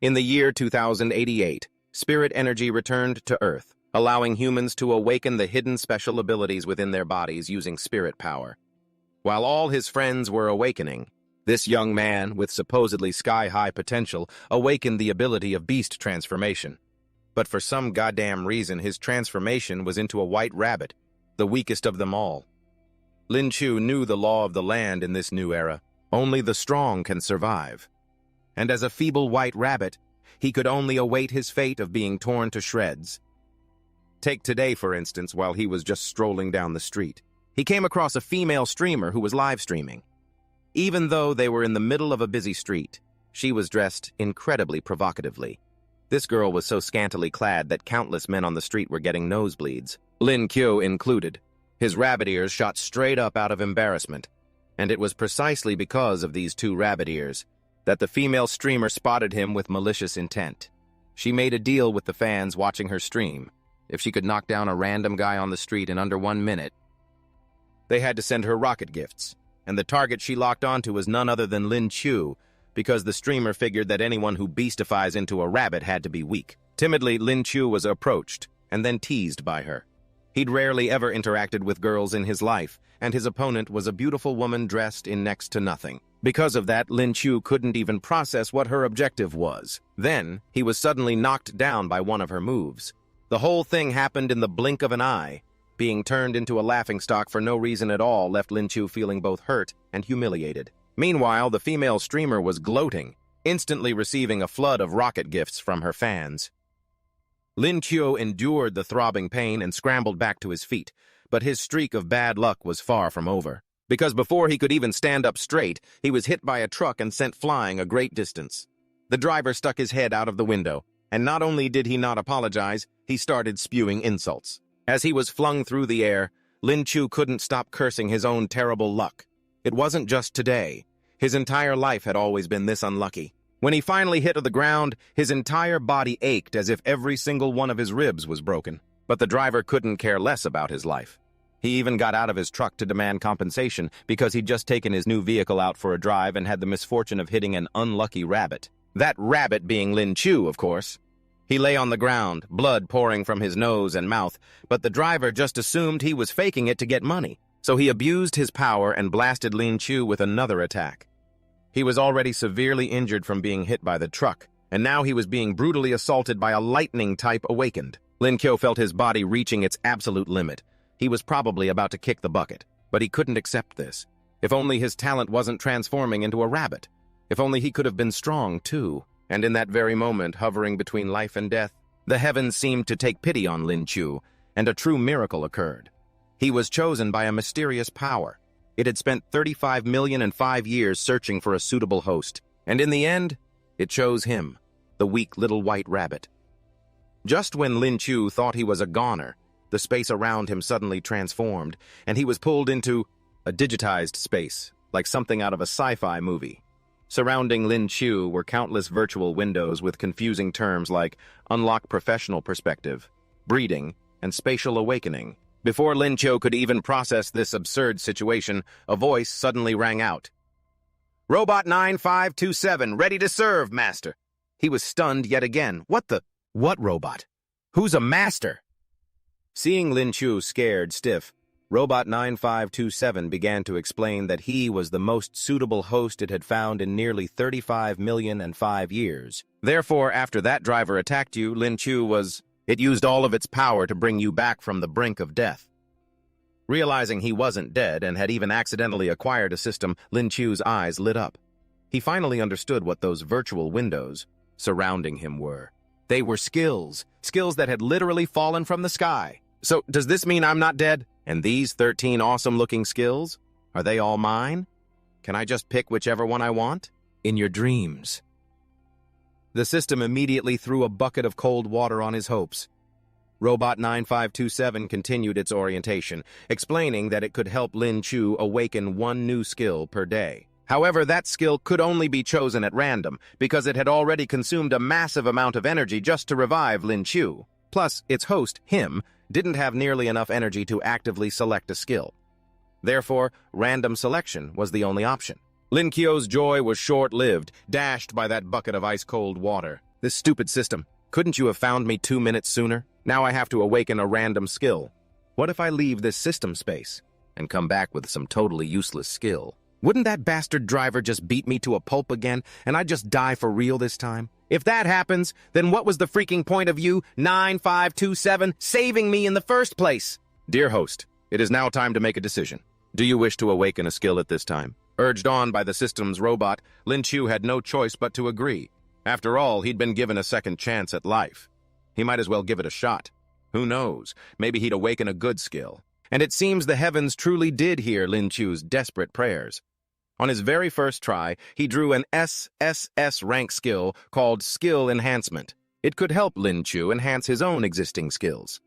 In the year 2088, spirit energy returned to Earth, allowing humans to awaken the hidden special abilities within their bodies using spirit power. While all his friends were awakening, this young man, with supposedly sky-high potential, awakened the ability of beast transformation. But for some goddamn reason, his transformation was into a white rabbit, the weakest of them all. Lin Chu knew the law of the land in this new era. Only the strong can survive. And as a feeble white rabbit, he could only await his fate of being torn to shreds. Take today, for instance, while he was just strolling down the street. He came across a female streamer who was live streaming. Even though they were in the middle of a busy street, she was dressed incredibly provocatively. This girl was so scantily clad that countless men on the street were getting nosebleeds, Lin Qiu included. His rabbit ears shot straight up out of embarrassment. And it was precisely because of these two rabbit ears that the female streamer spotted him with malicious intent. She made a deal with the fans watching her stream. If she could knock down a random guy on the street in under 1 minute, they had to send her rocket gifts. And the target she locked onto was none other than Lin Chu, because the streamer figured that anyone who beastifies into a rabbit had to be weak. Timidly, Lin Chu was approached and then teased by her. He'd rarely ever interacted with girls in his life, and his opponent was a beautiful woman dressed in next to nothing. Because of that, Lin Chu couldn't even process what her objective was. Then, he was suddenly knocked down by one of her moves. The whole thing happened in the blink of an eye. Being turned into a laughingstock for no reason at all left Lin Chu feeling both hurt and humiliated. Meanwhile, the female streamer was gloating, instantly receiving a flood of rocket gifts from her fans. Lin Chu endured the throbbing pain and scrambled back to his feet, but his streak of bad luck was far from over. Because before he could even stand up straight, he was hit by a truck and sent flying a great distance. The driver stuck his head out of the window, and not only did he not apologize, he started spewing insults. As he was flung through the air, Lin Chu couldn't stop cursing his own terrible luck. It wasn't just today. His entire life had always been this unlucky. When he finally hit the ground, his entire body ached as if every single one of his ribs was broken. But the driver couldn't care less about his life. He even got out of his truck to demand compensation because he'd just taken his new vehicle out for a drive and had the misfortune of hitting an unlucky rabbit. That rabbit being Lin Chu, of course. He lay on the ground, blood pouring from his nose and mouth, but the driver just assumed he was faking it to get money. So he abused his power and blasted Lin Chu with another attack. He was already severely injured from being hit by the truck, and now he was being brutally assaulted by a lightning-type awakened. Lin Qiu felt his body reaching its absolute limit. He was probably about to kick the bucket, but he couldn't accept this. If only his talent wasn't transforming into a rabbit. If only he could have been strong, too. And in that very moment, hovering between life and death, the heavens seemed to take pity on Lin Qiu, and a true miracle occurred. He was chosen by a mysterious power. It had spent 35,005 years searching for a suitable host, and in the end, it chose him, the weak little white rabbit. Just when Lin Qiu thought he was a goner, the space around him suddenly transformed, and he was pulled into a digitized space, like something out of a sci-fi movie. Surrounding Lin Qiu were countless virtual windows with confusing terms like unlock professional perspective, breeding, and spatial awakening. Before Lin Qiu could even process this absurd situation, a voice suddenly rang out. "Robot 9527, ready to serve, master." He was stunned yet again. What robot? Who's a master? Seeing Lin Qiu scared stiff, Robot 9527 began to explain that he was the most suitable host it had found in nearly 35,005 years. Therefore, after that driver attacked you, Lin Qiu it used all of its power to bring you back from the brink of death. Realizing he wasn't dead and had even accidentally acquired a system, Lin Qiu's eyes lit up. He finally understood what those virtual windows surrounding him were. They were skills that had literally fallen from the sky. So, does this mean I'm not dead? And these 13 awesome-looking skills? Are they all mine? Can I just pick whichever one I want? In your dreams. The system immediately threw a bucket of cold water on his hopes. Robot 9527 continued its orientation, explaining that it could help Lin Qiu awaken one new skill per day. However, that skill could only be chosen at random, because it had already consumed a massive amount of energy just to revive Lin Qiu. Plus, its host, him, didn't have nearly enough energy to actively select a skill. Therefore, random selection was the only option. Lin Qiu's joy was short-lived, dashed by that bucket of ice-cold water. This stupid system. Couldn't you have found me 2 minutes sooner? Now I have to awaken a random skill. What if I leave this system space and come back with some totally useless skill? Wouldn't that bastard driver just beat me to a pulp again, and I'd just die for real this time? If that happens, then what was the freaking point of you, 9527, saving me in the first place? Dear host, it is now time to make a decision. Do you wish to awaken a skill at this time? Urged on by the system's robot, Lin Chu had no choice but to agree. After all, he'd been given a second chance at life. He might as well give it a shot. Who knows? Maybe he'd awaken a good skill. And it seems the heavens truly did hear Lin Chu's desperate prayers. On his very first try, he drew an SSS rank skill called Skill Enhancement. It could help Lin Chu enhance his own existing skills.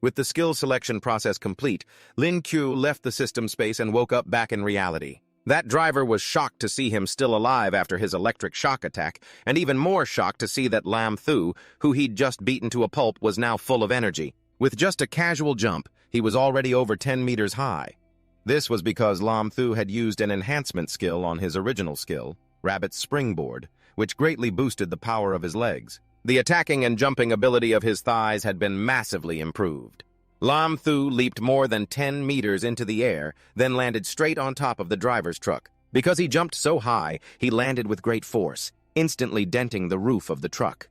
With the skill selection process complete, Lin Chu left the system space and woke up back in reality. That driver was shocked to see him still alive after his electric shock attack, and even more shocked to see that Lam Thu, who he'd just beaten to a pulp, was now full of energy. With just a casual jump, he was already over 10 meters high. This was because Lam Thu had used an enhancement skill on his original skill, Rabbit's Springboard, which greatly boosted the power of his legs. The attacking and jumping ability of his thighs had been massively improved. Lam Thu leaped more than 10 meters into the air, then landed straight on top of the driver's truck. Because he jumped so high, he landed with great force, instantly denting the roof of the truck.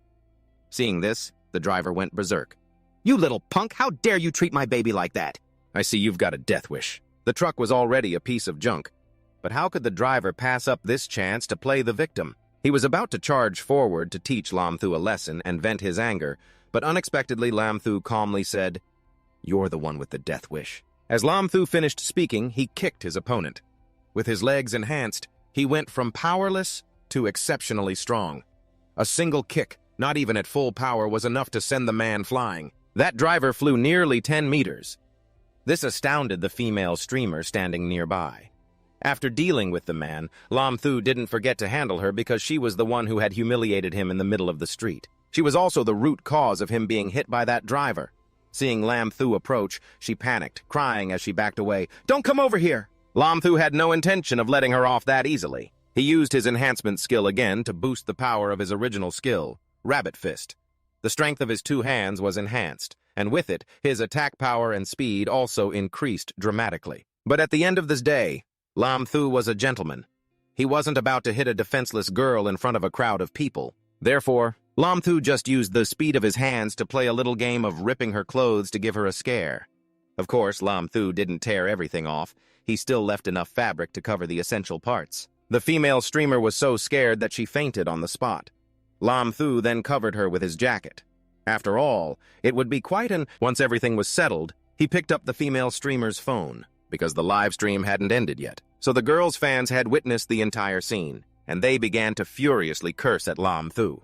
Seeing this, the driver went berserk. "You little punk, how dare you treat my baby like that?" "I see you've got a death wish." The truck was already a piece of junk. But how could the driver pass up this chance to play the victim? He was about to charge forward to teach Lam Thu a lesson and vent his anger, but unexpectedly Lam Thu calmly said, "You're the one with the death wish." As Lam Thu finished speaking, he kicked his opponent. With his legs enhanced, he went from powerless to exceptionally strong. A single kick, not even at full power, was enough to send the man flying. That driver flew nearly 10 meters. This astounded the female streamer standing nearby. After dealing with the man, Lam Thu didn't forget to handle her because she was the one who had humiliated him in the middle of the street. She was also the root cause of him being hit by that driver. Seeing Lam Thu approach, she panicked, crying as she backed away, "Don't come over here!" Lam Thu had no intention of letting her off that easily. He used his enhancement skill again to boost the power of his original skill, Rabbit Fist. The strength of his two hands was enhanced, and with it, his attack power and speed also increased dramatically. But at the end of this day, Lam Thu was a gentleman. He wasn't about to hit a defenseless girl in front of a crowd of people. Therefore, Lam Thu just used the speed of his hands to play a little game of ripping her clothes to give her a scare. Of course, Lam Thu didn't tear everything off. He still left enough fabric to cover the essential parts. The female streamer was so scared that she fainted on the spot. Lam Thu then covered her with his jacket. After all, it would be quite an... Once everything was settled, he picked up the female streamer's phone, because the live stream hadn't ended yet. So the girls' fans had witnessed the entire scene, and they began to furiously curse at Lam Thu.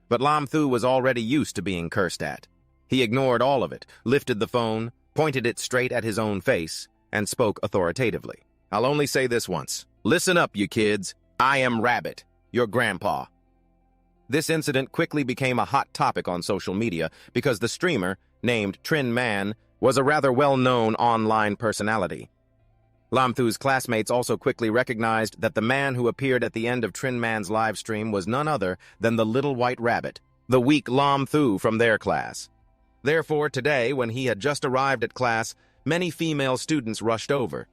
But Lam Thu was already used to being cursed at. He ignored all of it, lifted the phone, pointed it straight at his own face, and spoke authoritatively. "I'll only say this once. Listen up, you kids. I am Rabbit, your grandpa." This incident quickly became a hot topic on social media because the streamer, named Trin Man, was a rather well-known online personality. Lam Thu's classmates also quickly recognized that the man who appeared at the end of Trin Man's live stream was none other than the little white rabbit, the weak Lam Thu from their class. Therefore, today, when he had just arrived at class, many female students rushed over.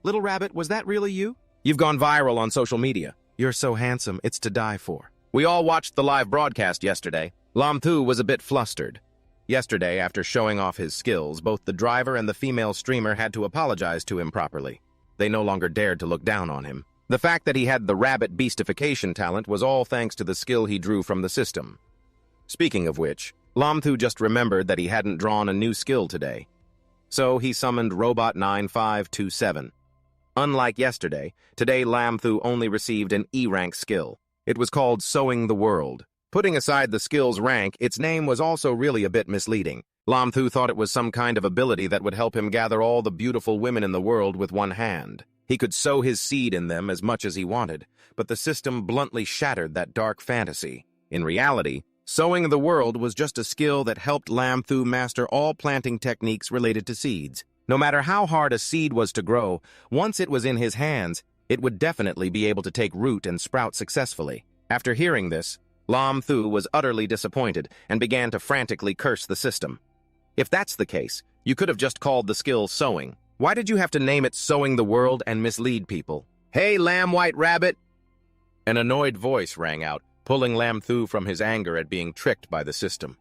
"Little Rabbit, was that really you? You've gone viral on social media. You're so handsome, it's to die for." We all watched the live broadcast yesterday. Lam Thu was a bit flustered. Yesterday, after showing off his skills, both the driver and the female streamer had to apologize to him properly. They no longer dared to look down on him. The fact that he had the rabbit beastification talent was all thanks to the skill he drew from the system. Speaking of which, Lam Thu just remembered that he hadn't drawn a new skill today. So he summoned Robot 9527. Unlike yesterday, today Lam Thu only received an E-rank skill. It was called Sowing the World. Putting aside the skill's rank, its name was also really a bit misleading. Lam Thu thought it was some kind of ability that would help him gather all the beautiful women in the world with one hand. He could sow his seed in them as much as he wanted, but the system bluntly shattered that dark fantasy. In reality, Sowing the World was just a skill that helped Lam Thu master all planting techniques related to seeds. No matter how hard a seed was to grow, once it was in his hands, it would definitely be able to take root and sprout successfully. After hearing this, Lam Thu was utterly disappointed and began to frantically curse the system. If that's the case, you could have just called the skill sewing. Why did you have to name it Sewing the World and mislead people? Hey, Lamb White Rabbit! An annoyed voice rang out, pulling Lam Thu from his anger at being tricked by the system.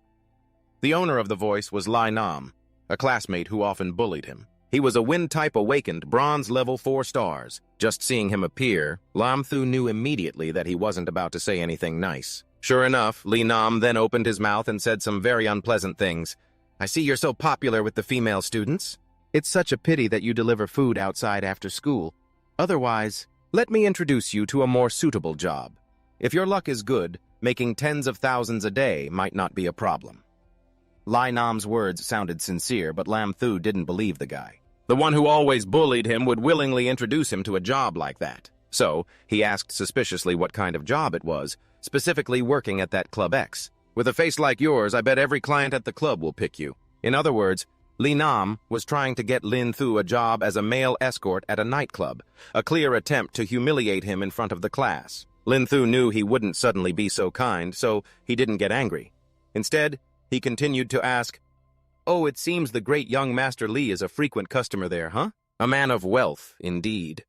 The owner of the voice was Lai Nam, a classmate who often bullied him. He was a Wind-type awakened, bronze level 4 stars. Just seeing him appear, Lam Thu knew immediately that he wasn't about to say anything nice. Sure enough, Li Nam then opened his mouth and said some very unpleasant things. I see you're so popular with the female students. It's such a pity that you deliver food outside after school. Otherwise, let me introduce you to a more suitable job. If your luck is good, making tens of thousands a day might not be a problem. Lai Nam's words sounded sincere, but Lam Thu didn't believe the guy. The one who always bullied him would willingly introduce him to a job like that. So, he asked suspiciously what kind of job it was, specifically working at that Club X. With a face like yours, I bet every client at the club will pick you. In other words, Li Nam was trying to get Lin Thu a job as a male escort at a nightclub, a clear attempt to humiliate him in front of the class. Lin Thu knew he wouldn't suddenly be so kind, so he didn't get angry. Instead, he continued to ask, Oh, it seems the great young Master Li is a frequent customer there, huh? A man of wealth, indeed.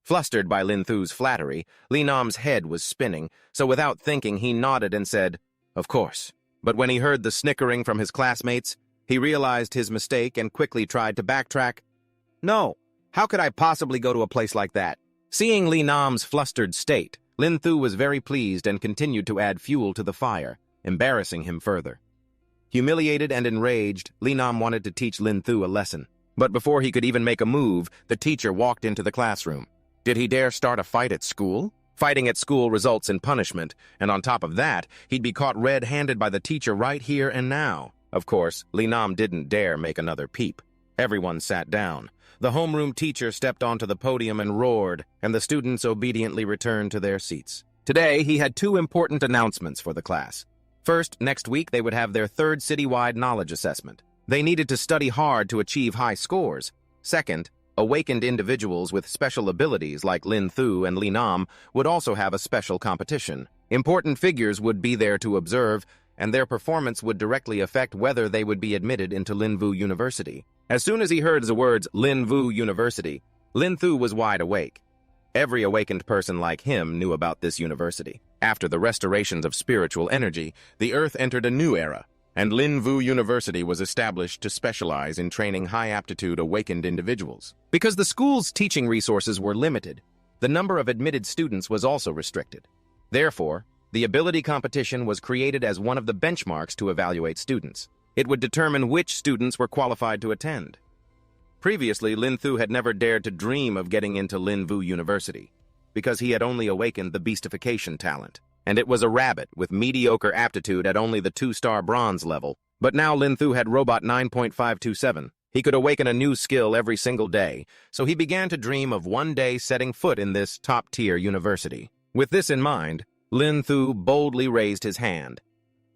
Flustered by Lin Thu's flattery, Li Nam's head was spinning, so without thinking he nodded and said, Of course. But when he heard the snickering from his classmates, he realized his mistake and quickly tried to backtrack. No, how could I possibly go to a place like that? Seeing Li Nam's flustered state, Lin Thu was very pleased and continued to add fuel to the fire, embarrassing him further. Humiliated and enraged, Li Nam wanted to teach Lin Thu a lesson. But before he could even make a move, the teacher walked into the classroom. Did he dare start a fight at school? Fighting at school results in punishment, and on top of that, he'd be caught red-handed by the teacher right here and now. Of course, Li Nam didn't dare make another peep. Everyone sat down. The homeroom teacher stepped onto the podium and roared, and the students obediently returned to their seats. Today, he had 2 important announcements for the class. First, next week they would have their 3rd citywide knowledge assessment. They needed to study hard to achieve high scores. Second, awakened individuals with special abilities like Lin Thu and Li Nam would also have a special competition. Important figures would be there to observe, and their performance would directly affect whether they would be admitted into Linvu University. As soon as he heard the words Linvu University, Lin Thu was wide awake. Every awakened person like him knew about this university. After the restorations of spiritual energy, the Earth entered a new era, and Linvu University was established to specialize in training high-aptitude awakened individuals. Because the school's teaching resources were limited, the number of admitted students was also restricted. Therefore, the ability competition was created as one of the benchmarks to evaluate students. It would determine which students were qualified to attend. Previously, Lin Thu had never dared to dream of getting into Linvu University, because he had only awakened the beastification talent. And it was a rabbit with mediocre aptitude at only the 2-star bronze level. But now Lin Thu had Robot 9.527. He could awaken a new skill every single day, so he began to dream of one day setting foot in this top-tier university. With this in mind, Lin Thu boldly raised his hand.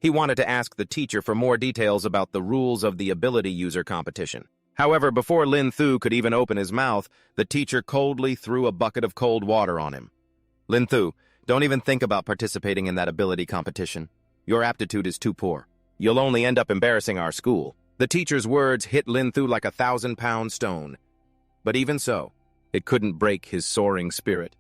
He wanted to ask the teacher for more details about the rules of the ability user competition. However, before Lin Thu could even open his mouth, the teacher coldly threw a bucket of cold water on him. Lin Thu, don't even think about participating in that ability competition. Your aptitude is too poor. You'll only end up embarrassing our school. The teacher's words hit Lin Thu like a 1,000-pound stone. But even so, it couldn't break his soaring spirit.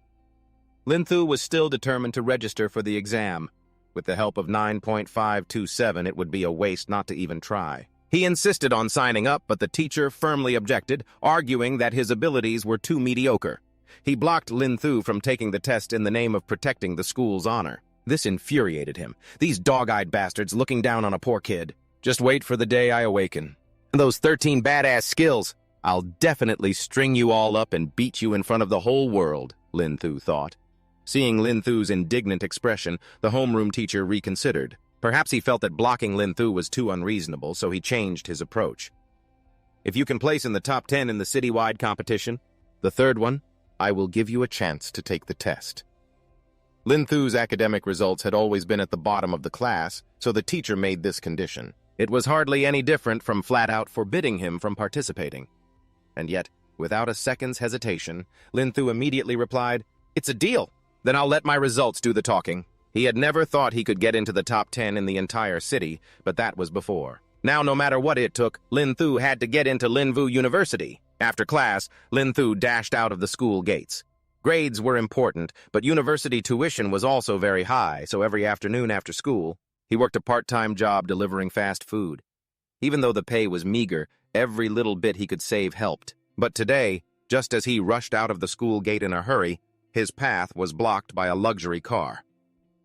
Lin Thu was still determined to register for the exam. With the help of 9.527, it would be a waste not to even try. He insisted on signing up, but the teacher firmly objected, arguing that his abilities were too mediocre. He blocked Lin Thu from taking the test in the name of protecting the school's honor. This infuriated him. These dog-eyed bastards looking down on a poor kid. Just wait for the day I awaken. And those 13 badass skills, I'll definitely string you all up and beat you in front of the whole world, Lin Thu thought. Seeing Lin Thu's indignant expression, the homeroom teacher reconsidered. Perhaps he felt that blocking Lin Thu was too unreasonable, so he changed his approach. If you can place in the top 10 in the citywide competition, the 3rd one, I will give you a chance to take the test. Lin Thu's academic results had always been at the bottom of the class, so the teacher made this condition. It was hardly any different from flat-out forbidding him from participating. And yet, without a second's hesitation, Lin Thu immediately replied, "It's a deal. Then I'll let my results do the talking." He had never thought he could get into the top 10 in the entire city, but that was before. Now, no matter what it took, Lin Thu had to get into Linvu University. After class, Lin Thu dashed out of the school gates. Grades were important, but university tuition was also very high, so every afternoon after school, he worked a part-time job delivering fast food. Even though the pay was meager, every little bit he could save helped. But today, just as he rushed out of the school gate in a hurry, his path was blocked by a luxury car.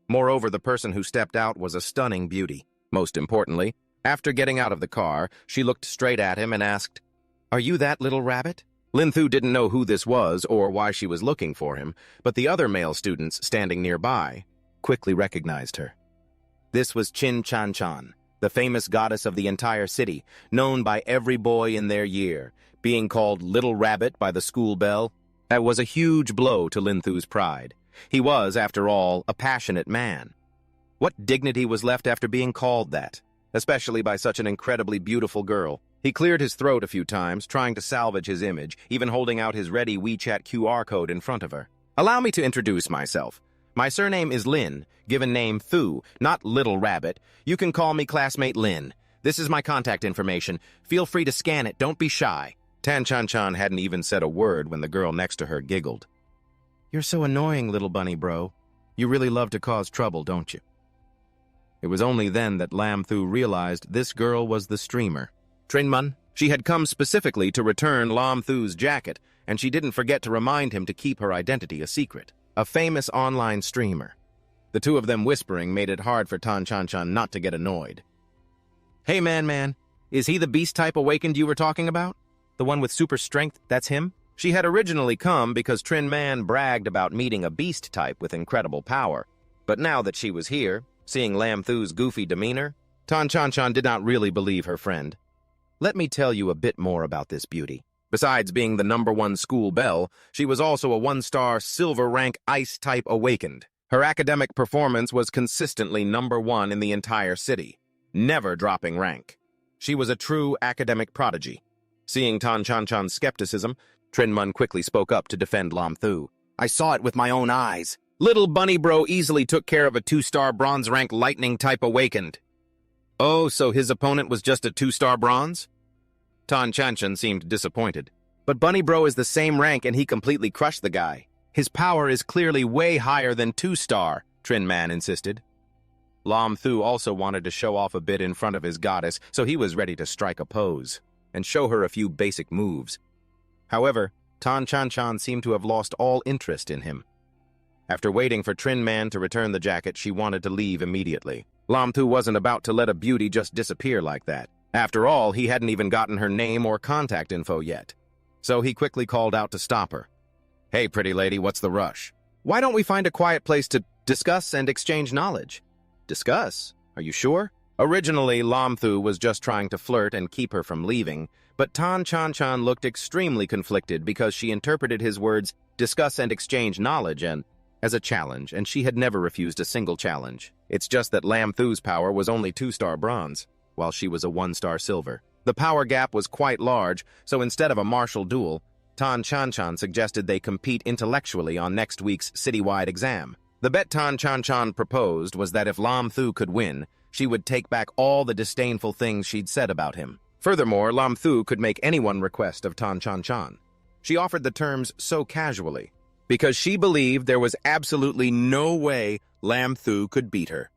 Moreover, the person who stepped out was a stunning beauty. Most importantly, after getting out of the car, she looked straight at him and asked, "Are you that little rabbit?" Lin Thu didn't know who this was or why she was looking for him, but the other male students standing nearby quickly recognized her. This was Chin Chan Chan, the famous goddess of the entire city, known by every boy in their year. Being called Little Rabbit by the school bell, that was a huge blow to Lin Thu's pride. He was, after all, a passionate man. What dignity was left after being called that, especially by such an incredibly beautiful girl? He cleared his throat a few times, trying to salvage his image, even holding out his ready WeChat QR code in front of her. "Allow me to introduce myself. My surname is Lin, given name Thu, not Little Rabbit. You can call me classmate Lin. This is my contact information. Feel free to scan it, don't be shy." Tan Chan Chan hadn't even said a word when the girl next to her giggled. "You're so annoying, little bunny bro. You really love to cause trouble, don't you?" It was only then that Lam Thu realized this girl was the streamer. Trinman. She had come specifically to return Lam Thu's jacket, and she didn't forget to remind him to keep her identity a secret. A famous online streamer. The two of them whispering made it hard for Tan Chan Chan not to get annoyed. "Hey man, is he the beast type awakened you were talking about? The one with super strength, that's him?" She had originally come because Trin Man bragged about meeting a beast type with incredible power. But now that she was here, seeing Lam Thu's goofy demeanor, Tan Chan Chan did not really believe her friend. "Let me tell you a bit more about this beauty. Besides being the #1 school belle, she was also a 1-star silver rank ice type awakened. Her academic performance was consistently #1 in the entire city, never dropping rank. She was a true academic prodigy. Seeing Tan Chan Chan's skepticism, Trin Mun quickly spoke up to defend Lam Thu. "I saw it with my own eyes. Little bunny bro easily took care of a 2-star bronze rank lightning type awakened." "Oh, so his opponent was just a 2-star bronze?" Tan Chan Chan seemed disappointed. "But bunny bro is the same rank and he completely crushed the guy. His power is clearly way higher than 2-star, Trin Man insisted. Lam Thu also wanted to show off a bit in front of his goddess, so he was ready to strike a pose and show her a few basic moves. However, Tan Chan Chan seemed to have lost all interest in him. After waiting for Trin Man to return the jacket, she wanted to leave immediately. Lam Thu wasn't about to let a beauty just disappear like that. After all, he hadn't even gotten her name or contact info yet. So he quickly called out to stop her. "Hey, pretty lady, what's the rush? Why don't we find a quiet place to discuss and exchange knowledge?" "Discuss? Are you sure?" Originally, Lam Thu was just trying to flirt and keep her from leaving, but Tan Chan Chan looked extremely conflicted because she interpreted his words, "discuss and exchange knowledge," as a challenge, and she had never refused a single challenge. It's just that Lam Thu's power was only 2-star bronze, while she was a 1-star silver. The power gap was quite large, so instead of a martial duel, Tan Chan Chan suggested they compete intellectually on next week's citywide exam. The bet Tan Chan Chan proposed was that if Lam Thu could win, she would take back all the disdainful things she'd said about him. Furthermore, Lam Thu could make any one request of Tan Chan Chan. She offered the terms so casually, because she believed there was absolutely no way Lam Thu could beat her.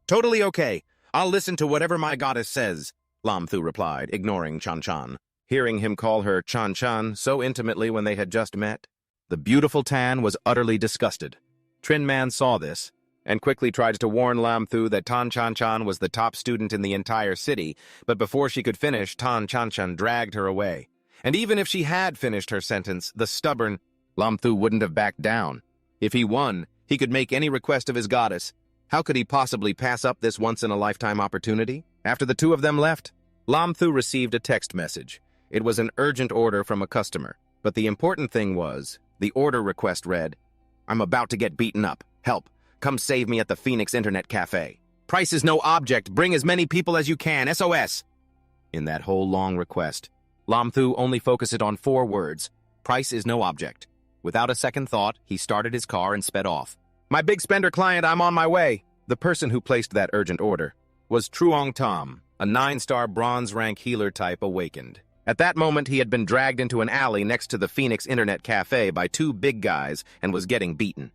"Totally okay. I'll listen to whatever my goddess says," Lam Thu replied, ignoring Chan Chan. Hearing him call her Chan Chan so intimately when they had just met, the beautiful Tan was utterly disgusted. Trin Man saw this, and quickly tried to warn Lam Thu that Tan Chan Chan was the top student in the entire city, but before she could finish, Tan Chan Chan dragged her away. And even if she had finished her sentence, the stubborn Lam Thu wouldn't have backed down. If he won, he could make any request of his goddess. How could he possibly pass up this once-in-a-lifetime opportunity? After the two of them left, Lam Thu received a text message. It was an urgent order from a customer, but the important thing was, the order request read, "I'm about to get beaten up. Help. Come save me at the Phoenix Internet Cafe. Price is no object. Bring as many people as you can. SOS." In that whole long request, Lam Thu only focused on 4 words, "Price is no object." Without a second thought, he started his car and sped off. My big spender client, I'm on my way. The person who placed that urgent order was Truong Tom, a 9-star bronze rank healer type awakened. At that moment, he had been dragged into an alley next to the Phoenix Internet Cafe by 2 big guys and was getting beaten.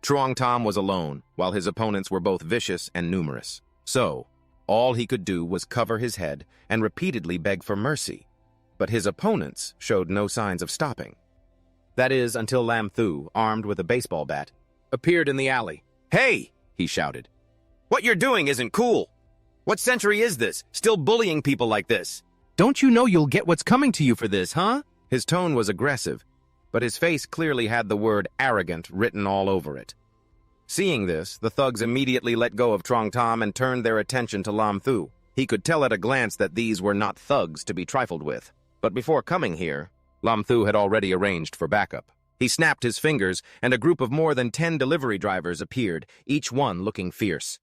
Truong Tom was alone, while his opponents were both vicious and numerous. So, all he could do was cover his head and repeatedly beg for mercy. But his opponents showed no signs of stopping. That is, until Lam Thu, armed with a baseball bat, appeared in the alley. "Hey!" he shouted. "What you're doing isn't cool. What century is this, still bullying people like this? Don't you know you'll get what's coming to you for this, huh?" His tone was aggressive, but his face clearly had the word arrogant written all over it. Seeing this, the thugs immediately let go of Truong Tom and turned their attention to Lam Thu. He could tell at a glance that these were not thugs to be trifled with. But before coming here, Lam Thu had already arranged for backup. He snapped his fingers, and a group of more than 10 delivery drivers appeared, each one looking fierce.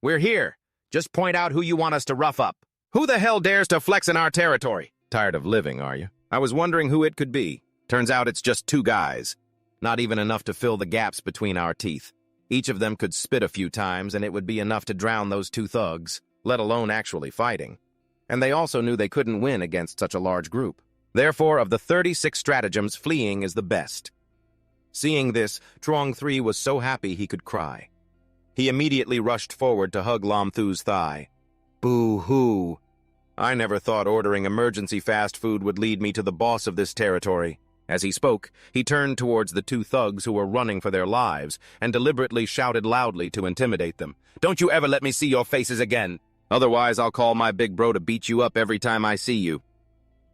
"We're here. Just point out who you want us to rough up. Who the hell dares to flex in our territory?" Tired of living, are you? I was wondering who it could be. Turns out it's just 2 guys. Not even enough to fill the gaps between our teeth. Each of them could spit a few times, and it would be enough to drown those 2 thugs, let alone actually fighting. And they also knew they couldn't win against such a large group. Therefore, of the 36 stratagems, fleeing is the best. Seeing this, Truong 3 was so happy he could cry. He immediately rushed forward to hug Lam Thu's thigh. "Boo-hoo. I never thought ordering emergency fast food would lead me to the boss of this territory." As he spoke, he turned towards the 2 thugs who were running for their lives and deliberately shouted loudly to intimidate them. "Don't you ever let me see your faces again. Otherwise, I'll call my big bro to beat you up every time I see you."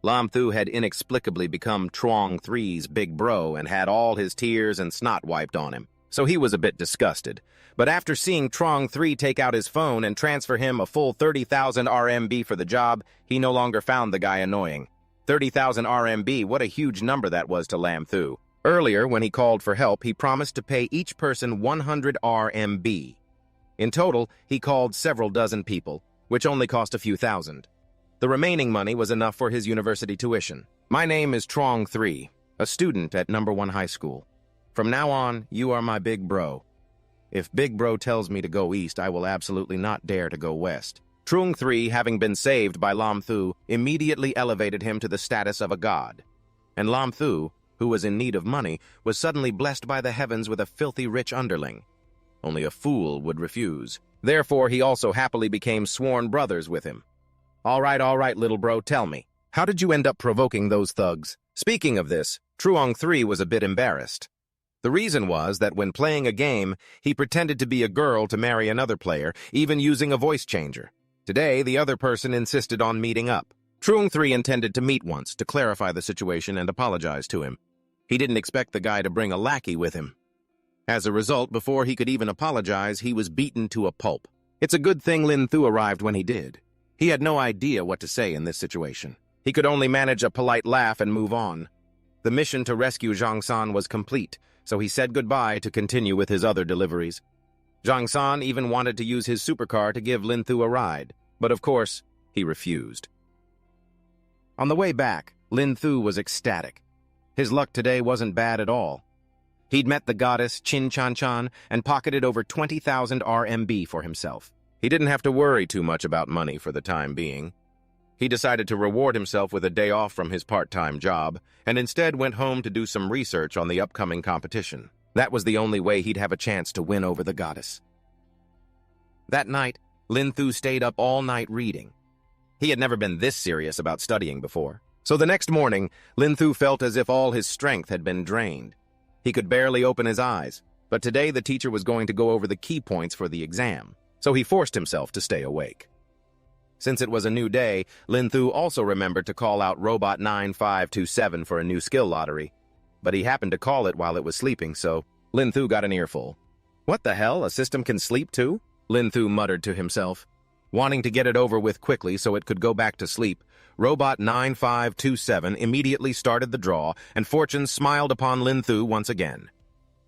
Lam Thu had inexplicably become Truong 3's big bro and had all his tears and snot wiped on him, so he was a bit disgusted. But after seeing Truong 3 take out his phone and transfer him a full 30,000 RMB for the job, he no longer found the guy annoying. 30,000 RMB, what a huge number that was to Lam Thu. Earlier, when he called for help, he promised to pay each person 100 RMB. In total, he called several dozen people, which only cost a few thousand. The remaining money was enough for his university tuition. "My name is Truong 3, a student at No. 1 High School. From now on, you are my big bro. If big bro tells me to go east, I will absolutely not dare to go west." Truong 3, having been saved by Lam Thu, immediately elevated him to the status of a god. And Lam Thu, who was in need of money, was suddenly blessed by the heavens with a filthy rich underling. Only a fool would refuse. Therefore, he also happily became sworn brothers with him. All right, little bro, tell me. How did you end up provoking those thugs?" Speaking of this, Truong 3 was a bit embarrassed. The reason was that when playing a game, he pretended to be a girl to marry another player, even using a voice changer. Today, the other person insisted on meeting up. Truong 3 intended to meet once to clarify the situation and apologize to him. He didn't expect the guy to bring a lackey with him. As a result, before he could even apologize, he was beaten to a pulp. It's a good thing Lin Thu arrived when he did. He had no idea what to say in this situation. He could only manage a polite laugh and move on. The mission to rescue Zhang San was complete, so he said goodbye to continue with his other deliveries. Zhang San even wanted to use his supercar to give Lin Thu a ride, but of course, he refused. On the way back, Lin Thu was ecstatic. His luck today wasn't bad at all. He'd met the goddess Chin Chan Chan and pocketed over 20,000 RMB for himself. He didn't have to worry too much about money for the time being. He decided to reward himself with a day off from his part-time job, and instead went home to do some research on the upcoming competition. That was the only way he'd have a chance to win over the goddess. That night, Lin Thu stayed up all night reading. He had never been this serious about studying before. So the next morning, Lin Thu felt as if all his strength had been drained. He could barely open his eyes, but today the teacher was going to go over the key points for the exam, so he forced himself to stay awake. Since it was a new day, Lin Thu also remembered to call out Robot 9527 for a new skill lottery, but he happened to call it while it was sleeping, so Lin Thu got an earful. What the hell, a system can sleep too? Lin Thu muttered to himself. Wanting to get it over with quickly so it could go back to sleep, Robot 9527 immediately started the draw, and fortune smiled upon Lin Thu once again.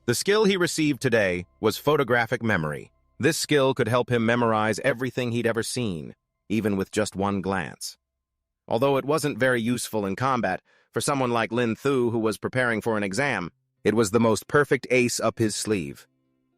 The skill he received today was photographic memory. This skill could help him memorize everything he'd ever seen, even with just one glance. Although it wasn't very useful in combat, for someone like Lin Thu who was preparing for an exam, it was the most perfect ace up his sleeve.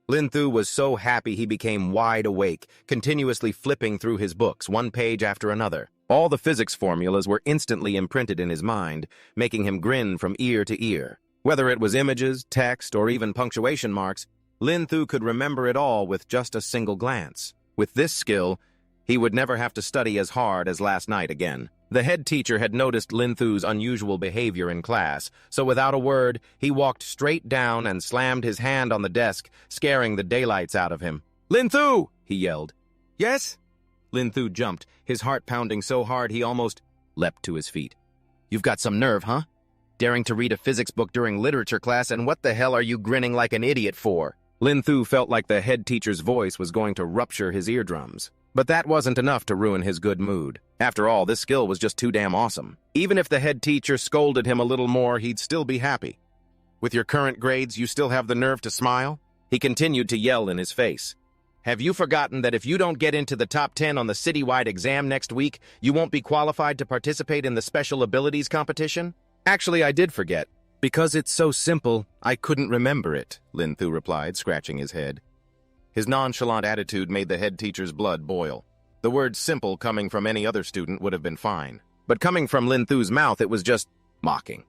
Lin Thu was so happy he became wide awake, continuously flipping through his books, one page after another. All the physics formulas were instantly imprinted in his mind, making him grin from ear to ear. Whether it was images, text, or even punctuation marks, Lin Thu could remember it all with just a single glance. With this skill, he would never have to study as hard as last night again. The head teacher had noticed Lin Thu's unusual behavior in class, so without a word, he walked straight down and slammed his hand on the desk, scaring the daylights out of him. "Lin Thu!" he yelled. "Yes?" Lin Thu jumped, his heart pounding so hard he almost leapt to his feet. "You've got some nerve, huh? Daring to read a physics book during literature class, and what the hell are you grinning like an idiot for?" Lin Thu felt like the head teacher's voice was going to rupture his eardrums. But that wasn't enough to ruin his good mood. After all, this skill was just too damn awesome. Even if the head teacher scolded him a little more, he'd still be happy. "With your current grades, you still have the nerve to smile?" He continued to yell in his face. "Have you forgotten that if you don't get into the top 10 on the citywide exam next week, you won't be qualified to participate in the special abilities competition?" "Actually, I did forget. Because it's so simple, I couldn't remember it," Lin Thu replied, scratching his head. His nonchalant attitude made the head teacher's blood boil. The word simple coming from any other student would have been fine. But coming from Lin Thu's mouth, it was just mocking.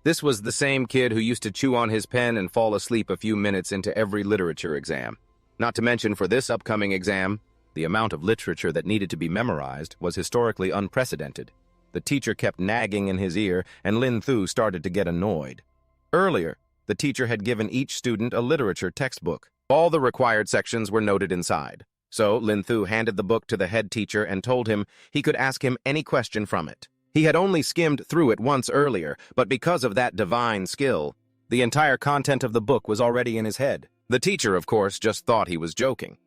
This was the same kid who used to chew on his pen and fall asleep a few minutes into every literature exam. Not to mention, for this upcoming exam, the amount of literature that needed to be memorized was historically unprecedented. The teacher kept nagging in his ear, and Lin Thu started to get annoyed. Earlier, the teacher had given each student a literature textbook. All the required sections were noted inside. So Lin Thu handed the book to the head teacher and told him he could ask him any question from it. He had only skimmed through it once earlier, but because of that divine skill, the entire content of the book was already in his head. The teacher, of course, just thought he was joking.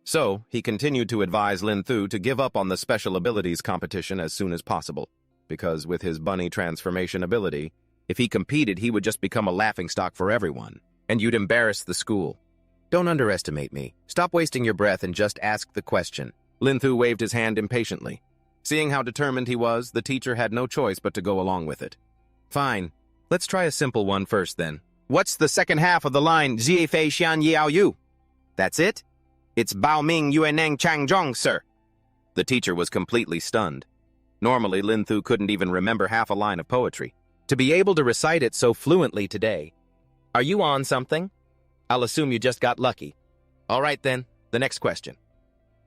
So he continued to advise Lin Thu to give up on the special abilities competition as soon as possible, because with his bunny transformation ability, if he competed, he would just become a laughingstock for everyone, and you'd embarrass the school. "Don't underestimate me. Stop wasting your breath and just ask the question." Lin Thu waved his hand impatiently. Seeing how determined he was, the teacher had no choice but to go along with it. "Fine. Let's try a simple one first, then. What's the second half of the line, Jie Fei Xian Yao Yu?" "That's it? It's Bao Ming Yue Neng Chang Zhong, sir." The teacher was completely stunned. Normally, Lin Thu couldn't even remember half a line of poetry. To be able to recite it so fluently today. "Are you on something? I'll assume you just got lucky. All right, then, the next question."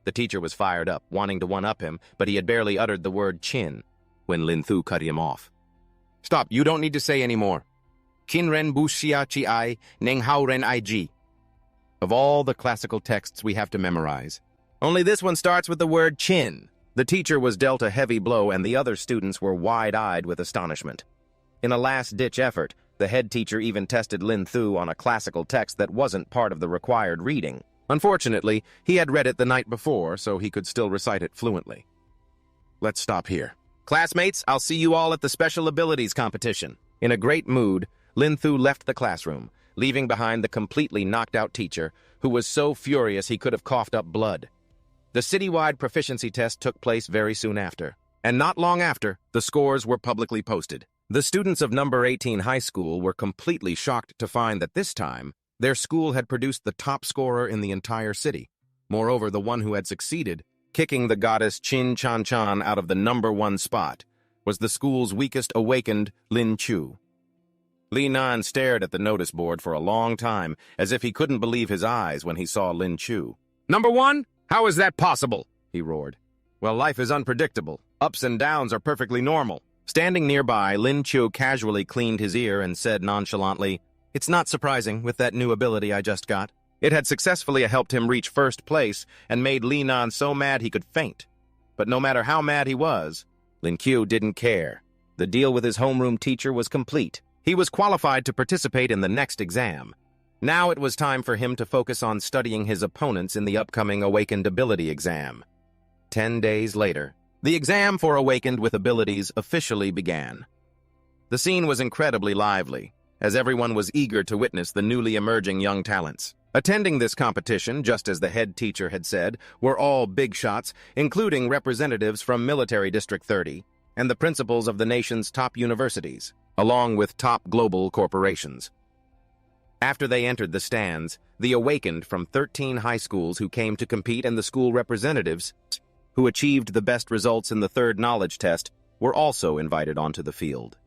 The teacher was fired up, wanting to one-up him, but he had barely uttered the word chin when Lin Thu cut him off. "Stop, you don't need to say any more. Qin ren bu xia chi ai, neng hao ren I ji. Of all the classical texts we have to memorize, only this one starts with the word chin." The teacher was dealt a heavy blow, and the other students were wide-eyed with astonishment. In a last-ditch effort, the head teacher even tested Lin Thu on a classical text that wasn't part of the required reading. Unfortunately, he had read it the night before, so he could still recite it fluently. "Let's stop here. Classmates, I'll see you all at the special abilities competition." In a great mood, Lin Thu left the classroom, leaving behind the completely knocked-out teacher, who was so furious he could have coughed up blood. The citywide proficiency test took place very soon after, and not long after, the scores were publicly posted. The students of number 18 high school were completely shocked to find that this time, their school had produced the top scorer in the entire city. Moreover, the one who had succeeded, kicking the goddess Qin Chan Chan out of the number 1 spot, was the school's weakest awakened Lin Chu. Li Nan stared at the notice board for a long time, as if he couldn't believe his eyes when he saw Lin Chu. "Number 1? How is that possible?" he roared. "Well, life is unpredictable. Ups and downs are perfectly normal." Standing nearby, Lin Chu casually cleaned his ear and said nonchalantly, "It's not surprising with that new ability I just got. It had successfully helped him reach first place and made Li Nan so mad he could faint. But no matter how mad he was, Lin Qiu didn't care. The deal with his homeroom teacher was complete. He was qualified to participate in the next exam. Now it was time for him to focus on studying his opponents in the upcoming Awakened Ability exam. 10 days later, the exam for Awakened with Abilities officially began. The scene was incredibly lively, as everyone was eager to witness the newly emerging young talents. Attending this competition, just as the head teacher had said, were all big shots, including representatives from Military District 30 and the principals of the nation's top universities, along with top global corporations. After they entered the stands, the awakened from 13 high schools who came to compete and the school representatives who achieved the best results in the third knowledge test were also invited onto the field.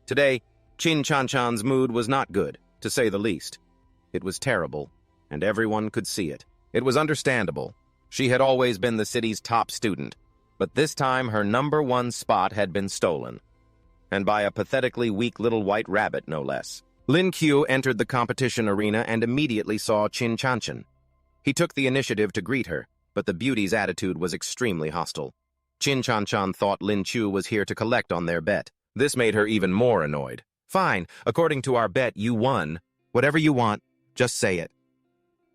Today, Chin Chanchan's mood was not good, to say the least. It was terrible, and everyone could see it. It was understandable. She had always been the city's top student, but this time her #1 spot had been stolen. And by a pathetically weak little white rabbit, no less. Lin Qiu entered the competition arena and immediately saw Chin Chanchan. He took the initiative to greet her, but the beauty's attitude was extremely hostile. Chin Chanchan thought Lin Qiu was here to collect on their bet. This made her even more annoyed. "Fine, according to our bet, you won. Whatever you want, just say it."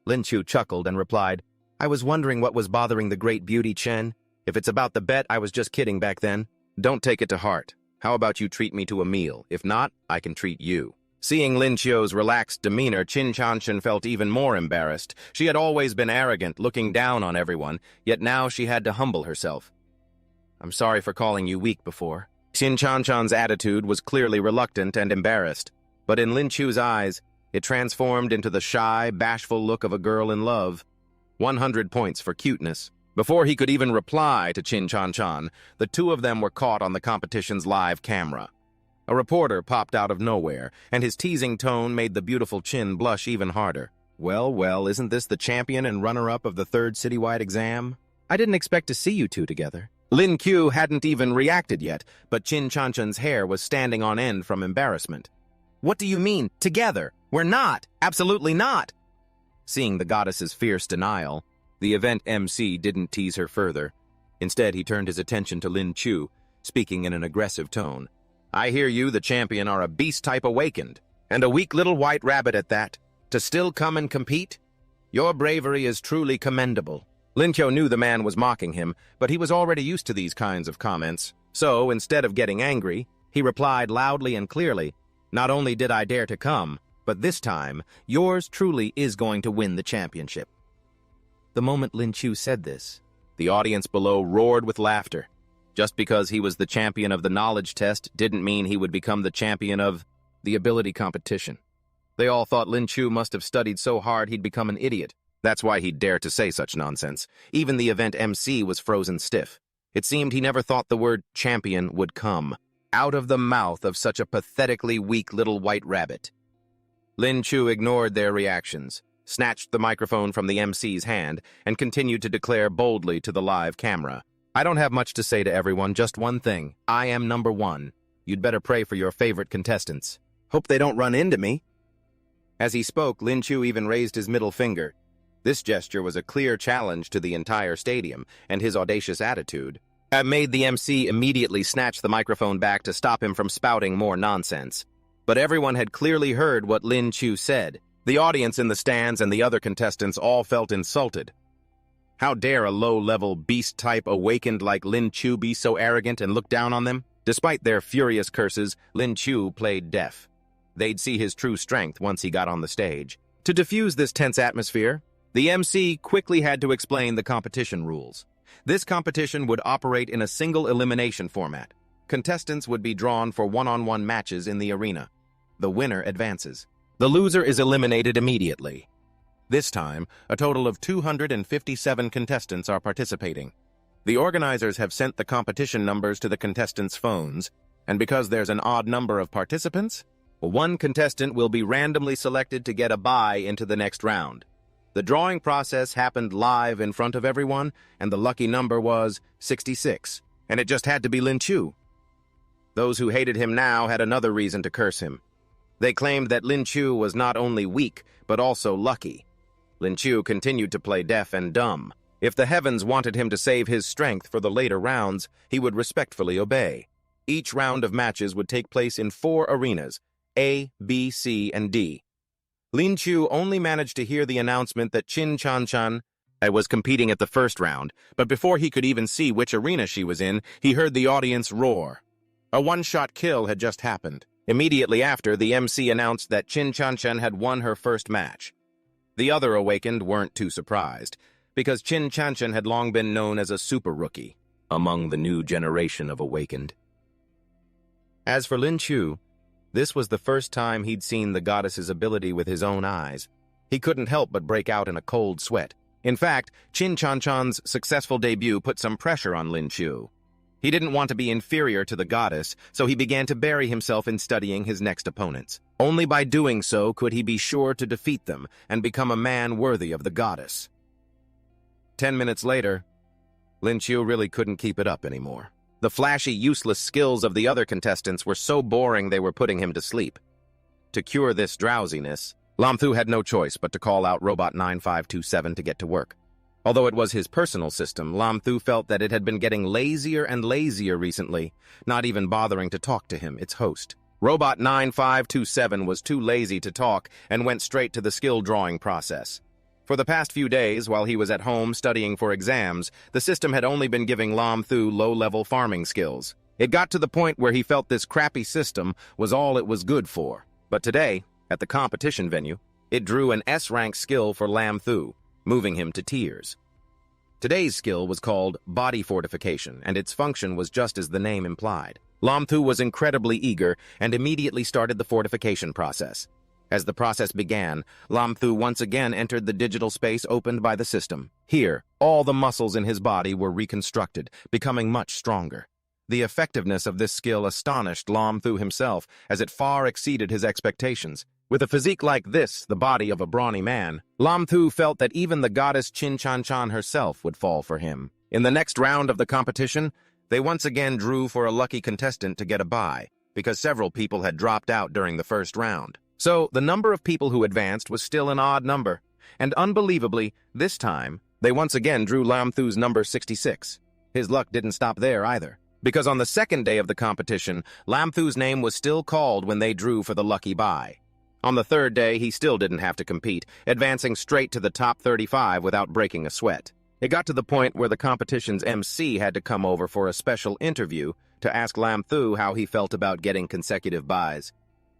Lin Qiu chuckled and replied, "I was wondering what was bothering the great beauty Chen. If it's about the bet, I was just kidding back then. Don't take it to heart. How about you treat me to a meal? If not, I can treat you." Seeing Lin Qiu's relaxed demeanor, Chin Chanchan felt even more embarrassed. She had always been arrogant, looking down on everyone, yet now she had to humble herself. "I'm sorry for calling you weak before." Chin Chanchan's attitude was clearly reluctant and embarrassed, but in Lin Qiu's eyes, it transformed into the shy, bashful look of a girl in love. 100 points for cuteness. Before he could even reply to Chin Chanchan, the two of them were caught on the competition's live camera. A reporter popped out of nowhere, and his teasing tone made the beautiful Chin blush even harder. Well, isn't this the champion and runner-up of the third citywide exam? I didn't expect to see you two together." Lin Qiu hadn't even reacted yet, but Chin Chanchan's hair was standing on end from embarrassment. "What do you mean, together? We're not! Absolutely not!" Seeing the goddess's fierce denial, the event MC didn't tease her further. Instead, he turned his attention to Lin Qiu, speaking in an aggressive tone. "I hear you, the champion, are a beast-type awakened, and a weak little white rabbit at that. To still come and compete? Your bravery is truly commendable." Lin Qiu knew the man was mocking him, but he was already used to these kinds of comments. So, instead of getting angry, he replied loudly and clearly, "Not only did I dare to come, but this time, yours truly is going to win the championship." The moment Lin Qiu said this, the audience below roared with laughter. Just because he was the champion of the knowledge test didn't mean he would become the champion of the ability competition. They all thought Lin Qiu must have studied so hard he'd become an idiot. That's why he'd dare to say such nonsense. Even the event MC was frozen stiff. It seemed he never thought the word champion would come out of the mouth of such a pathetically weak little white rabbit. Lin Qiu ignored their reactions, snatched the microphone from the MC's hand, and continued to declare boldly to the live camera, "I don't have much to say to everyone, just one thing. I am #1. You'd better pray for your favorite contestants. Hope they don't run into me." As he spoke, Lin Qiu even raised his middle finger. This gesture was a clear challenge to the entire stadium, and his audacious attitude made the MC immediately snatch the microphone back to stop him from spouting more nonsense. But everyone had clearly heard what Lin Qiu said. The audience in the stands and the other contestants all felt insulted. How dare a low-level beast-type awakened like Lin Qiu be so arrogant and look down on them? Despite their furious curses, Lin Qiu played deaf. They'd see his true strength once he got on the stage. To diffuse this tense atmosphere, the MC quickly had to explain the competition rules. This competition would operate in a single elimination format. Contestants would be drawn for one-on-one matches in the arena. The winner advances. The loser is eliminated immediately. This time, a total of 257 contestants are participating. The organizers have sent the competition numbers to the contestants' phones, and because there's an odd number of participants, one contestant will be randomly selected to get a bye into the next round. The drawing process happened live in front of everyone, and the lucky number was 66, and it just had to be Lin Qiu. Those who hated him now had another reason to curse him. They claimed that Lin Qiu was not only weak, but also lucky. Lin Qiu continued to play deaf and dumb. If the heavens wanted him to save his strength for the later rounds, he would respectfully obey. Each round of matches would take place in 4 arenas, A, B, C, and D. Lin Qiu only managed to hear the announcement that Chin Chanchan was competing at the first round, but before he could even see which arena she was in, he heard the audience roar. A one-shot kill had just happened. Immediately after, the MC announced that Chin Chanchan had won her first match. The other awakened weren't too surprised, because Chin Chanchan had long been known as a super rookie among the new generation of awakened. As for Lin Qiu, This was the first time he'd seen the goddess's ability with his own eyes. He couldn't help but break out in a cold sweat. In fact, Qin Chanchan's successful debut put some pressure on Lin Chu. He didn't want to be inferior to the goddess, so he began to bury himself in studying his next opponents. Only by doing so could he be sure to defeat them and become a man worthy of the goddess. 10 minutes later, Lin Chu really couldn't keep it up anymore. The flashy, useless skills of the other contestants were so boring they were putting him to sleep. To cure this drowsiness, Lam Thu had no choice but to call out Robot 9527 to get to work. Although it was his personal system, Lam Thu felt that it had been getting lazier and lazier recently, not even bothering to talk to him, its host. Robot 9527 was too lazy to talk and went straight to the skill drawing process. For the past few days, while he was at home studying for exams, the system had only been giving Lam Thu low-level farming skills. It got to the point where he felt this crappy system was all it was good for. But today, at the competition venue, it drew an S-rank skill for Lam Thu, moving him to tears. Today's skill was called Body Fortification, and its function was just as the name implied. Lam Thu was incredibly eager and immediately started the fortification process. As the process began, Lam Thu once again entered the digital space opened by the system. Here, all the muscles in his body were reconstructed, becoming much stronger. The effectiveness of this skill astonished Lam Thu himself, as it far exceeded his expectations. With a physique like this, the body of a brawny man, Lam Thu felt that even the goddess Qin Chanchan herself would fall for him. In the next round of the competition, they once again drew for a lucky contestant to get a bye, because several people had dropped out during the first round. So, the number of people who advanced was still an odd number, and unbelievably, this time, they once again drew Lam Thu's number 66. His luck didn't stop there either, because on the second day of the competition, Lam Thu's name was still called when they drew for the lucky bye. On the third day, he still didn't have to compete, advancing straight to the top 35 without breaking a sweat. It got to the point where the competition's MC had to come over for a special interview to ask Lam Thu how he felt about getting consecutive byes.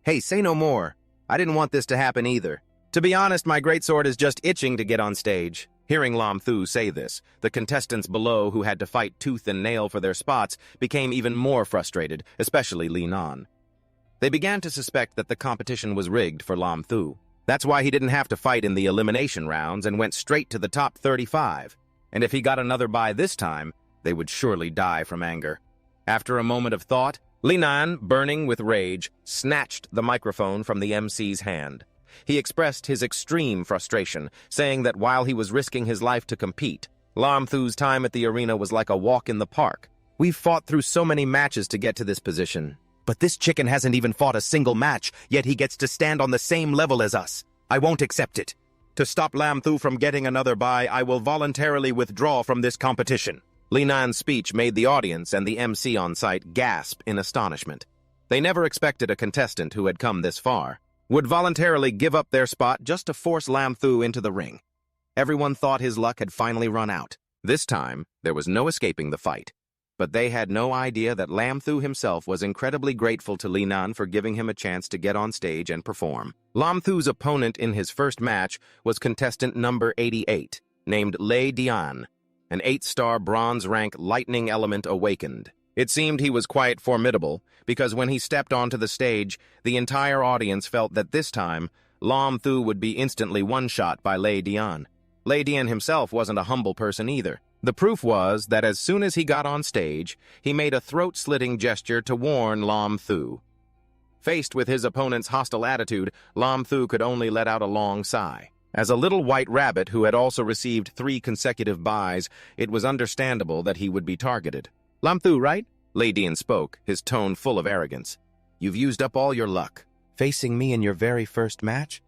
"Hey, say no more. I didn't want this to happen either. To be honest, my greatsword is just itching to get on stage." Hearing Lam Thu say this, the contestants below who had to fight tooth and nail for their spots became even more frustrated, especially Li Nan. They began to suspect that the competition was rigged for Lam Thu. That's why he didn't have to fight in the elimination rounds and went straight to the top 35. And if he got another bye this time, they would surely die from anger. After a moment of thought, Li Nan, burning with rage, snatched the microphone from the MC's hand. He expressed his extreme frustration, saying that while he was risking his life to compete, Lam Thu's time at the arena was like a walk in the park. "We've fought through so many matches to get to this position. But this chicken hasn't even fought a single match, yet he gets to stand on the same level as us. I won't accept it. To stop Lam Thu from getting another bye, I will voluntarily withdraw from this competition." Li Nan's speech made the audience and the MC on site gasp in astonishment. They never expected a contestant who had come this far would voluntarily give up their spot just to force Lam Thu into the ring. Everyone thought his luck had finally run out. This time, there was no escaping the fight. But they had no idea that Lam Thu himself was incredibly grateful to Li Nan for giving him a chance to get on stage and perform. Lam Thu's opponent in his first match was contestant number 88, named Lei Dian, an 8-star bronze-rank lightning element awakened. It seemed he was quite formidable, because when he stepped onto the stage, the entire audience felt that this time, Lam Thu would be instantly one-shot by Lei Dian. Lei Dian himself wasn't a humble person either. The proof was that as soon as he got on stage, he made a throat-slitting gesture to warn Lam Thu. Faced with his opponent's hostile attitude, Lam Thu could only let out a long sigh. As a little white rabbit who had also received 3 consecutive byes, it was understandable that he would be targeted. "Lam Thu, right?" Lei Dian spoke, his tone full of arrogance. "You've used up all your luck. Facing me in your very first match?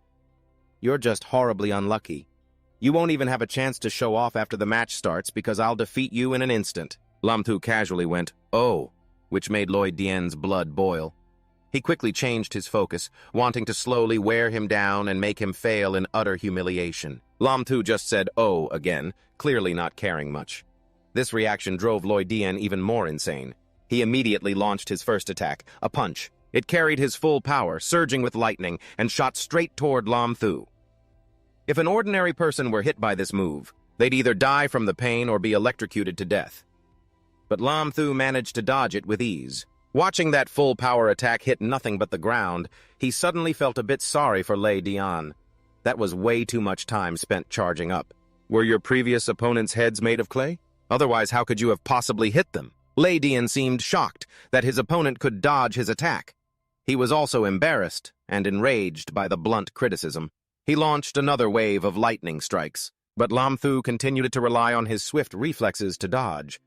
You're just horribly unlucky. You won't even have a chance to show off after the match starts because I'll defeat you in an instant." Lam Thu casually went, "Oh," which made Lei Dian's blood boil. He quickly changed his focus, wanting to slowly wear him down and make him fail in utter humiliation. Lam Thu just said "oh" again, clearly not caring much. This reaction drove Lei Dian even more insane. He immediately launched his first attack, a punch. It carried his full power, surging with lightning, and shot straight toward Lam Thu. If an ordinary person were hit by this move, they'd either die from the pain or be electrocuted to death. But Lam Thu managed to dodge it with ease. Watching that full power attack hit nothing but the ground, he suddenly felt a bit sorry for Lei Dian. That was way too much time spent charging up. Were your previous opponent's heads made of clay? Otherwise, how could you have possibly hit them? Lei Dian seemed shocked that his opponent could dodge his attack. He was also embarrassed and enraged by the blunt criticism. He launched another wave of lightning strikes, but Lam Thu continued to rely on his swift reflexes to dodge.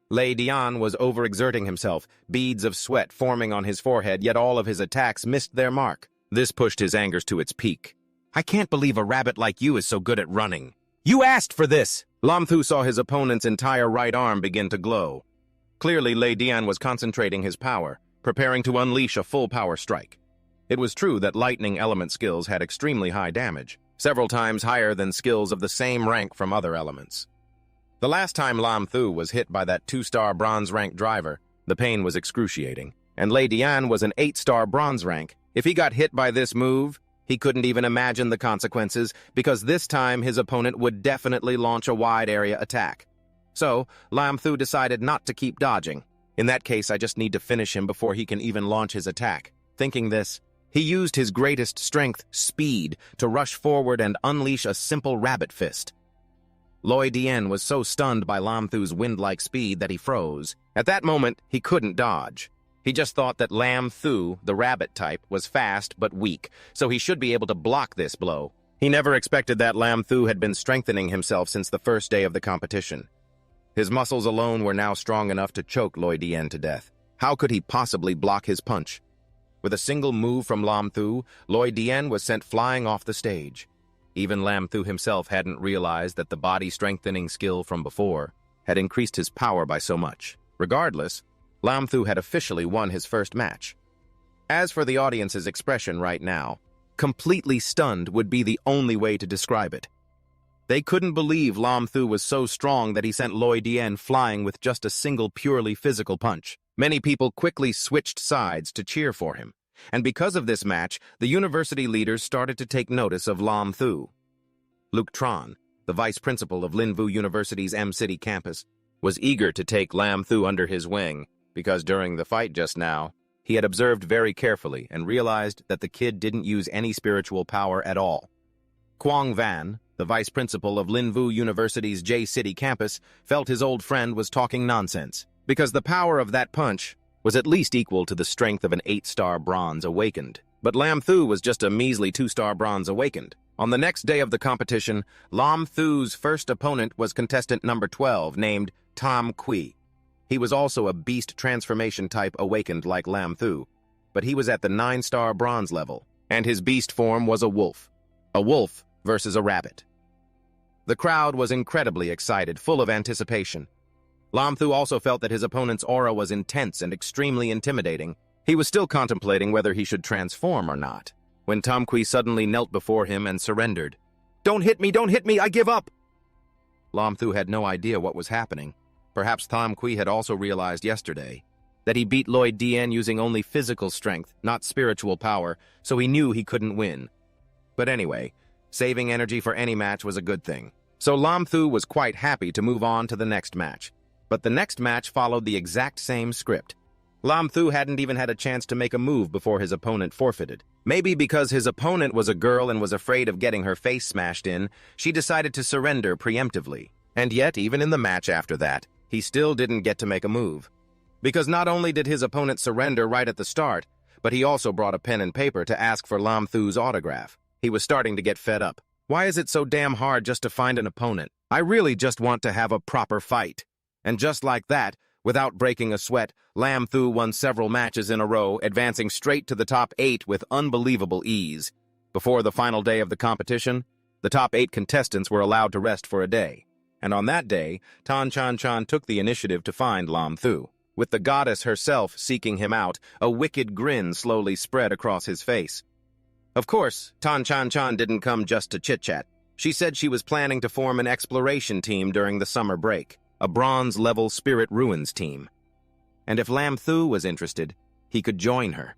Lei Dian was overexerting himself, beads of sweat forming on his forehead, yet all of his attacks missed their mark. This pushed his anger to its peak. I can't believe a rabbit like you is so good at running. You asked for this! Lam Thu saw his opponent's entire right arm begin to glow. Clearly, Lei Dian was concentrating his power, preparing to unleash a full power strike. It was true that lightning element skills had extremely high damage, several times higher than skills of the same rank from other elements. The last time Lam Thu was hit by that 2-star bronze rank driver, the pain was excruciating, and Lei Dian was an 8-star bronze rank. If he got hit by this move, he couldn't even imagine the consequences, because this time his opponent would definitely launch a wide-area attack. So, Lam Thu decided not to keep dodging. In that case, I just need to finish him before he can even launch his attack. Thinking this, he used his greatest strength, speed, to rush forward and unleash a simple rabbit fist. Lei Dian was so stunned by Lam Thu's wind-like speed that he froze. At that moment, he couldn't dodge. He just thought that Lam Thu, the rabbit type, was fast but weak, so he should be able to block this blow. He never expected that Lam Thu had been strengthening himself since the first day of the competition. His muscles alone were now strong enough to choke Lei Dian to death. How could he possibly block his punch? With a single move from Lam Thu, Lei Dian was sent flying off the stage. Even Lam Thu himself hadn't realized that the body-strengthening skill from before had increased his power by so much. Regardless, Lam Thu had officially won his first match. As for the audience's expression right now, completely stunned would be the only way to describe it. They couldn't believe Lam Thu was so strong that he sent Lei Dian flying with just a single purely physical punch. Many people quickly switched sides to cheer for him. And because of this match, the university leaders started to take notice of Lam Thu. Luke Tron, the vice principal of Linvu University's M-City campus, was eager to take Lam Thu under his wing because during the fight just now, he had observed very carefully and realized that the kid didn't use any spiritual power at all. Quang Van, the vice principal of Linvu University's J-City campus, felt his old friend was talking nonsense because the power of that punch was at least equal to the strength of an 8-star bronze awakened. But Lam Thu was just a measly 2-star bronze awakened. On the next day of the competition, Lam Thu's first opponent was contestant number 12, named Tam Kui. He was also a beast transformation type awakened like Lam Thu, but he was at the 9-star bronze level, and his beast form was a wolf. A wolf versus a rabbit. The crowd was incredibly excited, full of anticipation. Lam Thu also felt that his opponent's aura was intense and extremely intimidating. He was still contemplating whether he should transform or not, when Tam Kui suddenly knelt before him and surrendered. Don't hit me, I give up! Lam Thu had no idea what was happening. Perhaps Tam Kui had also realized yesterday that he beat Lei Dian using only physical strength, not spiritual power, so he knew he couldn't win. But anyway, saving energy for any match was a good thing. So Lam Thu was quite happy to move on to the next match. But the next match followed the exact same script. Lam Thu hadn't even had a chance to make a move before his opponent forfeited. Maybe because his opponent was a girl and was afraid of getting her face smashed in, she decided to surrender preemptively. And yet, even in the match after that, he still didn't get to make a move. Because not only did his opponent surrender right at the start, but he also brought a pen and paper to ask for Lam Thu's autograph. He was starting to get fed up. Why is it so damn hard just to find an opponent? I really just want to have a proper fight. And just like that, without breaking a sweat, Lam Thu won several matches in a row, advancing straight to the top 8 with unbelievable ease. Before the final day of the competition, the top 8 contestants were allowed to rest for a day. And on that day, Tan Chan Chan took the initiative to find Lam Thu. With the goddess herself seeking him out, a wicked grin slowly spread across his face. Of course, Tan Chan Chan didn't come just to chit-chat. She said she was planning to form an exploration team during the summer break. A bronze-level Spirit Ruins team. And if Lam Thu was interested, he could join her.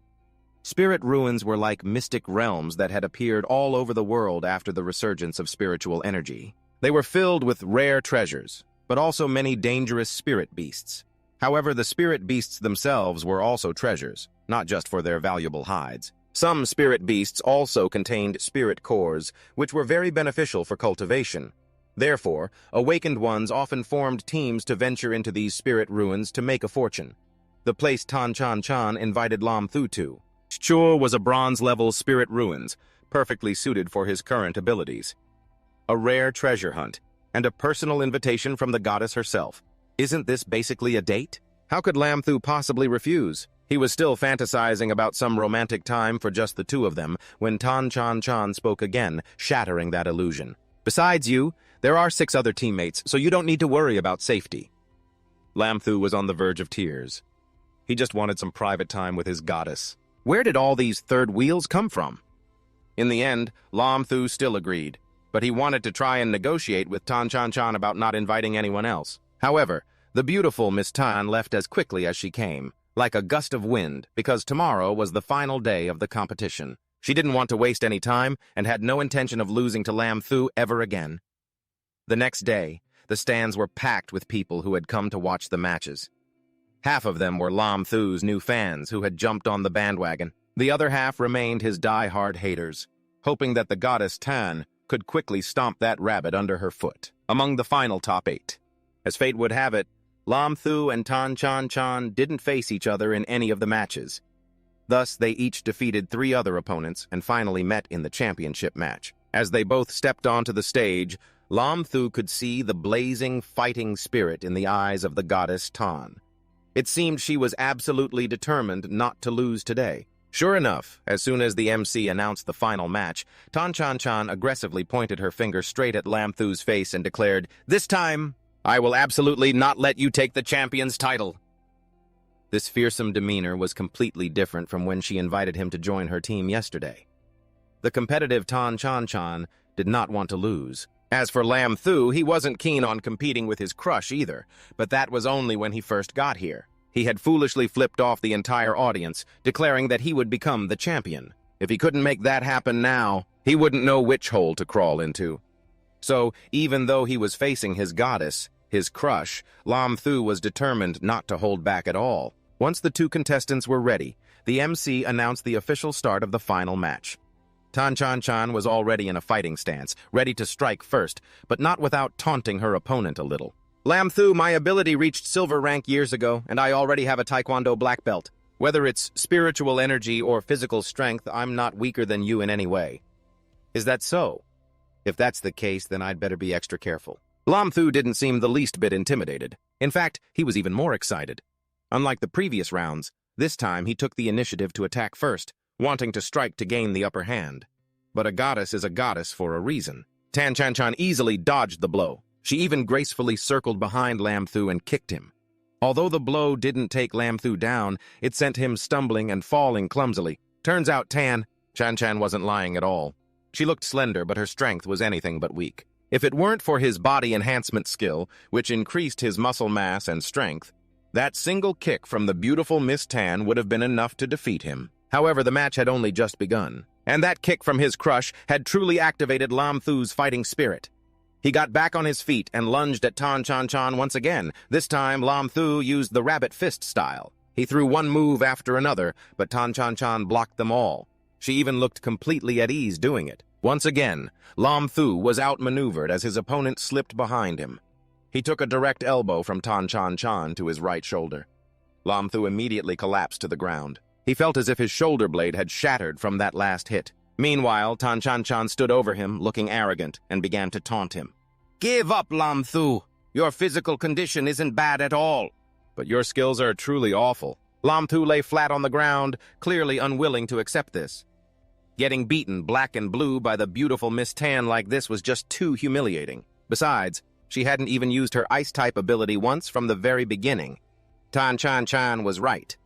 Spirit Ruins were like mystic realms that had appeared all over the world after the resurgence of spiritual energy. They were filled with rare treasures, but also many dangerous spirit beasts. However, the spirit beasts themselves were also treasures, not just for their valuable hides. Some spirit beasts also contained spirit cores, which were very beneficial for cultivation. Therefore, awakened ones often formed teams to venture into these spirit ruins to make a fortune. The place Tan Chan Chan invited Lam Thu to. Chur was a bronze-level spirit ruins, perfectly suited for his current abilities. A rare treasure hunt, and a personal invitation from the goddess herself. Isn't this basically a date? How could Lam Thu possibly refuse? He was still fantasizing about some romantic time for just the two of them when Tan Chan Chan spoke again, shattering that illusion. Besides you, there are 6 other teammates, so you don't need to worry about safety. Lam Thu was on the verge of tears. He just wanted some private time with his goddess. Where did all these third wheels come from? In the end, Lam Thu still agreed, but he wanted to try and negotiate with Tan Chan Chan about not inviting anyone else. However, the beautiful Miss Tan left as quickly as she came, like a gust of wind, because tomorrow was the final day of the competition. She didn't want to waste any time and had no intention of losing to Lam Thu ever again. The next day, the stands were packed with people who had come to watch the matches. Half of them were Lam Thu's new fans who had jumped on the bandwagon. The other half remained his die-hard haters, hoping that the goddess Tan could quickly stomp that rabbit under her foot. Among the final top 8. As fate would have it, Lam Thu and Tan Chan Chan didn't face each other in any of the matches. Thus, they each defeated 3 other opponents and finally met in the championship match. As they both stepped onto the stage, Lam Thu could see the blazing, fighting spirit in the eyes of the goddess Tan. It seemed she was absolutely determined not to lose today. Sure enough, as soon as the MC announced the final match, Tan Chan Chan aggressively pointed her finger straight at Lam Thu's face and declared, "This time, I will absolutely not let you take the champion's title." This fearsome demeanor was completely different from when she invited him to join her team yesterday. The competitive Tan Chan Chan did not want to lose. As for Lam Thu, he wasn't keen on competing with his crush either, but that was only when he first got here. He had foolishly flipped off the entire audience, declaring that he would become the champion. If he couldn't make that happen now, he wouldn't know which hole to crawl into. So, even though he was facing his goddess, his crush, Lam Thu was determined not to hold back at all. Once the 2 contestants were ready, the MC announced the official start of the final match. Tan Chan Chan was already in a fighting stance, ready to strike first, but not without taunting her opponent a little. "Lam Thu, my ability reached silver rank years ago, and I already have a Taekwondo black belt. Whether it's spiritual energy or physical strength, I'm not weaker than you in any way." "Is that so? If that's the case, then I'd better be extra careful." Lam Thu didn't seem the least bit intimidated. In fact, he was even more excited. Unlike the previous rounds, this time he took the initiative to attack first, wanting to strike to gain the upper hand. But a goddess is a goddess for a reason. Tan Chan Chan easily dodged the blow. She even gracefully circled behind Lam Thu and kicked him. Although the blow didn't take Lam Thu down, it sent him stumbling and falling clumsily. Turns out Tan Chan Chan wasn't lying at all. She looked slender, but her strength was anything but weak. If it weren't for his body enhancement skill, which increased his muscle mass and strength, that single kick from the beautiful Miss Tan would have been enough to defeat him. However, the match had only just begun, and that kick from his crush had truly activated Lam Thu's fighting spirit. He got back on his feet and lunged at Tan Chan Chan once again. This time, Lam Thu used the rabbit fist style. He threw one move after another, but Tan Chan Chan blocked them all. She even looked completely at ease doing it. Once again, Lam Thu was outmaneuvered as his opponent slipped behind him. He took a direct elbow from Tan Chan Chan to his right shoulder. Lam Thu immediately collapsed to the ground. He felt as if his shoulder blade had shattered from that last hit. Meanwhile, Tan Chan Chan stood over him, looking arrogant, and began to taunt him. "Give up, Lam Thu. Your physical condition isn't bad at all. But your skills are truly awful." Lam Thu lay flat on the ground, clearly unwilling to accept this. Getting beaten black and blue by the beautiful Miss Tan like this was just too humiliating. Besides, she hadn't even used her ice-type ability once from the very beginning. Tan Chan Chan was right.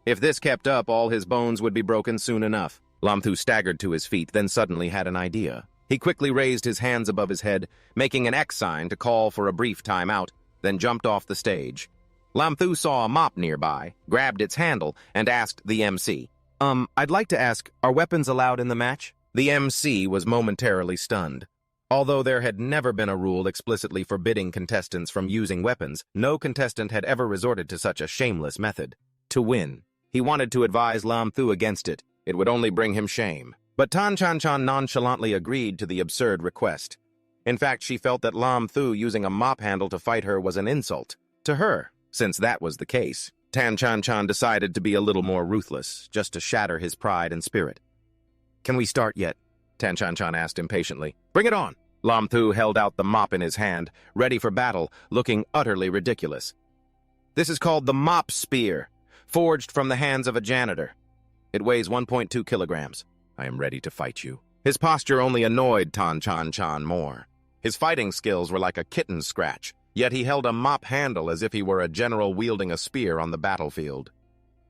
If this kept up, all his bones would be broken soon enough. Lam Thu staggered to his feet, then suddenly had an idea. He quickly raised his hands above his head, making an X sign to call for a brief timeout, then jumped off the stage. Lam Thu saw a mop nearby, grabbed its handle, and asked the MC, I'd like to ask, are weapons allowed in the match?" The MC was momentarily stunned. Although there had never been a rule explicitly forbidding contestants from using weapons, no contestant had ever resorted to such a shameless method. To win, he wanted to advise Lam Thu against it. It would only bring him shame. But Tan Chan Chan nonchalantly agreed to the absurd request. In fact, she felt that Lam Thu using a mop handle to fight her was an insult to her. Since that was the case, Tan Chan Chan decided to be a little more ruthless, just to shatter his pride and spirit. "Can we start yet?" Tan Chan Chan asked impatiently. "Bring it on!" Lam Thu held out the mop in his hand, ready for battle, looking utterly ridiculous. "This is called the mop spear, forged from the hands of a janitor. It weighs 1.2 kilograms. I am ready to fight you." His posture only annoyed Tan Chan Chan more. His fighting skills were like a kitten's scratch, yet he held a mop handle as if he were a general wielding a spear on the battlefield.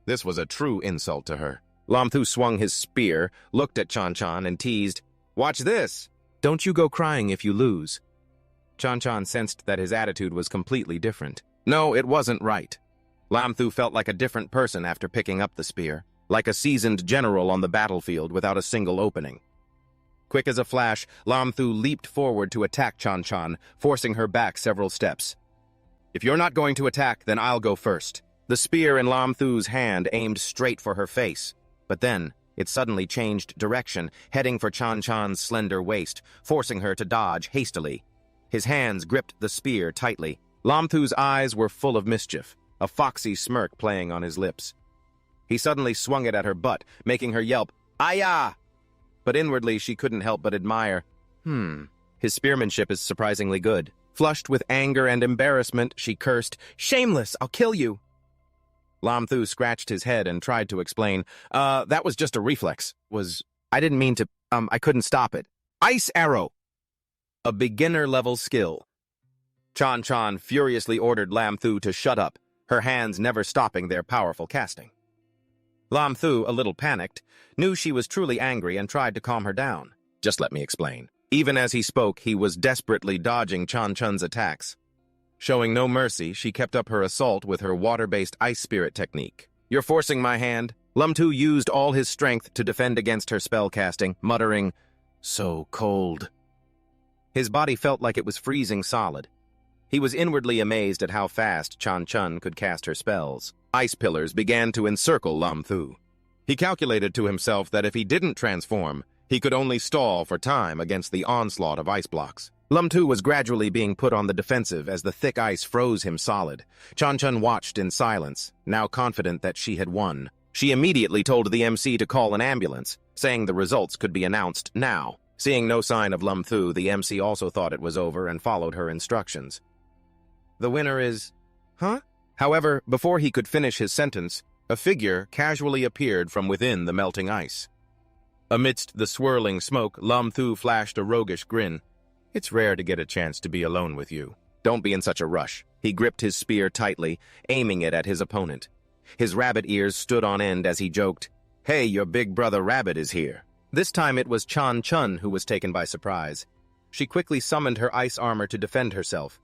This was a true insult to her. Lam Thu swung his spear, looked at Chan Chan, and teased, "Watch this! Don't you go crying if you lose." Chan Chan sensed that his attitude was completely different. No, it wasn't right. Lam Thu felt like a different person after picking up the spear, like a seasoned general on the battlefield without a single opening. Quick as a flash, Lam Thu leaped forward to attack Chan Chan, forcing her back several steps. "If you're not going to attack, then I'll go first." The spear in Lam Thu's hand aimed straight for her face, but then it suddenly changed direction, heading for Chan Chan's slender waist, forcing her to dodge hastily. His hands gripped the spear tightly. Lam Thu's eyes were full of mischief, a foxy smirk playing on his lips. He suddenly swung it at her butt, making her yelp, "Ayah!" But inwardly she couldn't help but admire. His spearmanship is surprisingly good. Flushed with anger and embarrassment, she cursed, "Shameless! I'll kill you!" Lam Thu scratched his head and tried to explain, that was just a reflex. I didn't mean to, I couldn't stop it. Ice arrow! A beginner-level skill. Chan Chan furiously ordered Lam Thu to shut up, her hands never stopping their powerful casting. Lam Thu, a little panicked, knew she was truly angry and tried to calm her down. "Just let me explain." Even as he spoke, he was desperately dodging Chan Chan's attacks. Showing no mercy, she kept up her assault with her water-based ice spirit technique. "You're forcing my hand." Lam Thu used all his strength to defend against her spell casting, muttering, "So cold." His body felt like it was freezing solid. He was inwardly amazed at how fast Chan Chan could cast her spells. Ice pillars began to encircle Lam Thu. He calculated to himself that if he didn't transform, he could only stall for time against the onslaught of ice blocks. Lam Thu was gradually being put on the defensive as the thick ice froze him solid. Chan Chan watched in silence, now confident that she had won. She immediately told the MC to call an ambulance, saying the results could be announced now. Seeing no sign of Lam Thu, the MC also thought it was over and followed her instructions. "The winner is... Huh?" However, before he could finish his sentence, a figure casually appeared from within the melting ice. Amidst the swirling smoke, Lam Thu flashed a roguish grin. "It's rare to get a chance to be alone with you. Don't be in such a rush." He gripped his spear tightly, aiming it at his opponent. His rabbit ears stood on end as he joked, "Hey, your big brother Rabbit is here." This time it was Chan Chun who was taken by surprise. She quickly summoned her ice armor to defend herself.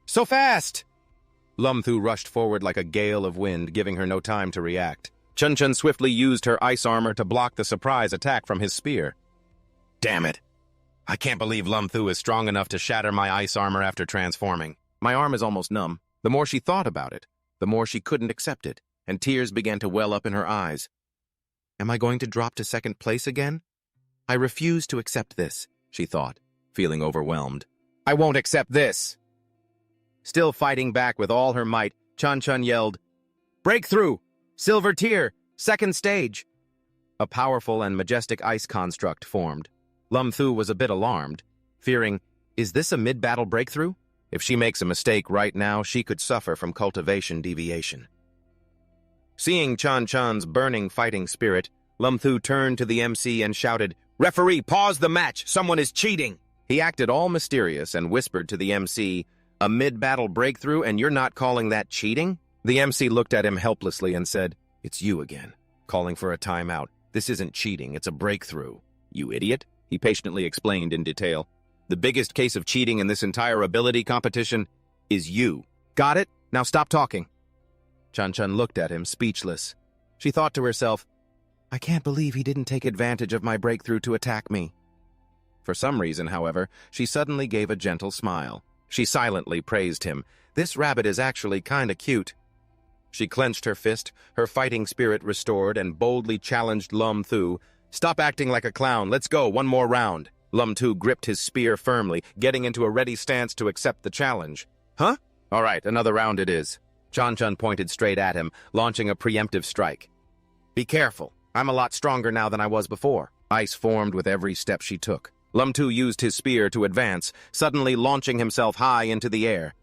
"So fast!" Lam Thu rushed forward like a gale of wind, giving her no time to react. Chun Chun swiftly used her ice armor to block the surprise attack from his spear. "Damn it! I can't believe Lam Thu is strong enough to shatter my ice armor after transforming." My arm is almost numb. The more she thought about it, the more she couldn't accept it, and tears began to well up in her eyes. Am I going to drop to second place again? I refuse to accept this, she thought, feeling overwhelmed. I won't accept this! Still fighting back with all her might, Chan Chun yelled, Breakthrough! Silver tier! Second stage! A powerful and majestic ice construct formed. Lam Thu was a bit alarmed, fearing, is this a mid-battle breakthrough? If she makes a mistake right now, she could suffer from cultivation deviation. Seeing Chan Chan's burning fighting spirit, Lam Thu turned to the MC and shouted, Referee, pause the match! Someone is cheating! He acted all mysterious and whispered to the MC, a mid-battle breakthrough and you're not calling that cheating? The MC looked at him helplessly and said, It's you again, calling for a timeout. This isn't cheating, it's a breakthrough. You idiot, he patiently explained in detail. The biggest case of cheating in this entire ability competition is you. Got it? Now stop talking. Chan Chun looked at him, speechless. She thought to herself, I can't believe he didn't take advantage of my breakthrough to attack me. For some reason, however, she suddenly gave a gentle smile. She silently praised him. This rabbit is actually kinda cute. She clenched her fist, her fighting spirit restored, and boldly challenged Lum Thu. Stop acting like a clown, let's go, one more round. Lum Thu gripped his spear firmly, getting into a ready stance to accept the challenge. Huh? All right, another round it is. Chan pointed straight at him, launching a preemptive strike. Be careful, I'm a lot stronger now than I was before. Ice formed with every step she took. Lum Thu used his spear to advance, suddenly launching himself high into the air.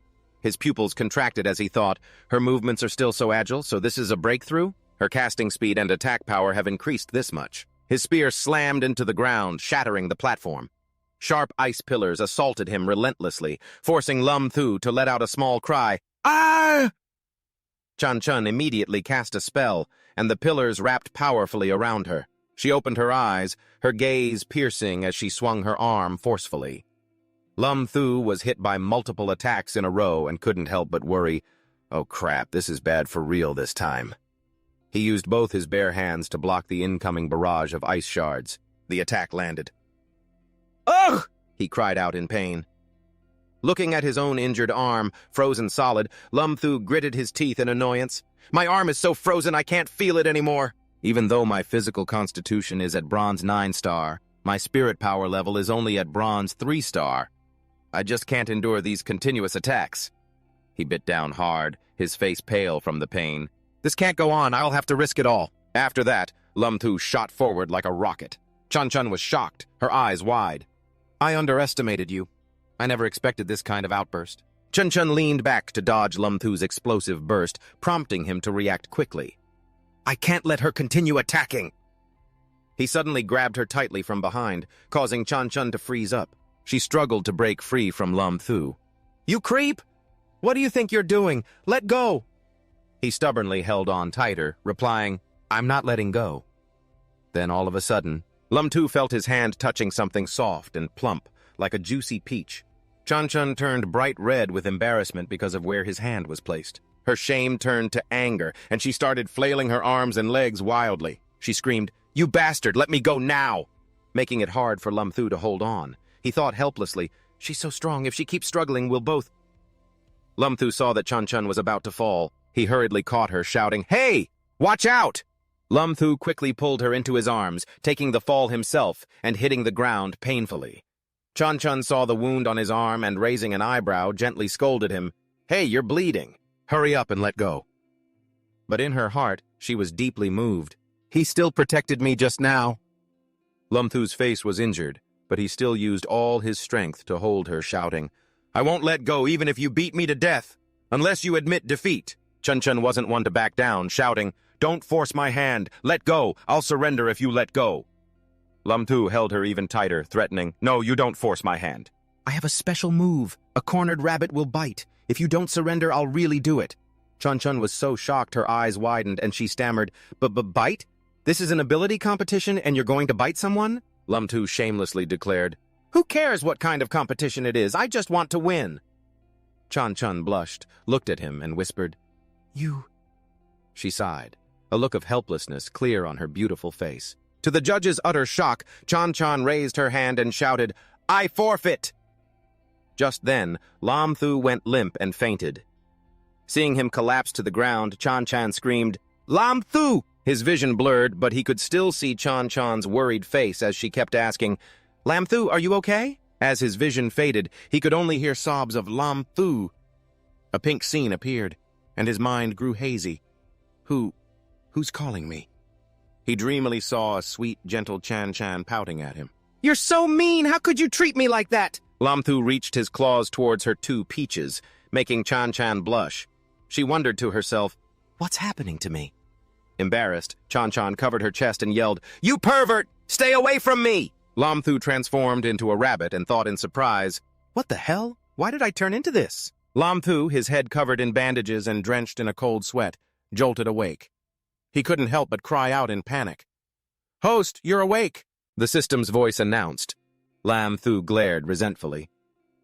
His pupils contracted as he thought, her movements are still so agile, so this is a breakthrough? Her casting speed and attack power have increased this much. His spear slammed into the ground, shattering the platform. Sharp ice pillars assaulted him relentlessly, forcing Lum Thu to let out a small cry. Ah! Chan immediately cast a spell, and the pillars wrapped powerfully around her. She opened her eyes, her gaze piercing as she swung her arm forcefully. Lum Thu was hit by multiple attacks in a row and couldn't help but worry, oh crap, this is bad for real this time. He used both his bare hands to block the incoming barrage of ice shards. The attack landed. Ugh! He cried out in pain. Looking at his own injured arm, frozen solid, Lum Thu gritted his teeth in annoyance. My arm is so frozen I can't feel it anymore. Even though my physical constitution is at Bronze 9-star, my spirit power level is only at Bronze 3-star. I just can't endure these continuous attacks. He bit down hard, his face pale from the pain. This can't go on, I'll have to risk it all. After that, Lum Thu shot forward like a rocket. Chan was shocked, her eyes wide. I underestimated you. I never expected this kind of outburst. Chan leaned back to dodge Lum Thu's explosive burst, prompting him to react quickly. I can't let her continue attacking. He suddenly grabbed her tightly from behind, causing Chan to freeze up. She struggled to break free from Lum Thu. You creep! What do you think you're doing? Let go! He stubbornly held on tighter, replying, I'm not letting go. Then all of a sudden, Lum Thu felt his hand touching something soft and plump, like a juicy peach. Chan turned bright red with embarrassment because of where his hand was placed. Her shame turned to anger, and she started flailing her arms and legs wildly. She screamed, You bastard, let me go now! Making it hard for Lum Thu to hold on. He thought helplessly, she's so strong, if she keeps struggling, we'll both... Lum Thu saw that Chan was about to fall. He hurriedly caught her, shouting, Hey! Watch out! Lum Thu quickly pulled her into his arms, taking the fall himself and hitting the ground painfully. Chan saw the wound on his arm and, raising an eyebrow, gently scolded him, Hey, you're bleeding. Hurry up and let go. But in her heart, she was deeply moved. He still protected me just now. Lum Thu's face was injured, but he still used all his strength to hold her, shouting, I won't let go even if you beat me to death, unless you admit defeat. Chan wasn't one to back down, shouting, Don't force my hand, let go, I'll surrender if you let go. Lum Thu held her even tighter, threatening, No, you don't force my hand. I have a special move. A cornered rabbit will bite. If you don't surrender, I'll really do it. Chan was so shocked her eyes widened and she stammered, But bite? This is an ability competition and you're going to bite someone? Lum Thu shamelessly declared, Who cares what kind of competition it is? I just want to win. Chan blushed, looked at him, and whispered, You... She sighed, a look of helplessness clear on her beautiful face. To the judge's utter shock, Chan raised her hand and shouted, I forfeit! Just then, Lum Thu went limp and fainted. Seeing him collapse to the ground, Chan screamed, Lum Thu! His vision blurred, but he could still see Chan's worried face as she kept asking, Lum Thu, are you okay? As his vision faded, he could only hear sobs of Lum Thu. A pink scene appeared, and his mind grew hazy. Who's calling me? He dreamily saw a sweet, gentle Chan pouting at him. You're so mean! How could you treat me like that? Lum Thu reached his claws towards her two peaches, making Chan blush. She wondered to herself, What's happening to me? Embarrassed, Chan covered her chest and yelled, You pervert! Stay away from me! Lum Thu transformed into a rabbit and thought in surprise, What the hell? Why did I turn into this? Lum Thu, his head covered in bandages and drenched in a cold sweat, jolted awake. He couldn't help but cry out in panic. Host, you're awake! The system's voice announced. Lum Thu glared resentfully.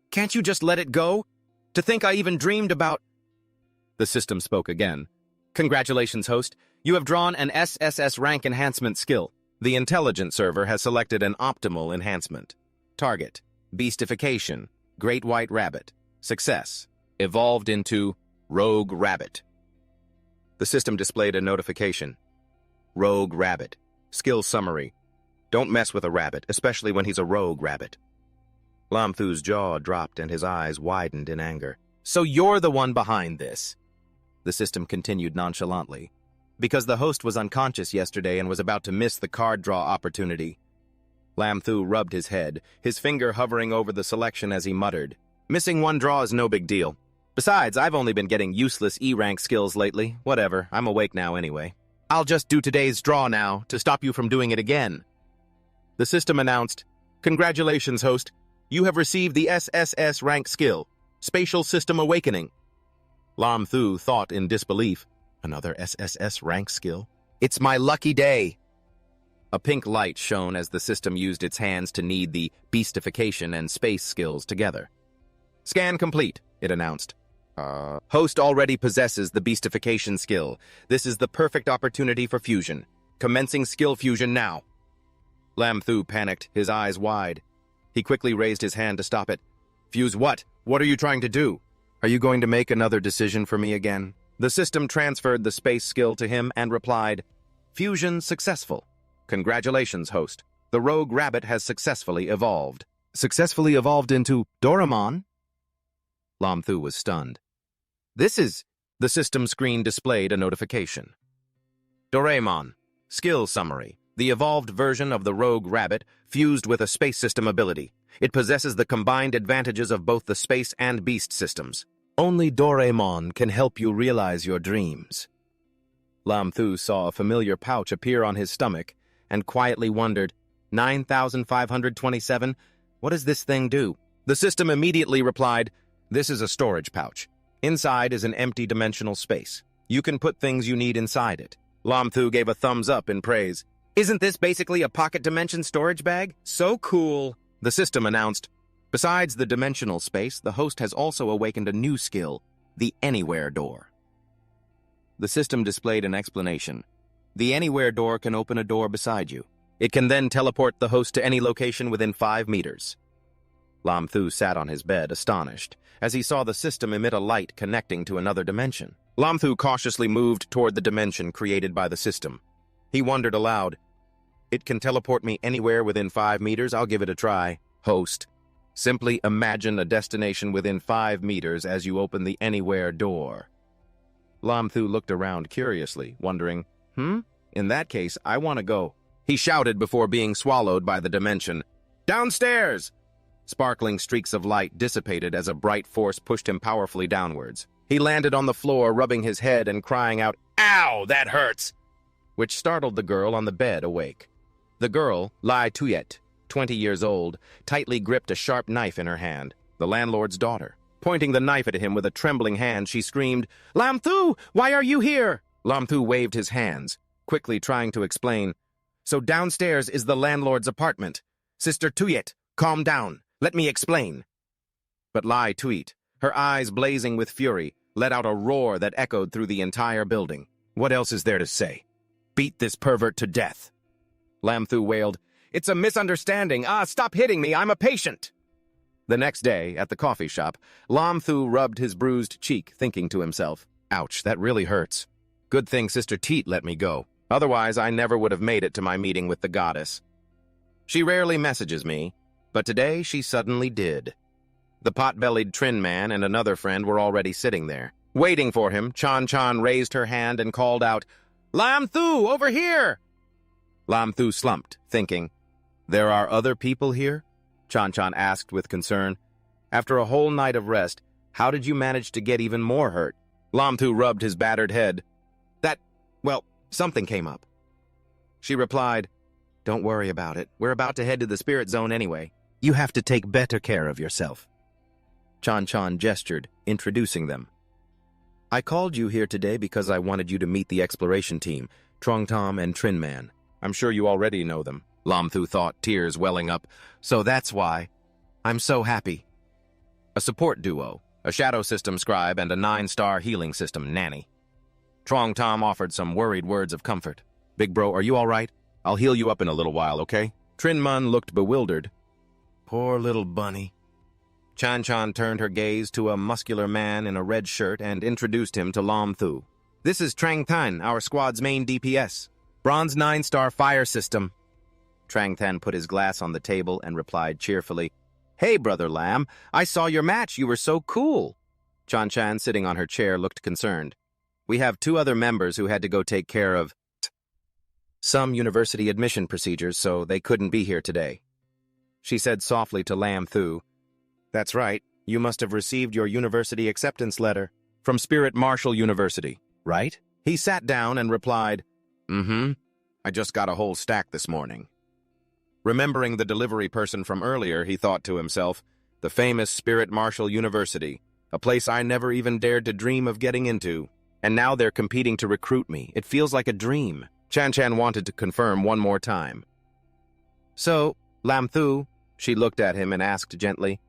Can't you just let it go? To think I even dreamed about... The system spoke again. Congratulations, host. You have drawn an SSS rank enhancement skill. The intelligence server has selected an optimal enhancement. Target: beastification, great white rabbit. Success: evolved into rogue rabbit. The system displayed a notification. Rogue rabbit. Skill summary: don't mess with a rabbit, especially when he's a rogue rabbit. Lam Thu's jaw dropped and his eyes widened in anger. So you're the one behind this? The system continued nonchalantly. Because the host was unconscious yesterday and was about to miss the card draw opportunity. Lam Thu rubbed his head, his finger hovering over the selection as he muttered, "Missing one draw is no big deal. Besides, I've only been getting useless E-rank skills lately. Whatever, I'm awake now anyway. I'll just do today's draw now to stop you from doing it again." The system announced, "Congratulations, host. You have received the SSS rank skill, Spatial System Awakening." Lam Thu thought in disbelief. Another SSS rank skill? It's my lucky day. A pink light shone as the system used its hands to knead the beastification and space skills together. Scan complete, it announced. Host already possesses the beastification skill. This is the perfect opportunity for fusion. Commencing skill fusion now. Lam Thu panicked, his eyes wide. He quickly raised his hand to stop it. Fuse what? What are you trying to do? Are you going to make another decision for me again? The system transferred the space skill to him and replied, "Fusion successful. Congratulations, host. The rogue rabbit has successfully evolved." Successfully evolved into Doraemon? Lam Thu was stunned. The system screen displayed a notification. Doraemon. Skill summary. The evolved version of the rogue rabbit fused with a space system ability. It possesses the combined advantages of both the space and beast systems. Only Doraemon can help you realize your dreams. Lam Thu saw a familiar pouch appear on his stomach and quietly wondered, 9,527? What does this thing do? The system immediately replied, "This is a storage pouch. Inside is an empty dimensional space. You can put things you need inside it." Lam Thu gave a thumbs up in praise. "Isn't this basically a pocket dimension storage bag? So cool!" The system announced. Besides the dimensional space, the host has also awakened a new skill, the Anywhere Door. The system displayed an explanation. The Anywhere Door can open a door beside you. It can then teleport the host to any location within 5 meters. Lam Thu sat on his bed, astonished, as he saw the system emit a light connecting to another dimension. Lam Thu cautiously moved toward the dimension created by the system. He wondered aloud, "It can teleport me anywhere within 5 meters? I'll give it a try. Host. Simply imagine a destination within 5 meters as you open the Anywhere Door." Lam Thu looked around curiously, wondering, In that case, I want to go. He shouted before being swallowed by the dimension. "Downstairs!" Sparkling streaks of light dissipated as a bright force pushed him powerfully downwards. He landed on the floor, rubbing his head and crying out, "Ow, that hurts!" which startled the girl on the bed awake. The girl, Lai Tuyet, 20 years old, tightly gripped a sharp knife in her hand, the landlord's daughter. Pointing the knife at him with a trembling hand, she screamed, "Lam Thu, why are you here?" Lam Thu waved his hands, quickly trying to explain. "So downstairs is the landlord's apartment. Sister Tuyet, calm down. Let me explain." But Lai Tuyet, her eyes blazing with fury, let out a roar that echoed through the entire building. "What else is there to say? Beat this pervert to death." Lam Thu wailed, "It's a misunderstanding. Stop hitting me. I'm a patient." The next day, at the coffee shop, Lam Thu rubbed his bruised cheek, thinking to himself, "Ouch, that really hurts. Good thing Sister Teet let me go. Otherwise, I never would have made it to my meeting with the goddess. She rarely messages me, but today she suddenly did." The pot-bellied Trin man and another friend were already sitting there. Waiting for him, Chan raised her hand and called out, "Lam Thu, over here!" Lam Thu slumped, thinking, "There are other people here?" Chan asked with concern. "After a whole night of rest, how did you manage to get even more hurt?" Lam Thu rubbed his battered head. Something came up." She replied, "Don't worry about it. We're about to head to the spirit zone anyway. You have to take better care of yourself." Chan gestured, introducing them. "I called you here today because I wanted you to meet the exploration team, Trong Tom and Trin Man. I'm sure you already know them." Lam Thu thought, tears welling up. "So that's why. I'm so happy." A support duo, a shadow system scribe and a 9-star healing system nanny. Trong Tom offered some worried words of comfort. "Big bro, are you all right? I'll heal you up in a little while, okay?" Trin Man looked bewildered. Poor little bunny. Chan turned her gaze to a muscular man in a red shirt and introduced him to Lam Thu. This is Trang Tan, our squad's main DPS. Bronze 9-star fire system. Trang Tan put his glass on the table and replied cheerfully, Hey, Brother Lam, I saw your match. You were so cool. Chan, sitting on her chair, looked concerned. We have 2 other members who had to go take care of some university admission procedures, so they couldn't be here today. She said softly to Lam Thu, That's right, you must have received your university acceptance letter from Spirit Marshall University, right? He sat down and replied, I just got a whole stack this morning. Remembering the delivery person from earlier, he thought to himself, the famous Spirit Marshall University, a place I never even dared to dream of getting into. And now they're competing to recruit me. It feels like a dream. Chan wanted to confirm one more time. So, Lam Thu, she looked at him and asked gently,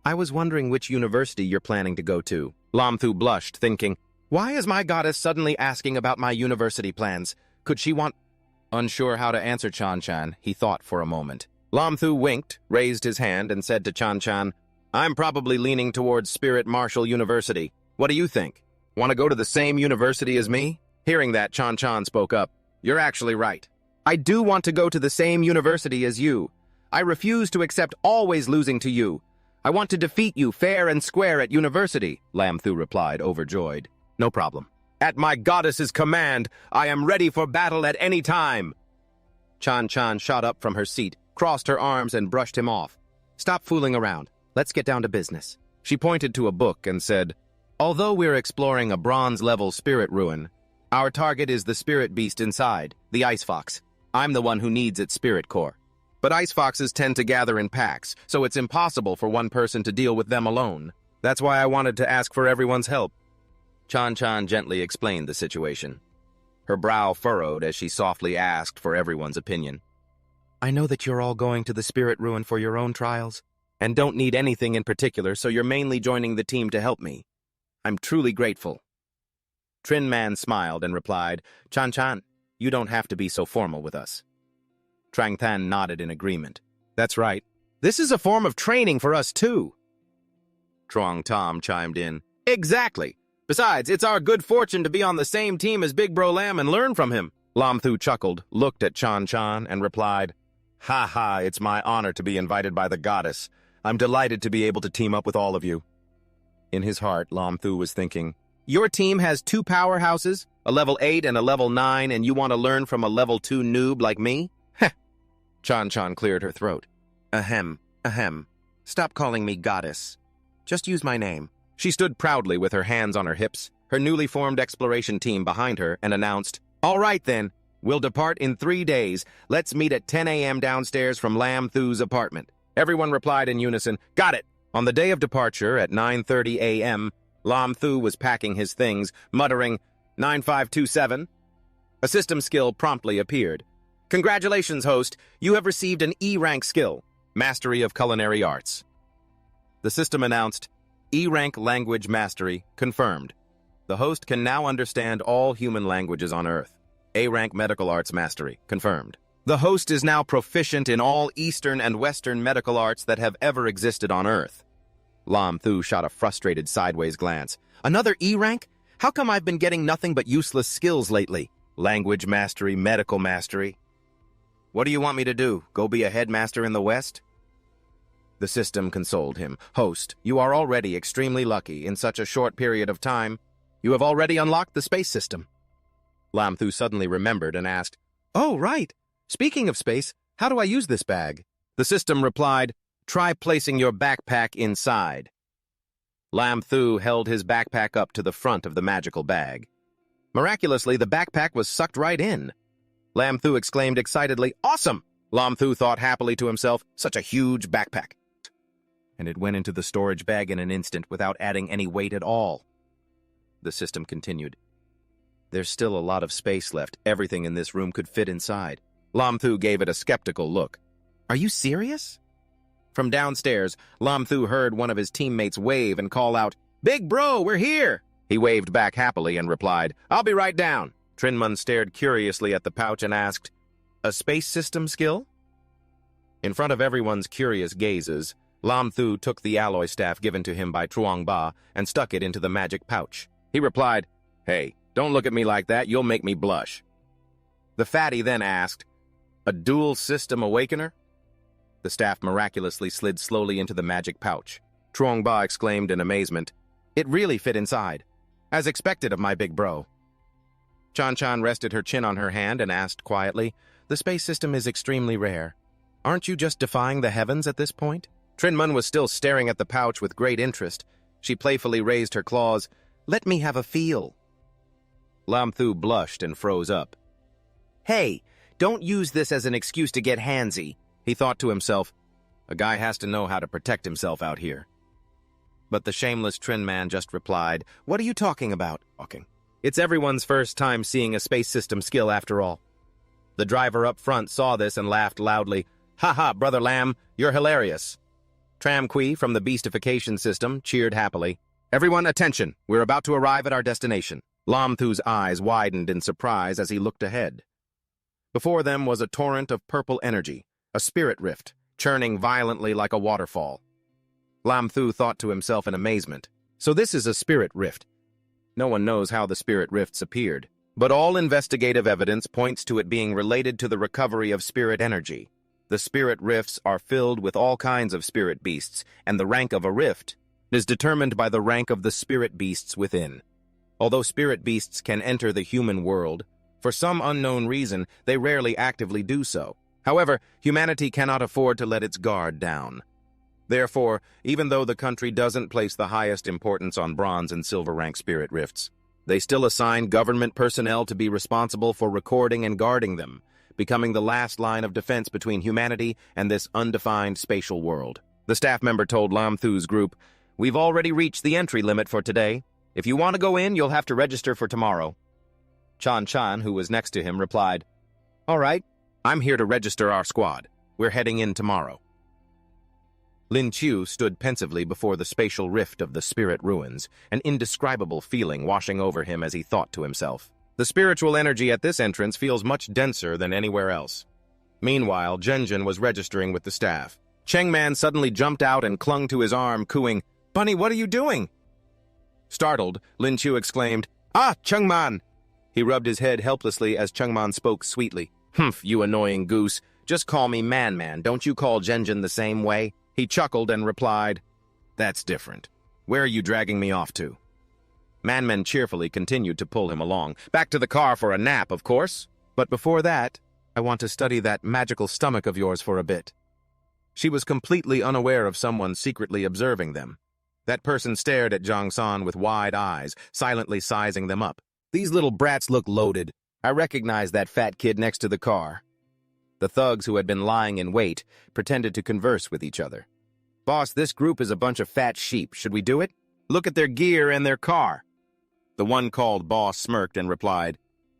I was wondering which university you're planning to go to. Lam Thu blushed, thinking, why is my goddess suddenly asking about my university plans? Could she want... Unsure how to answer Chan, he thought for a moment. Lam Thu winked, raised his hand, and said to Chan, I'm probably leaning towards Spirit Marshall University. What do you think? Want to go to the same university as me? Hearing that, Chan spoke up. You're actually right. I do want to go to the same university as you. I refuse to accept always losing to you. I want to defeat you fair and square at university, Lam Thu replied, overjoyed. No problem. At my goddess's command, I am ready for battle at any time. Chan shot up from her seat, crossed her arms, and brushed him off. Stop fooling around. Let's get down to business. She pointed to a book and said, Although we're exploring a bronze-level spirit ruin, our target is the spirit beast inside, the ice fox. I'm the one who needs its spirit core. But ice foxes tend to gather in packs, so it's impossible for one person to deal with them alone. That's why I wanted to ask for everyone's help. Chan gently explained the situation. Her brow furrowed as she softly asked for everyone's opinion. I know that you're all going to the spirit ruin for your own trials, and don't need anything in particular, so you're mainly joining the team to help me. I'm truly grateful. Trin Man smiled and replied, Chan, you don't have to be so formal with us. Trang Tan nodded in agreement. That's right. This is a form of training for us, too. Truong Tom chimed in. Exactly. Besides, it's our good fortune to be on the same team as Big Bro Lam and learn from him. Lam Thu chuckled, looked at Chan and replied, Ha, it's my honor to be invited by the goddess. I'm delighted to be able to team up with all of you. In his heart, Lam Thu was thinking, Your team has 2 powerhouses, a level 8 and a level 9, and you want to learn from a level 2 noob like me? Heh. Chan cleared her throat. Ahem. Stop calling me goddess. Just use my name. She stood proudly with her hands on her hips, her newly formed exploration team behind her, and announced, All right then, we'll depart in 3 days. Let's meet at 10 a.m. downstairs from Lam Thu's apartment. Everyone replied in unison, Got it! On the day of departure at 9:30 a.m., Lam Thu was packing his things, muttering, 9527. A system skill promptly appeared. Congratulations, host. You have received an E-rank skill, Mastery of Culinary Arts. The system announced, E-rank language mastery confirmed. The host can now understand all human languages on Earth. A-rank medical arts mastery confirmed. The host is now proficient in all Eastern and Western medical arts that have ever existed on Earth. Lam Thu shot a frustrated sideways glance. Another E-rank? How come I've been getting nothing but useless skills lately? Language mastery, medical mastery. What do you want me to do? Go be a headmaster in the West? The system consoled him. Host, you are already extremely lucky in such a short period of time. You have already unlocked the space system. Lam Thu suddenly remembered and asked, Oh, right. Speaking of space, how do I use this bag? The system replied, Try placing your backpack inside. Lam Thu held his backpack up to the front of the magical bag. Miraculously, the backpack was sucked right in. Lam Thu exclaimed excitedly, Awesome! Lam Thu thought happily to himself, Such a huge backpack. And it went into the storage bag in an instant without adding any weight at all. The system continued. There's still a lot of space left. Everything in this room could fit inside. Lam Thu gave it a skeptical look. Are you serious? From downstairs, Lam Thu heard one of his teammates wave and call out, Big bro, we're here! He waved back happily and replied, I'll be right down. Trinman stared curiously at the pouch and asked, A space system skill? In front of everyone's curious gazes, Lam Thu took the alloy staff given to him by Truong Ba and stuck it into the magic pouch. He replied, "Hey, don't look at me like that, you'll make me blush." The fatty then asked, "A dual system awakener?" The staff miraculously slid slowly into the magic pouch. Truong Ba exclaimed in amazement, "It really fit inside, as expected of my big bro." Chan rested her chin on her hand and asked quietly, "The space system is extremely rare. Aren't you just defying the heavens at this point?" Trinmun was still staring at the pouch with great interest. She playfully raised her claws. "Let me have a feel." Lam Thu blushed and froze up. "Hey, don't use this as an excuse to get handsy," he thought to himself. A guy has to know how to protect himself out here. But the shameless Trin man just replied, "What are you talking about?" It's everyone's first time seeing a space system skill after all. The driver up front saw this and laughed loudly. "Ha ha, Brother Lam, you're hilarious." Tram Kui from the beastification system cheered happily. "Everyone, attention, we're about to arrive at our destination." Lam Thu's eyes widened in surprise as he looked ahead. Before them was a torrent of purple energy, a spirit rift, churning violently like a waterfall. Lam Thu thought to himself in amazement. So this is a spirit rift. No one knows how the spirit rifts appeared, but all investigative evidence points to it being related to the recovery of spirit energy. The spirit rifts are filled with all kinds of spirit beasts, and the rank of a rift is determined by the rank of the spirit beasts within. Although spirit beasts can enter the human world, for some unknown reason, they rarely actively do so. However, humanity cannot afford to let its guard down. Therefore, even though the country doesn't place the highest importance on bronze and silver rank spirit rifts, they still assign government personnel to be responsible for recording and guarding them, becoming the last line of defense between humanity and this undefined spatial world. The staff member told Lam Thu's group, "We've already reached the entry limit for today. If you want to go in, you'll have to register for tomorrow." Chan, who was next to him, replied, "All right, I'm here to register our squad. We're heading in tomorrow." Lin Chu stood pensively before the spatial rift of the spirit ruins, an indescribable feeling washing over him as he thought to himself. The spiritual energy at this entrance feels much denser than anywhere else. Meanwhile, Zhenjin was registering with the staff. Cheng Man suddenly jumped out and clung to his arm, cooing, "Bunny, what are you doing?" Startled, Lin Chu exclaimed, "Ah, Cheng Man!" He rubbed his head helplessly as Cheng Man spoke sweetly. "Humph, you annoying goose. Just call me Man. Don't you call Zhenjin the same way?" He chuckled and replied, "That's different. Where are you dragging me off to?" Man cheerfully continued to pull him along. "Back to the car for a nap, of course. But before that, I want to study that magical stomach of yours for a bit." She was completely unaware of someone secretly observing them. That person stared at Zhang San with wide eyes, silently sizing them up. "These little brats look loaded. I recognize that fat kid next to the car." The thugs who had been lying in wait pretended to converse with each other. "Boss, this group is a bunch of fat sheep. Should we do it? Look at their gear and their car." The one called Boss smirked and replied,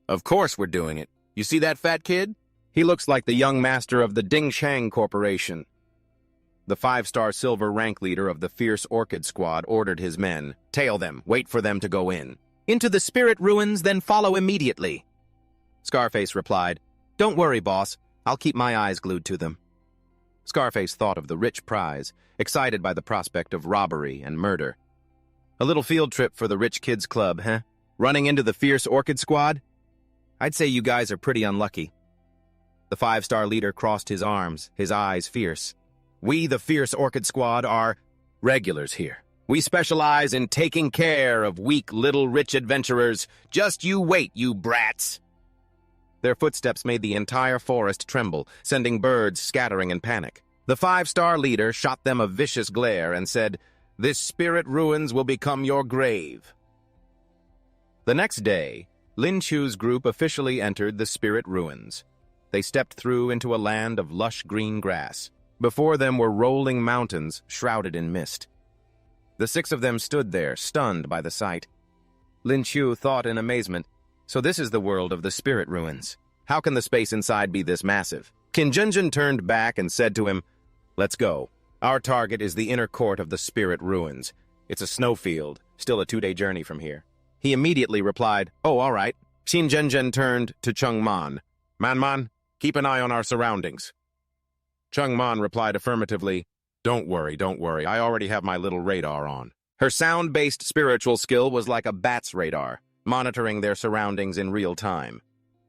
"Of course we're doing it. You see that fat kid? He looks like the young master of the Dingshang Corporation." The 5-star silver rank leader of the Fierce Orchid Squad ordered his men, "Tail them, wait for them to go in. Into the spirit ruins, then follow immediately." Scarface replied, "Don't worry, boss. I'll keep my eyes glued to them." Scarface thought of the rich prize, excited by the prospect of robbery and murder. A little field trip for the Rich Kids Club, huh? Running into the Fierce Orchid Squad? I'd say you guys are pretty unlucky. The 5-star leader crossed his arms, his eyes fierce. "We, the Fierce Orchid Squad, are regulars here. We specialize in taking care of weak little rich adventurers. Just you wait, you brats." Their footsteps made the entire forest tremble, sending birds scattering in panic. The 5-star leader shot them a vicious glare and said, "This spirit ruins will become your grave." The next day, Lin Chu's group officially entered the spirit ruins. They stepped through into a land of lush green grass. Before them were rolling mountains shrouded in mist. The 6 of them stood there, stunned by the sight. Lin Chu thought in amazement, "So this is the world of the spirit ruins. How can the space inside be this massive?" Qin Zhenjin turned back and said to him, "Let's go. Our target is the inner court of the spirit ruins. It's a snowfield, still a 2-day journey from here." He immediately replied, "Oh, all right." Qin Zhenjin turned to Cheng Man. Man, keep an eye on our surroundings." Changman replied affirmatively, don't worry, I already have my little radar on. Her sound-based spiritual skill was like a bat's radar, monitoring their surroundings in real time.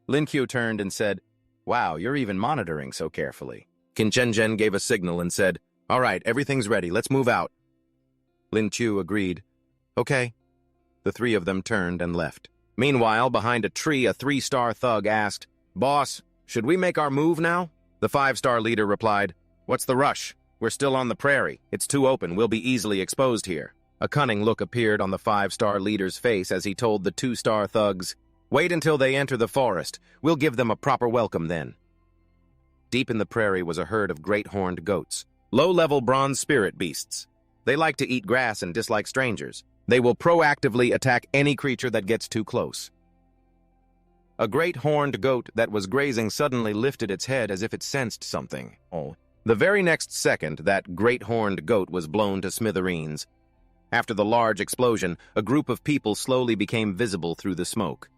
Lin Qiu turned and said, wow, you're even monitoring so carefully. Qin Zhen gave a signal and said, all right, everything's ready, let's move out. Lin Qiu agreed. Okay. The three of them turned and left. Meanwhile, behind a tree, a 3-star thug asked, boss, should we make our move now? The 5-star leader replied, what's the rush? We're still on the prairie. It's too open. We'll be easily exposed here. A cunning look appeared on the 5-star leader's face as he told the 2-star thugs, wait until they enter the forest. We'll give them a proper welcome then. Deep in the prairie was a herd of great horned goats, low-level bronze spirit beasts. They like to eat grass and dislike strangers. They will proactively attack any creature that gets too close. A great horned goat that was grazing suddenly lifted its head as if it sensed something. The very next second, that great horned goat was blown to smithereens. After the large explosion, a group of people slowly became visible through the smoke.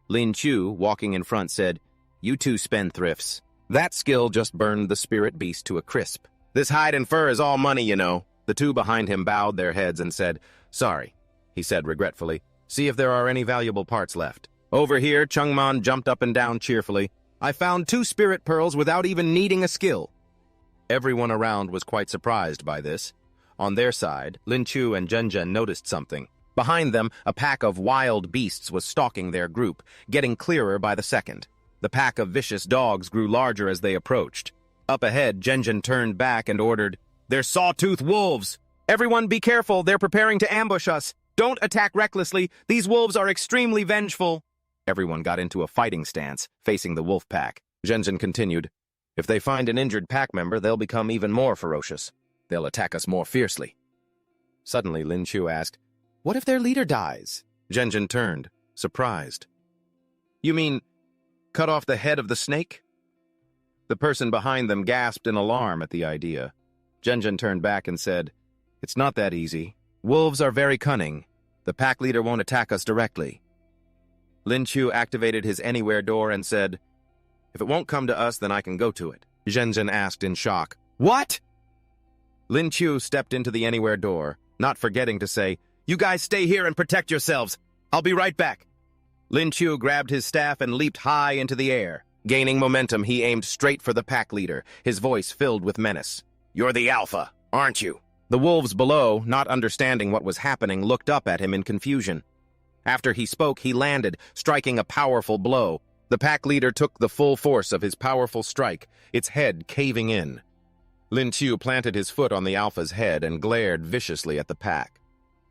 Lin Qiu, walking in front, said, you two spendthrifts. That skill just burned the spirit beast to a crisp. This hide and fur is all money, you know. The two behind him bowed their heads and said, sorry, he said regretfully. See if there are any valuable parts left. Over here, Changman jumped up and down cheerfully. I found 2 spirit pearls without even needing a skill. Everyone around was quite surprised by this. On their side, Lin Qiu and Zhen noticed something. Behind them, a pack of wild beasts was stalking their group, getting clearer by the second. The pack of vicious dogs grew larger as they approached. Up ahead, Zhen turned back and ordered, they're sawtooth wolves! Everyone be careful, they're preparing to ambush us. Don't attack recklessly, these wolves are extremely vengeful. Everyone got into a fighting stance, facing the wolf pack. Zhen continued, if they find an injured pack member, they'll become even more ferocious. They'll attack us more fiercely. Suddenly, Lin Qiu asked, what if their leader dies? Zhen turned, surprised. You mean, cut off the head of the snake? The person behind them gasped in alarm at the idea. Zhen turned back and said, it's not that easy. Wolves are very cunning. The pack leader won't attack us directly. Lin Qiu activated his anywhere door and said, if it won't come to us, then I can go to it. Zhen asked in shock, what? Lin Qiu stepped into the anywhere door, not forgetting to say, you guys stay here and protect yourselves. I'll be right back. Lin Qiu grabbed his staff and leaped high into the air. Gaining momentum, he aimed straight for the pack leader, his voice filled with menace. You're the alpha, aren't you? The wolves below, not understanding what was happening, looked up at him in confusion. After he spoke, he landed, striking a powerful blow. The pack leader took the full force of his powerful strike, its head caving in. Lin Qiu planted his foot on the alpha's head and glared viciously at the pack.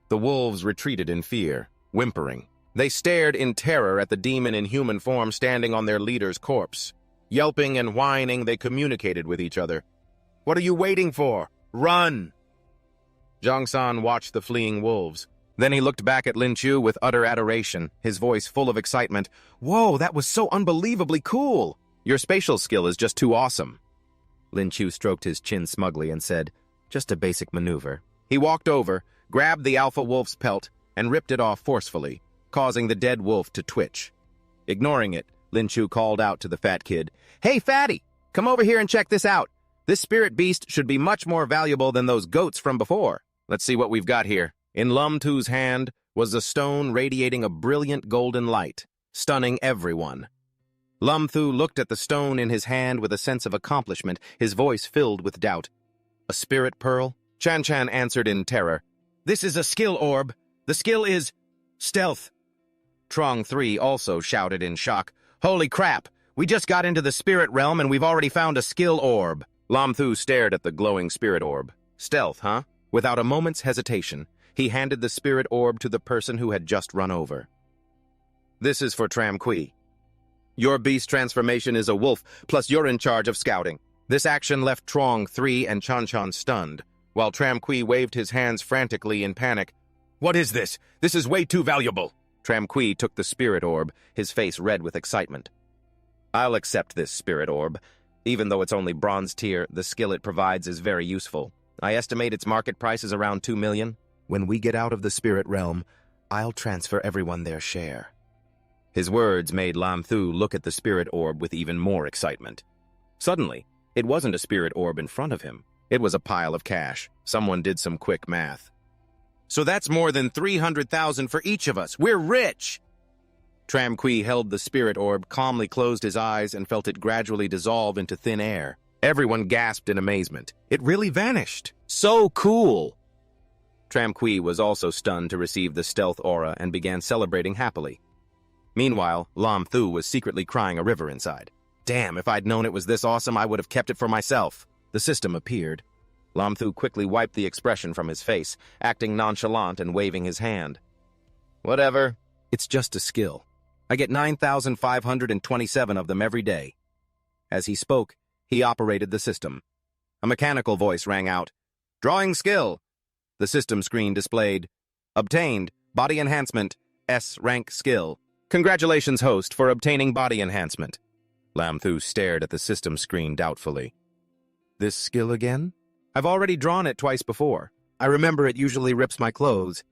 The wolves retreated in fear, whimpering. They stared in terror at the demon in human form standing on their leader's corpse. Yelping and whining, they communicated with each other. What are you waiting for? Run! Zhang San watched the fleeing wolves. Then he looked back at Lin Qiu with utter adoration, his voice full of excitement. Whoa, that was so unbelievably cool! Your spatial skill is just too awesome. Lin Qiu stroked his chin smugly and said, just a basic maneuver. He walked over, grabbed the alpha wolf's pelt, and ripped it off forcefully, causing the dead wolf to twitch. Ignoring it, Lin Qiu called out to the fat kid, Hey, fatty! Come over here and check this out. This spirit beast should be much more valuable than those goats from before. Let's see what we've got here. In Lum Tu's hand was a stone radiating a brilliant golden light, stunning everyone. Lum Tu looked at the stone in his hand with a sense of accomplishment, his voice filled with doubt. A spirit pearl? Chan answered in terror. This is a skill orb. The skill is stealth. Trong 3 also shouted in shock. Holy crap! We just got into the spirit realm and we've already found a skill orb. Lam Thu stared at the glowing spirit orb. Stealth, huh? Without a moment's hesitation, he handed the spirit orb to the person who had just run over. This is for Tram Kui. Your beast transformation is a wolf, plus you're in charge of scouting. This action left Trong 3 and Chan stunned, while Tram Kui waved his hands frantically in panic. What is this? This is way too valuable. Tram Kui took the spirit orb, his face red with excitement. I'll accept this spirit orb. Even though it's only bronze tier, the skill it provides is very useful. I estimate its market price is around 2 million. When we get out of the spirit realm, I'll transfer everyone their share. His words made Lam Thu look at the spirit orb with even more excitement. Suddenly, It wasn't a spirit orb in front of him. It was a pile of cash. Someone did some quick math. So that's more than 300,000 for each of us. We're rich! Tramquee held the spirit orb, calmly closed his eyes, and felt it gradually dissolve into thin air. Everyone gasped in amazement. It really vanished. So cool! Tramquee was also stunned to receive the stealth aura and began celebrating happily. Meanwhile, Lam Thu was secretly crying a river inside. Damn, if I'd known it was this awesome, I would have kept it for myself. The system appeared. Lam Thu quickly wiped the expression from his face, acting nonchalant and waving his hand. Whatever. It's just a skill. I get 9,527 of them every day. As he spoke, he operated the system. A mechanical voice rang out. Drawing skill. The system screen displayed. Obtained. Body enhancement. S rank skill. Congratulations, host, for obtaining body enhancement. Lam Thu stared at the system screen doubtfully. This skill again? I've already drawn it twice before. I remember it usually rips my clothes.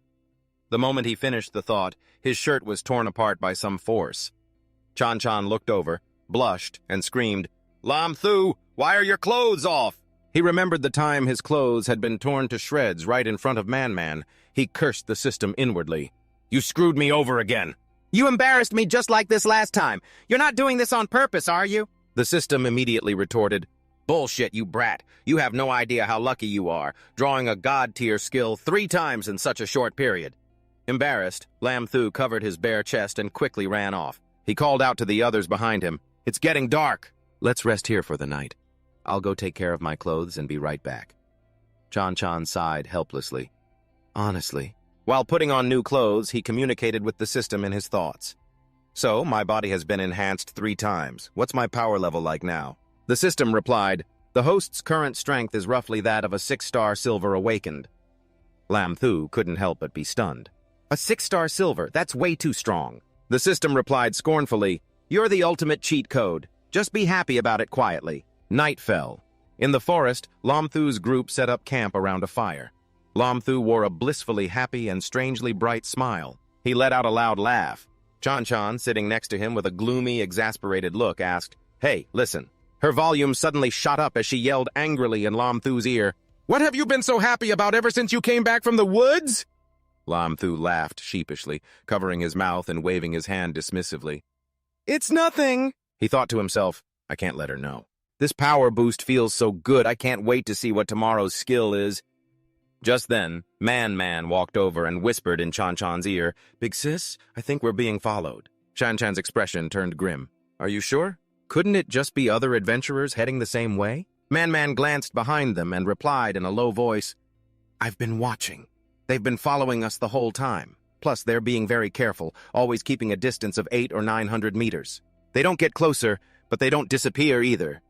The moment he finished the thought, his shirt was torn apart by some force. Chan looked over, blushed, and screamed, Lam Thu, why are your clothes off? He remembered the time his clothes had been torn to shreds right in front of Man. He cursed the system inwardly. You screwed me over again. You embarrassed me just like this last time. You're not doing this on purpose, are you? The system immediately retorted, Bullshit, you brat. You have no idea how lucky you are, drawing a god-tier skill 3 times in such a short period. Embarrassed, Lam Thu covered his bare chest and quickly ran off. He called out to the others behind him, It's getting dark. Let's rest here for the night. I'll go take care of my clothes and be right back. Chan sighed helplessly. Honestly. While putting on new clothes, he communicated with the system in his thoughts. So, my body has been enhanced 3 times. What's my power level like now? The system replied, The host's current strength is roughly that of a 6-star silver awakened. Lam Thu couldn't help but be stunned. A 6-star silver, that's way too strong. The system replied scornfully, You're the ultimate cheat code. Just be happy about it quietly. Night fell. In the forest, Lam Thu's group set up camp around a fire. Lam Thu wore a blissfully happy and strangely bright smile. He let out a loud laugh. Chan, sitting next to him with a gloomy, exasperated look, asked, Hey, listen. Her volume suddenly shot up as she yelled angrily in Lam Thu's ear, What have you been so happy about ever since you came back from the woods? Lam Thu laughed sheepishly, covering his mouth and waving his hand dismissively. It's nothing, he thought to himself. I can't let her know. This power boost feels so good, I can't wait to see what tomorrow's skill is. Just then, Man walked over and whispered in Chan-Chan's ear, Big sis, I think we're being followed. Chan-Chan's expression turned grim. Are you sure? Couldn't it just be other adventurers heading the same way? Man glanced behind them and replied in a low voice, I've been watching. They've been following us the whole time. Plus, they're being very careful, always keeping a distance of 800 or 900 meters. They don't get closer, but they don't disappear either.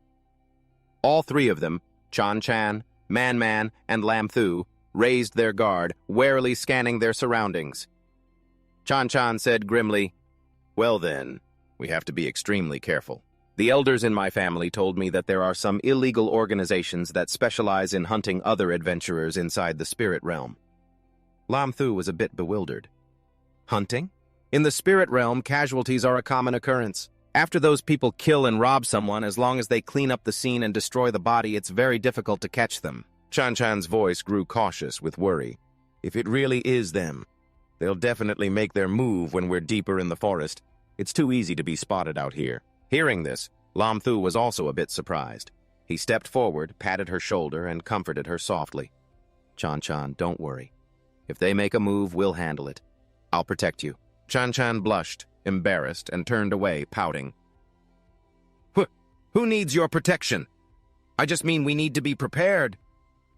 All 3 of them, Chan, Man, and Lam Thu, raised their guard, warily scanning their surroundings. Chan said grimly, Well then, we have to be extremely careful. The elders in my family told me that there are some illegal organizations that specialize in hunting other adventurers inside the spirit realm. Lam Thu was a bit bewildered. Hunting? In the spirit realm, casualties are a common occurrence. After those people kill and rob someone, as long as they clean up the scene and destroy the body, it's very difficult to catch them. Chan-Chan's voice grew cautious with worry. If it really is them, they'll definitely make their move when we're deeper in the forest. It's too easy to be spotted out here. Hearing this, Lam Thu was also a bit surprised. He stepped forward, patted her shoulder, and comforted her softly. Chan, don't worry. If they make a move, we'll handle it. I'll protect you. Chan blushed, embarrassed, and turned away, pouting. Who needs your protection? I just mean we need to be prepared.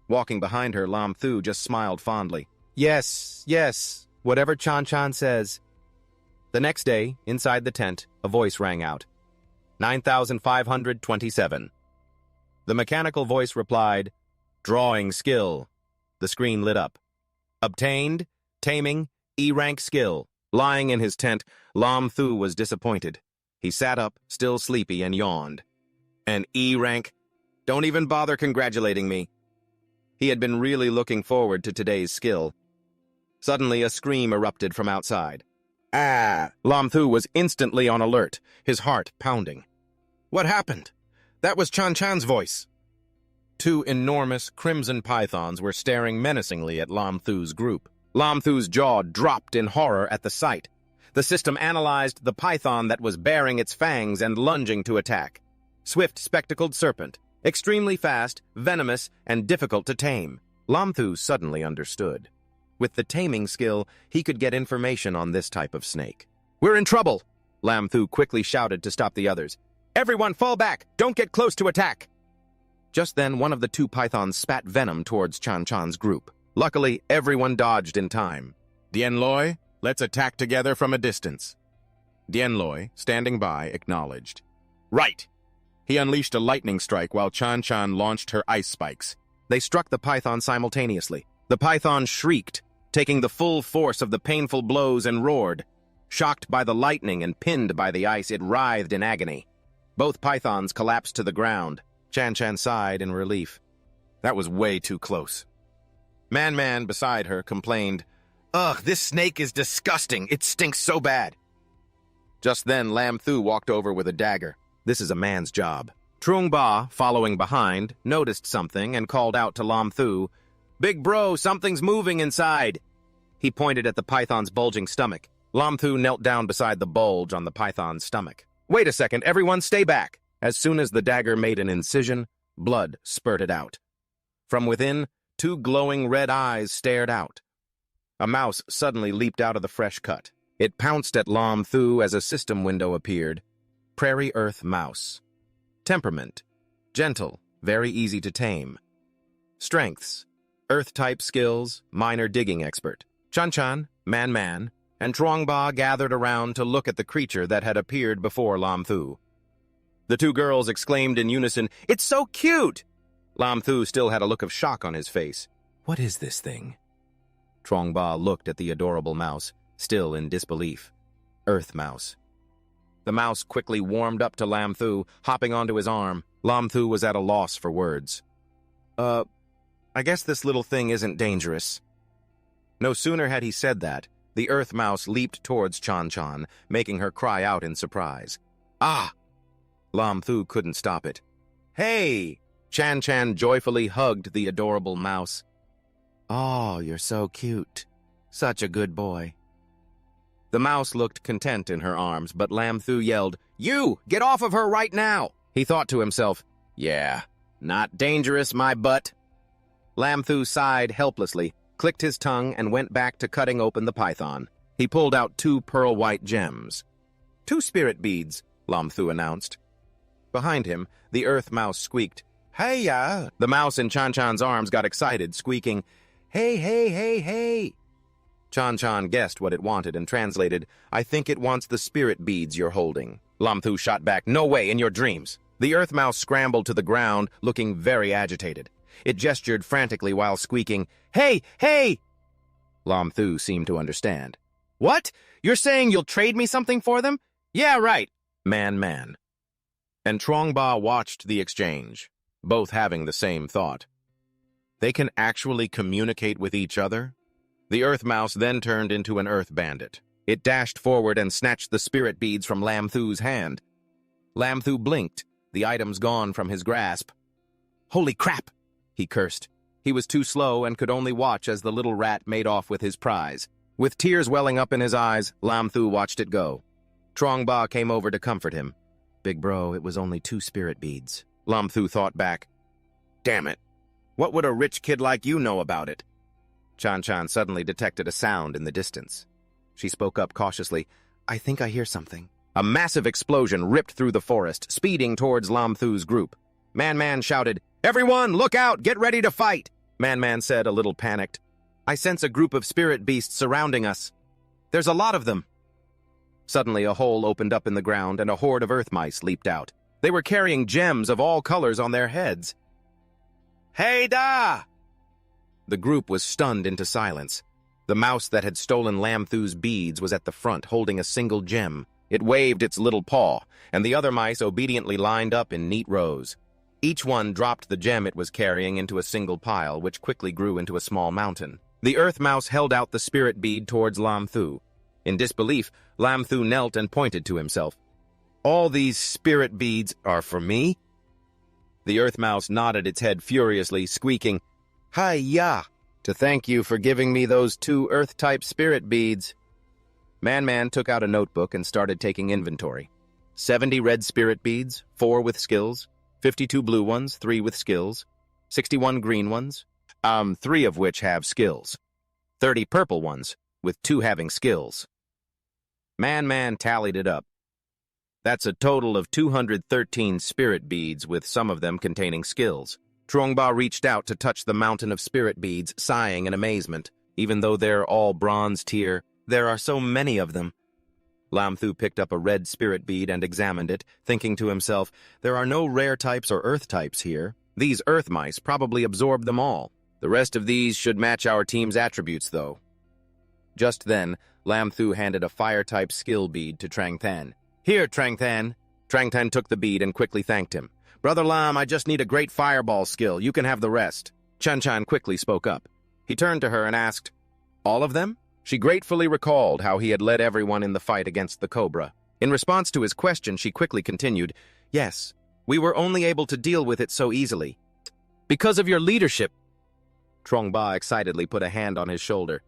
Walking behind her, Lam Thu just smiled fondly. Yes, whatever Chan says. The next day, inside the tent, a voice rang out. 9,527. The mechanical voice replied, Drawing skill. The screen lit up. Obtained, taming, E-rank skill. Lying in his tent, Lam Thu was disappointed. He sat up, still sleepy, and yawned. An E-rank? Don't even bother congratulating me. He had been really looking forward to today's skill. Suddenly, a scream erupted from outside. Ah! Lam Thu was instantly on alert, his heart pounding. What happened? That was Chan Chan's voice. Two enormous crimson pythons were staring menacingly at Lam Thu's group. Lam Thu's jaw dropped in horror at the sight. The system analyzed the python that was baring its fangs and lunging to attack. Swift, spectacled serpent, extremely fast, venomous, and difficult to tame. Lam Thu suddenly understood. With the taming skill, he could get information on this type of snake. "We're in trouble!" Lam Thu quickly shouted to stop the others. "Everyone fall back! Don't get close to attack!" Just then, one of the two pythons spat venom towards Chan Chan's group. Luckily, everyone dodged in time. "Dien Loi, let's attack together from a distance." Dien Loi, standing by, acknowledged. "Right!" He unleashed a lightning strike while Chan Chan launched her ice spikes. They struck the python simultaneously. The python shrieked, taking the full force of the painful blows, and roared. Shocked by the lightning and pinned by the ice, it writhed in agony. Both pythons collapsed to the ground. Chan Chan sighed in relief. That was way too close. Man beside her complained, "Ugh, this snake is disgusting. It stinks so bad." Just then, Lam Thu walked over with a dagger. This is a man's job. Trung Ba, following behind, noticed something and called out to Lam Thu, "Big bro, something's moving inside." He pointed at the python's bulging stomach. Lam Thu knelt down beside the bulge on the python's stomach. "Wait a second, everyone stay back." As soon as the dagger made an incision, blood spurted out. From within, two glowing red eyes stared out. A mouse suddenly leaped out of the fresh cut. It pounced at Lam Thu as a system window appeared. Prairie Earth Mouse. Temperament: gentle, very easy to tame. Strengths: Earth-type skills, minor digging expert. Chan Chan, Man, and Trong Ba gathered around to look at the creature that had appeared before Lam Thu. The two girls exclaimed in unison, "It's so cute!" Lam Thu still had a look of shock on his face. "What is this thing?" Trong Ba looked at the adorable mouse, still in disbelief. Earth Mouse. The mouse quickly warmed up to Lam Thu, hopping onto his arm. Lam Thu was at a loss for words. I guess this little thing isn't dangerous." No sooner had he said that, the Earth Mouse leaped towards Chan Chan, making her cry out in surprise. "Ah!" Lam Thu couldn't stop it. "Hey!" Chan Chan joyfully hugged the adorable mouse. "Oh, you're so cute. Such a good boy." The mouse looked content in her arms, but Lam Thu yelled, "You! Get off of her right now!" He thought to himself, "Yeah, not dangerous, my butt." Lam Thu sighed helplessly, clicked his tongue, and went back to cutting open the python. He pulled out 2 pearl-white gems. 2 spirit beads," Lam Thu announced. Behind him, the Earth Mouse squeaked, "Hey-ya!" The mouse in Chan Chan's arms got excited, squeaking, "Hey, hey, hey, hey!" Chan Chan guessed what it wanted and translated, "I think it wants the spirit beads you're holding." Lam Thu shot back, "No way, in your dreams." The Earth Mouse scrambled to the ground, looking very agitated. It gestured frantically while squeaking, "Hey, hey!" Lam Thu seemed to understand. "What? You're saying you'll trade me something for them? Yeah, right." Man. And Trong Ba watched the exchange, both having the same thought. They can actually communicate with each other? The Earth Mouse then turned into an Earth Bandit. It dashed forward and snatched the spirit beads from Lam Thu's hand. Lam Thu blinked, the items gone from his grasp. "Holy crap!" he cursed. He was too slow and could only watch as the little rat made off with his prize. With tears welling up in his eyes, Lam Thu watched it go. Trong Ba came over to comfort him. "Big bro, it was only 2 spirit beads." Lam Thu thought back. "Damn it. What would a rich kid like you know about it?" Chan Chan suddenly detected a sound in the distance. She spoke up cautiously, "I think I hear something." A massive explosion ripped through the forest, speeding towards Lam Thu's group. Man shouted, "Everyone, look out! Get ready to fight!" Man said, a little panicked, "I sense a group of spirit beasts surrounding us. There's a lot of them." Suddenly, a hole opened up in the ground and a horde of earth mice leaped out. They were carrying gems of all colors on their heads. "Hey da!" The group was stunned into silence. The mouse that had stolen Lam Thu's beads was at the front, holding a single gem. It waved its little paw, and the other mice obediently lined up in neat rows. Each one dropped the gem it was carrying into a single pile, which quickly grew into a small mountain. The Earth Mouse held out the spirit bead towards Lam Thu. In disbelief, Lam Thu knelt and pointed to himself. "All these spirit beads are for me?" The earth mouse nodded its head furiously, squeaking, "Hi-ya! To thank you for giving me those 2 earth-type spirit beads." Man took out a notebook and started taking inventory. 70 red spirit beads, 4 with skills, 52 blue ones, 3 with skills, 61 green ones, 3 of which have skills, 30 purple ones, with 2 having skills. Man tallied it up. That's a total of 213 spirit beads, with some of them containing skills. Trungba reached out to touch the mountain of spirit beads, sighing in amazement. Even though they're all bronze tier, there are so many of them. Lam Thu picked up a red spirit bead and examined it, thinking to himself, there are no rare types or earth types here. These earth mice probably absorbed them all. The rest of these should match our team's attributes, though. Just then, Lam Thu handed a fire-type skill bead to Trang Than. "Here, Trang Than." Trang Than took the bead and quickly thanked him. "Brother Lam, I just need a great fireball skill. You can have the rest." Chan Chan quickly spoke up. He turned to her and asked, "All of them?" She gratefully recalled how he had led everyone in the fight against the cobra. In response to his question, she quickly continued, "Yes, we were only able to deal with it so easily. Because of your leadership." Trungba excitedly put a hand on his shoulder.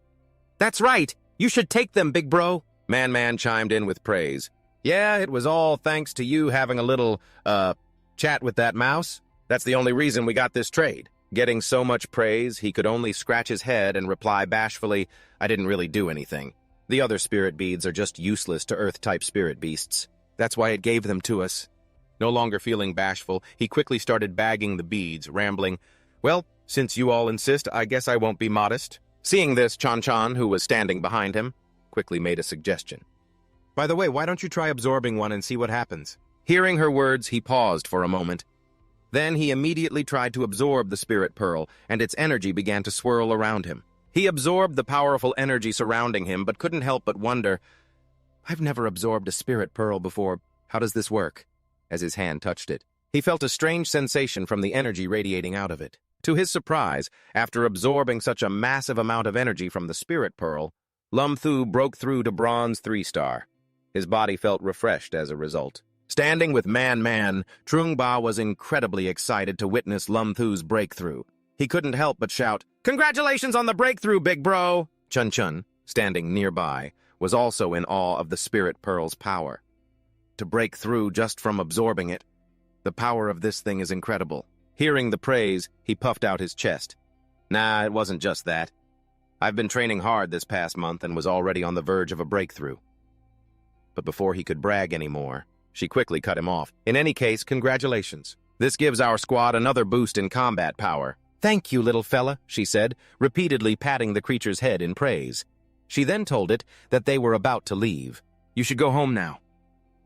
"That's right! You should take them, big bro!" Man chimed in with praise. "Yeah, it was all thanks to you having a little, chat with that mouse. That's the only reason we got this trade." Getting so much praise, he could only scratch his head and reply bashfully, "I didn't really do anything. The other spirit beads are just useless to Earth-type spirit beasts. That's why it gave them to us." No longer feeling bashful, he quickly started bagging the beads, rambling, "Well, since you all insist, I guess I won't be modest." Seeing this, Chan Chan, who was standing behind him, quickly made a suggestion. "By the way, why don't you try absorbing one and see what happens?" Hearing her words, he paused for a moment. Then he immediately tried to absorb the spirit pearl, and its energy began to swirl around him. He absorbed the powerful energy surrounding him, but couldn't help but wonder, "I've never absorbed a spirit pearl before. How does this work?" As his hand touched it, he felt a strange sensation from the energy radiating out of it. To his surprise, after absorbing such a massive amount of energy from the spirit pearl, Lam Thu broke through to bronze 3-star. His body felt refreshed as a result. Standing with Man, Trungba was incredibly excited to witness Lam Thu's breakthrough. He couldn't help but shout, "Congratulations on the breakthrough, big bro!" Chun Chun, standing nearby, was also in awe of the spirit pearl's power. To break through just from absorbing it, the power of this thing is incredible. Hearing the praise, he puffed out his chest. "Nah, it wasn't just that. I've been training hard this past month and was already on the verge of a breakthrough." But before he could brag anymore, she quickly cut him off. "In any case, congratulations. This gives our squad another boost in combat power." "Thank you, little fella," she said, repeatedly patting the creature's head in praise. She then told it that they were about to leave. "You should go home now."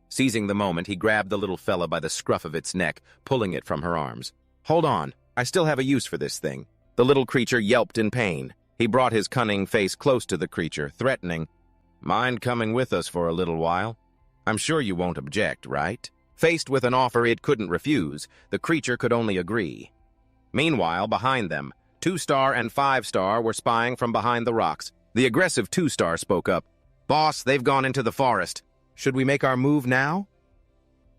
Seizing the moment, he grabbed the little fella by the scruff of its neck, pulling it from her arms. "Hold on, I still have a use for this thing." The little creature yelped in pain. He brought his cunning face close to the creature, threatening, "Mind coming with us for a little while? I'm sure you won't object, right?" Faced with an offer it couldn't refuse, the creature could only agree. Meanwhile, behind them, 2-star and 5-star were spying from behind the rocks. The aggressive 2-star spoke up. "Boss, they've gone into the forest. Should we make our move now?"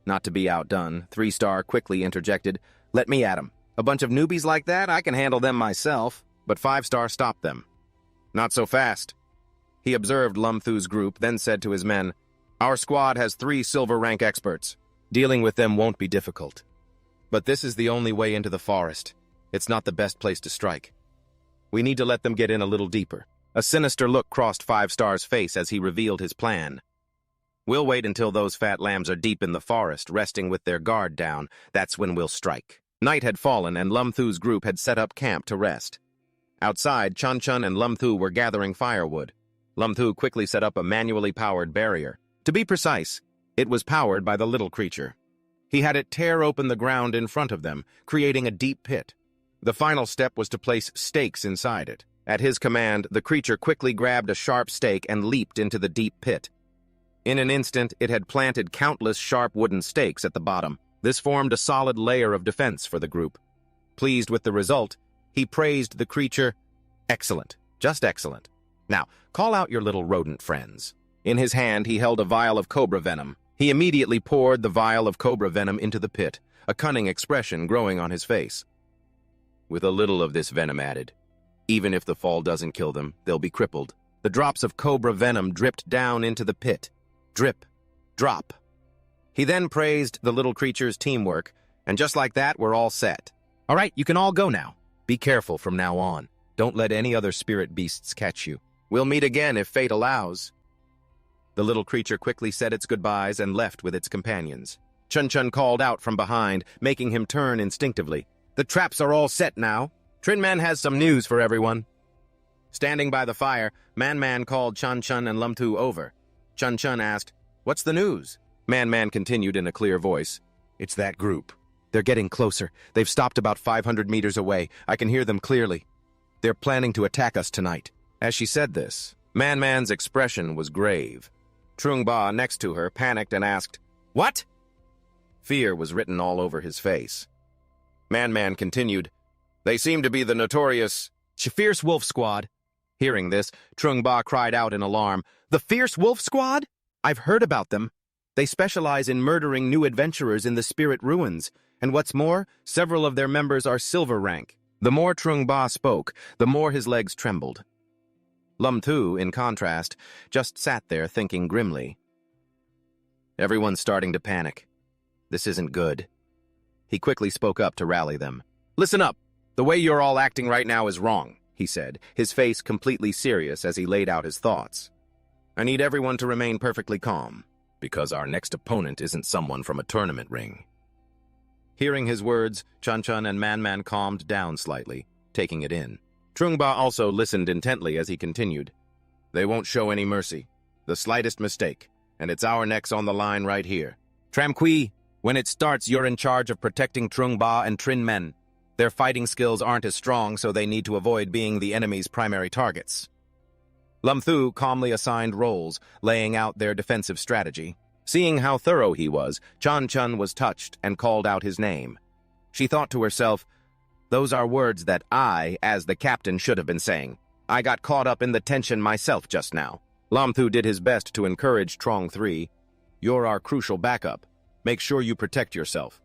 Not to be outdone, 3-star quickly interjected, "Let me at 'em. A bunch of newbies like that, I can handle them myself." But 5-star stopped them. "Not so fast." He observed Lam Thu's group, then said to his men, "Our squad has 3 silver rank experts. Dealing with them won't be difficult. But this is the only way into the forest. It's not the best place to strike. We need to let them get in a little deeper." A sinister look crossed 5-star's face as he revealed his plan. "We'll wait until those fat lambs are deep in the forest, resting with their guard down. That's when we'll strike." Night had fallen, and Lam Thu's group had set up camp to rest. Outside, Chun Chun and Lam Thu were gathering firewood. Lam Thu quickly set up a manually powered barrier. To be precise, it was powered by the little creature. He had it tear open the ground in front of them, creating a deep pit. The final step was to place stakes inside it. At his command, the creature quickly grabbed a sharp stake and leaped into the deep pit. In an instant, it had planted countless sharp wooden stakes at the bottom. This formed a solid layer of defense for the group. Pleased with the result, he praised the creature. "Excellent, just excellent. Now, call out your little rodent friends." In his hand, he held a vial of cobra venom. He immediately poured the vial of cobra venom into the pit. a cunning expression growing on his face. With a little of this venom added, even if the fall doesn't kill them, they'll be crippled. The drops of cobra venom dripped down into the pit. Drip. Drop. He then praised the little creature's teamwork, and just like that, we're all set. All right, you can all go now. Be careful from now on. Don't let any other spirit beasts catch you. We'll meet again if fate allows. The little creature quickly said its goodbyes and left with its companions. Chun-Chun called out from behind, making him turn instinctively. The traps are all set now. Trin-Man has some news for everyone. Standing by the fire, Man-Man called Chun-Chun and Lum-Tu over. Chun-Chun asked, "What's the news?" Man-Man continued in a clear voice. "It's that group. They're getting closer. They've stopped about 500 meters away. I can hear them clearly. They're planning to attack us tonight." As she said this, Man-Man's expression was grave. Trung Ba, next to her, panicked and asked, "What?" Fear was written all over his face. Man-Man continued, "They seem to be the notorious Fierce Wolf Squad." Hearing this, Trung Ba cried out in alarm, "The Fierce Wolf Squad? I've heard about them. They specialize in murdering new adventurers in the spirit ruins, and what's more, several of their members are silver rank." The more Trung Ba spoke, the more his legs trembled. Lum-Tu, in contrast, just sat there thinking grimly. Everyone's starting to panic. This isn't good. He quickly spoke up to rally them. "Listen up. The way you're all acting right now is wrong," he said, his face completely serious as he laid out his thoughts. "I need everyone to remain perfectly calm, because our next opponent isn't someone from a tournament ring." Hearing his words, Chun-Chun and Man-Man calmed down slightly, taking it in. Trung Ba also listened intently as he continued. "They won't show any mercy. The slightest mistake, and it's our necks on the line right here. Tram-Kui, when it starts, you're in charge of protecting Trung Ba and Trin Men. Their fighting skills aren't as strong, so they need to avoid being the enemy's primary targets." Lum-Thu calmly assigned roles, laying out their defensive strategy. Seeing how thorough he was, Chun-Chun was touched and called out his name. She thought to herself, "Those are words that I, as the captain, should have been saying. I got caught up in the tension myself just now." Lum-Thu did his best to encourage Trong 3. "You're our crucial backup. Make sure you protect yourself."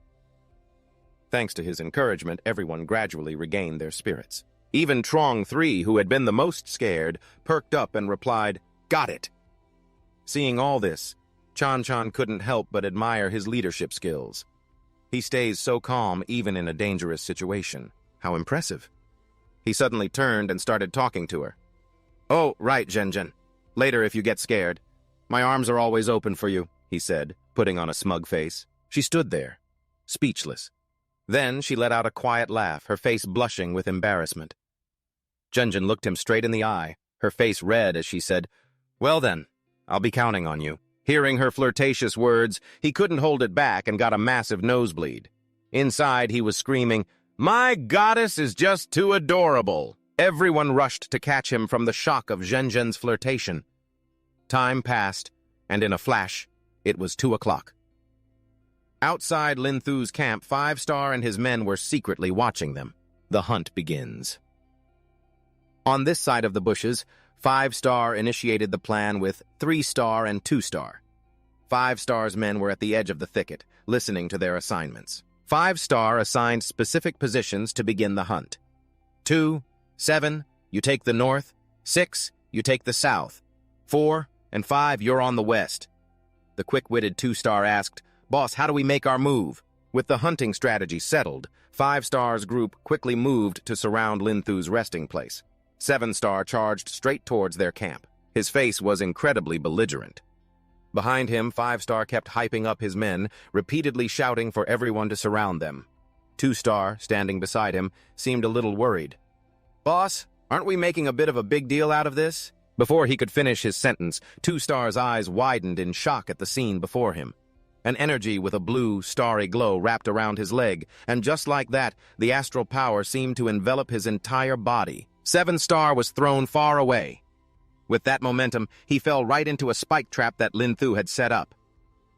Thanks to his encouragement, everyone gradually regained their spirits. Even Trong 3, who had been the most scared, perked up and replied, "Got it." Seeing all this, Chun-Chun couldn't help but admire his leadership skills. He stays so calm even in a dangerous situation. How impressive. He suddenly turned and started talking to her. "Oh, right, Zhenzhen. Later if you get scared. My arms are always open for you," he said, putting on a smug face. She stood there, speechless. Then she let out a quiet laugh, her face blushing with embarrassment. Zhenzhen looked him straight in the eye, her face red as she said, "Well then, I'll be counting on you." Hearing her flirtatious words, he couldn't hold it back and got a massive nosebleed. Inside, he was screaming, "My goddess is just too adorable!" Everyone rushed to catch him from the shock of Zhenzhen's flirtation. Time passed, and in a flash, it was 2 o'clock. Outside Lin Thu's camp, 5-Star and his men were secretly watching them. The hunt begins. On this side of the bushes, 5-Star initiated the plan with 3-Star and 2-Star. 5-Star's men were at the edge of the thicket, listening to their assignments. 5-Star assigned specific positions to begin the hunt. 2, 7, you take the north. 6, you take the south. 4 and 5, you're on the west. The quick-witted 2-Star asked, "Boss, how do we make our move?" With the hunting strategy settled, 5-Star's group quickly moved to surround Lin Thu's resting place. 7-Star charged straight towards their camp. His face was incredibly belligerent. Behind him, 5-Star kept hyping up his men, repeatedly shouting for everyone to surround them. 2-Star, standing beside him, seemed a little worried. "Boss, aren't we making a bit of a big deal out of this?" Before he could finish his sentence, 2-Star's eyes widened in shock at the scene before him. An energy with a blue, starry glow wrapped around his leg, and just like that, the astral power seemed to envelop his entire body. 7-Star was thrown far away. With that momentum, he fell right into a spike trap that Lin Thu had set up.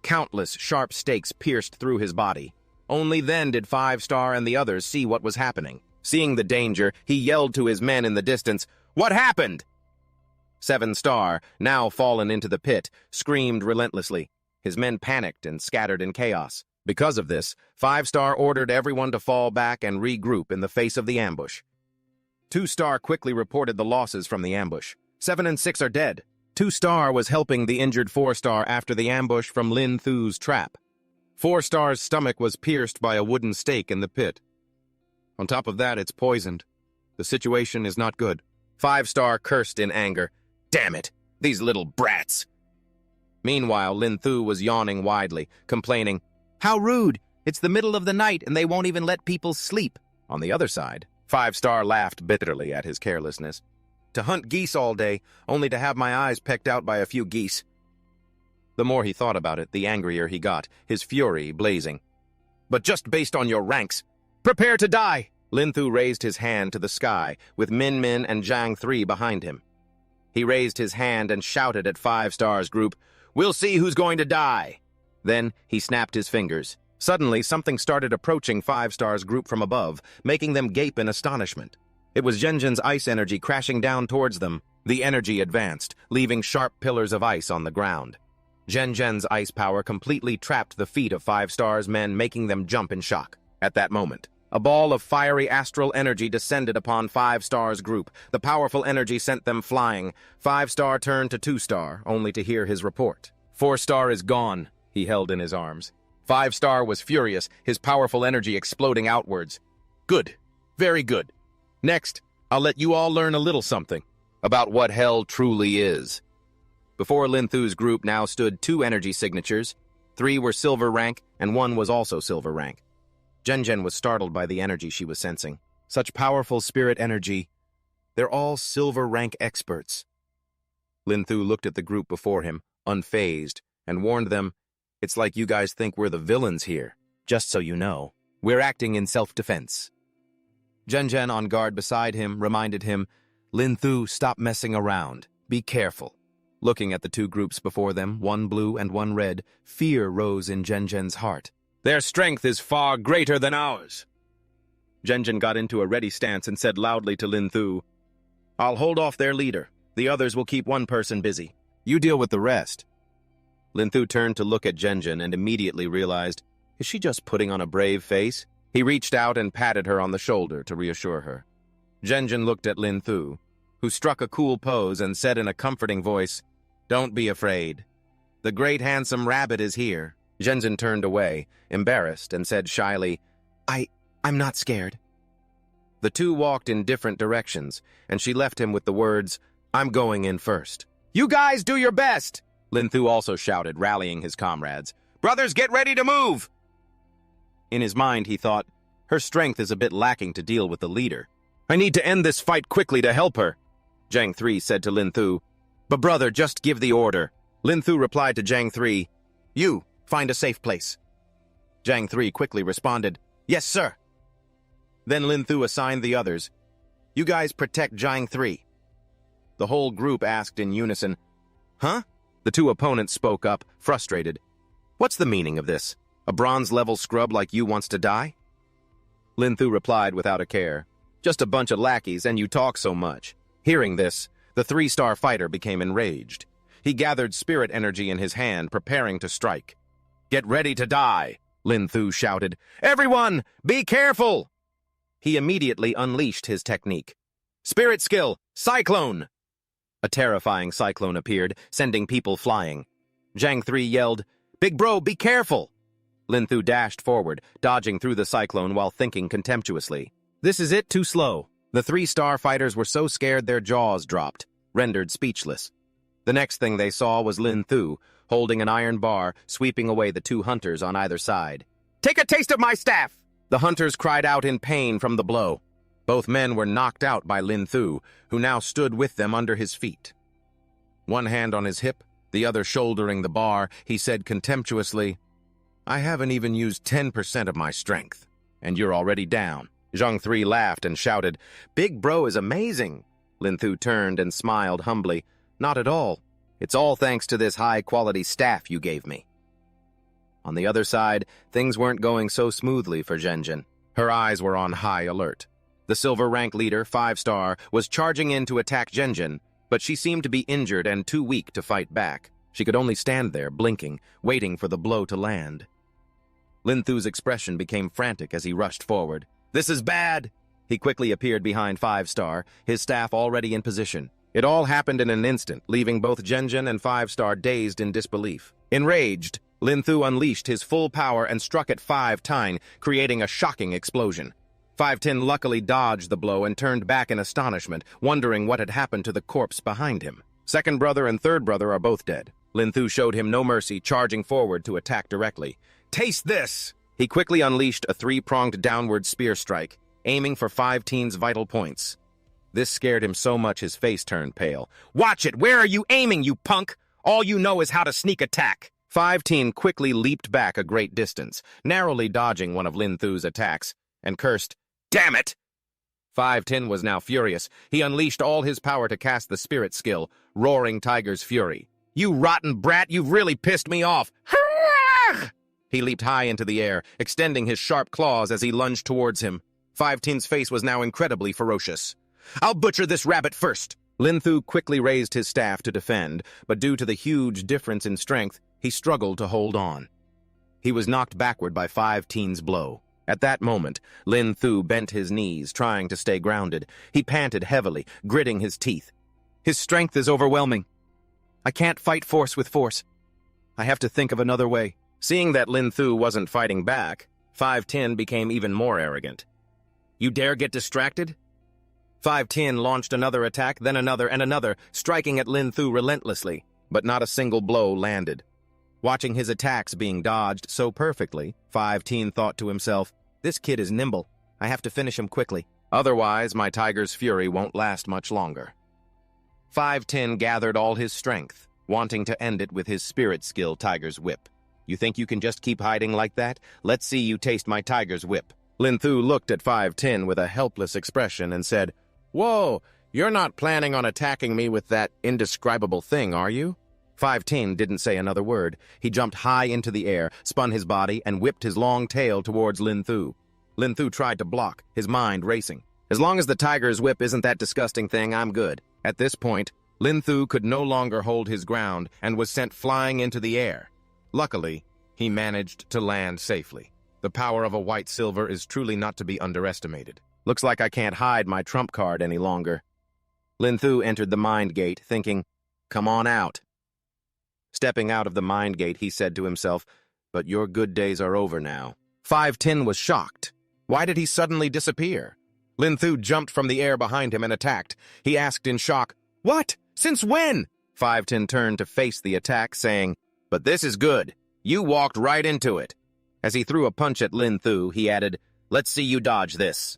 Countless sharp stakes pierced through his body. Only then did 5-Star and the others see what was happening. Seeing the danger, he yelled to his men in the distance, "What happened?" 7-Star, now fallen into the pit, screamed relentlessly. His men panicked and scattered in chaos. Because of this, 5-star ordered everyone to fall back and regroup in the face of the ambush. 2-star quickly reported the losses from the ambush. 7 and 6 are dead. 2-star was helping the injured 4-star after the ambush from Lin Thu's trap. 4-star's stomach was pierced by a wooden stake in the pit. On top of that, it's poisoned. The situation is not good. 5-star cursed in anger. Damn it, these little brats! Meanwhile, Lin Thu was yawning widely, complaining, How rude! It's the middle of the night and they won't even let people sleep. On the other side, 5-star laughed bitterly at his carelessness. To hunt geese all day, only to have my eyes pecked out by a few geese. The more he thought about it, the angrier he got, his fury blazing. But just based on your ranks, prepare to die! Lin Thu raised his hand to the sky, with Min Min and Zhang 3 behind him. He raised his hand and shouted at 5-star's group, We'll see who's going to die! Then he snapped his fingers. Suddenly, something started approaching 5-star's group from above, making them gape in astonishment. It was Zhenjin's ice energy crashing down towards them. The energy advanced, leaving sharp pillars of ice on the ground. Zhenjin's ice power completely trapped the feet of 5-star's men, making them jump in shock. At that moment, a ball of fiery astral energy descended upon 5-star's group. The powerful energy sent them flying. 5-star turned to 2-star, only to hear his report. 4-star is gone, he held in his arms. 5-star was furious, his powerful energy exploding outwards. Good. Very good. Next, I'll let you all learn a little something about what hell truly is. Before Lin Thu's group now stood 2 energy signatures. 3 were silver rank, and 1 was also silver rank. Zhenjin was startled by the energy she was sensing. Such powerful spirit energy. They're all silver rank experts. Lin Thu looked at the group before him, unfazed, and warned them, It's like you guys think we're the villains here. Just so you know, we're acting in self-defense. Zhenjin, on guard beside him, reminded him, Lin Thu, stop messing around. Be careful. Looking at the 2 groups before them, one blue and one red, fear rose in Zhenjin's heart. Their strength is far greater than ours. Zhenjin got into a ready stance and said loudly to Lin Thu, I'll hold off their leader. The others will keep one person busy. You deal with the rest. Lin Thu turned to look at Zhenjin and immediately realized, is she just putting on a brave face? He reached out and patted her on the shoulder to reassure her. Zhenjin looked at Lin Thu, who struck a cool pose and said in a comforting voice, Don't be afraid. The great handsome rabbit is here. Zhenjin turned away, embarrassed, and said shyly, I'm not scared. The 2 walked in different directions, and she left him with the words, I'm going in first. You guys do your best! Lin Thu also shouted, rallying his comrades. Brothers, get ready to move! In his mind, he thought, her strength is a bit lacking to deal with the leader. I need to end this fight quickly to help her. Zhang 3 said to Lin Thu, But brother, just give the order. Lin Thu replied to Zhang 3, You, find a safe place. Zhang 3 quickly responded, Yes, sir. Then Lin Thu assigned the others, You guys protect Zhang 3. The whole group asked in unison, Huh? The 2 opponents spoke up, frustrated. What's the meaning of this? A bronze-level scrub like you wants to die? Lin Thu replied without a care, Just a bunch of lackeys and you talk so much. Hearing this, the 3-star fighter became enraged. He gathered spirit energy in his hand, preparing to strike. Get ready to die, Lin Thu shouted. Everyone, be careful! He immediately unleashed his technique. Spirit skill, Cyclone! A terrifying cyclone appeared, sending people flying. Zhang 3 yelled, Big bro, be careful! Lin Thu dashed forward, dodging through the cyclone while thinking contemptuously. This is it, too slow. The 3-star fighters were so scared their jaws dropped, rendered speechless. The next thing they saw was Lin Thu, holding an iron bar, sweeping away the 2 hunters on either side. Take a taste of my staff! The hunters cried out in pain from the blow. Both men were knocked out by Lin Thu, who now stood with them under his feet. One hand on his hip, the other shouldering the bar, he said contemptuously, I haven't even used 10% of my strength, and you're already down. Zhang 3 laughed and shouted, Big bro is amazing. Lin Thu turned and smiled humbly. Not at all. It's all thanks to this high-quality staff you gave me. On the other side, things weren't going so smoothly for Zhenjin. Her eyes were on high alert. The silver rank leader, 5-star, was charging in to attack Zhenjin, but she seemed to be injured and too weak to fight back. She could only stand there, blinking, waiting for the blow to land. Lin Thu's expression became frantic as he rushed forward. "This is bad!" He quickly appeared behind 5-Star, his staff already in position. It all happened in an instant, leaving both Zhenjin and 5-Star dazed in disbelief. Enraged, Lin Thu unleashed his full power and struck at 5-Tien, creating a shocking explosion. 5-Tien luckily dodged the blow and turned back in astonishment, wondering what had happened to the corpse behind him. Second brother and third brother are both dead. Lin Thu showed him no mercy, charging forward to attack directly. "Taste this!" He quickly unleashed a 3-pronged downward spear strike, aiming for 5-Tien's vital points. This scared him so much his face turned pale. "Watch it! Where are you aiming, you punk? All you know is how to sneak attack!" 5-Tien quickly leaped back a great distance, narrowly dodging one of Lin Thu's attacks, and cursed, "Damn it!" 5-Tien was now furious. He unleashed all his power to cast the spirit skill, Roaring Tiger's Fury. "You rotten brat, you've really pissed me off!" He leaped high into the air, extending his sharp claws as he lunged towards him. 5-Tien's face was now incredibly ferocious. "I'll butcher this rabbit first!" Lin Thu quickly raised his staff to defend, but due to the huge difference in strength, he struggled to hold on. He was knocked backward by 5-Tien's blow. At that moment, Lin Thu bent his knees, trying to stay grounded. He panted heavily, gritting his teeth. "His strength is overwhelming. I can't fight force with force. I have to think of another way." Seeing that Lin Thu wasn't fighting back, 5-Tien became even more arrogant. "You dare get distracted?" 5-Tien launched another attack, then another and another, striking at Lin Thu relentlessly, but not a single blow landed. Watching his attacks being dodged so perfectly, 5-Tien thought to himself, "This kid is nimble. I have to finish him quickly. Otherwise, my tiger's fury won't last much longer." 5-Tien gathered all his strength, wanting to end it with his spirit skill, Tiger's Whip. "You think you can just keep hiding like that? Let's see you taste my Tiger's Whip." Lin Thu looked at 5-Tien with a helpless expression and said, "Whoa, you're not planning on attacking me with that indescribable thing, are you?" 5-Tien didn't say another word. He jumped high into the air, spun his body, and whipped his long tail towards Lin Thu. Lin Thu tried to block, his mind racing. "As long as the Tiger's Whip isn't that disgusting thing, I'm good." At this point, Lin Thu could no longer hold his ground and was sent flying into the air. Luckily, he managed to land safely. The power of a white silver is truly not to be underestimated. Looks like I can't hide my trump card any longer. Lin Thu entered the mind gate, thinking, "Come on out." Stepping out of the mind gate, he said to himself, "But your good days are over now." 5-Tien was shocked. Why did he suddenly disappear? Lin Thu jumped from the air behind him and attacked. He asked in shock, "What? Since when?" 5-Tien turned to face the attack, saying, "But this is good. You walked right into it." As he threw a punch at Lin Thu, he added, "Let's see you dodge this."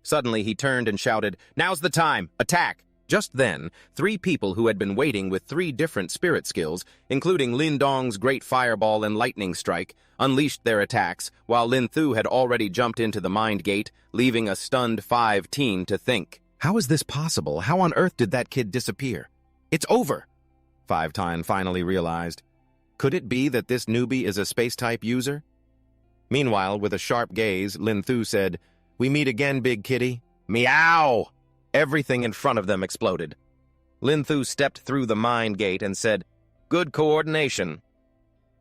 Suddenly, he turned and shouted, "Now's the time! Attack!" Just then, 3 people who had been waiting with 3 different spirit skills, including Lin Dong's Great Fireball and Lightning Strike, unleashed their attacks, while Lin Thu had already jumped into the mind gate, leaving a stunned 5-Tien to think. How is this possible? How on earth did that kid disappear? It's over! 5-Tien finally realized. Could it be that this newbie is a space-type user? Meanwhile, with a sharp gaze, Lin Thu said, "We meet again, big kitty." Meow! Everything in front of them exploded. Lin Thu stepped through the mind gate and said, "Good coordination."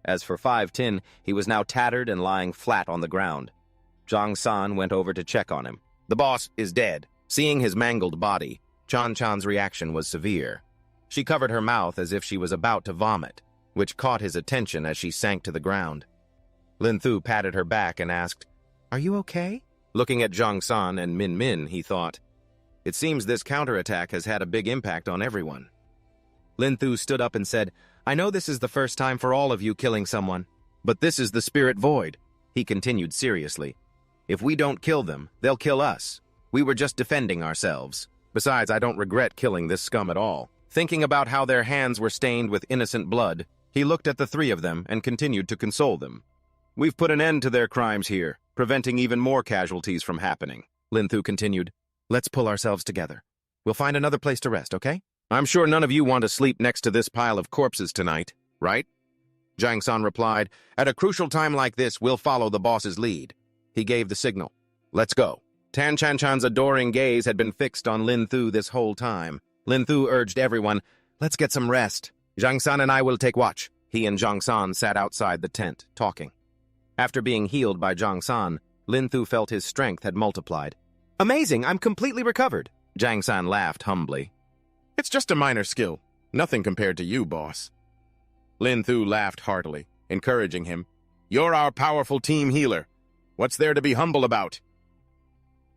As for 5-Tien, he was now tattered and lying flat on the ground. Zhang San went over to check on him. "The boss is dead." Seeing his mangled body, Chan Chan's reaction was severe. She covered her mouth as if she was about to vomit, which caught his attention as she sank to the ground. Lin Thu patted her back and asked, "Are you okay?" Looking at Zhang San and Min Min, he thought, "It seems this counterattack has had a big impact on everyone." Lin Thu stood up and said, "I know this is the first time for all of you killing someone, but this is the Spirit Void." He continued seriously, "If we don't kill them, they'll kill us. We were just defending ourselves. Besides, I don't regret killing this scum at all." Thinking about how their hands were stained with innocent blood, he looked at the 3 of them and continued to console them. "We've put an end to their crimes here, preventing even more casualties from happening." Lin Thu continued, "Let's pull ourselves together. We'll find another place to rest, okay? I'm sure none of you want to sleep next to this pile of corpses tonight, right?" Zhang San replied, "At a crucial time like this, we'll follow the boss's lead." He gave the signal. "Let's go." Tan Chan Chan's adoring gaze had been fixed on Lin Thu this whole time. Lin Thu urged everyone, "Let's get some rest. Zhang San and I will take watch." He and Zhang San sat outside the tent, talking. After being healed by Zhang San, Lin Thu felt his strength had multiplied. "Amazing, I'm completely recovered." Zhang San laughed humbly. "It's just a minor skill. Nothing compared to you, boss." Lin Thu laughed heartily, encouraging him. "You're our powerful team healer. What's there to be humble about?"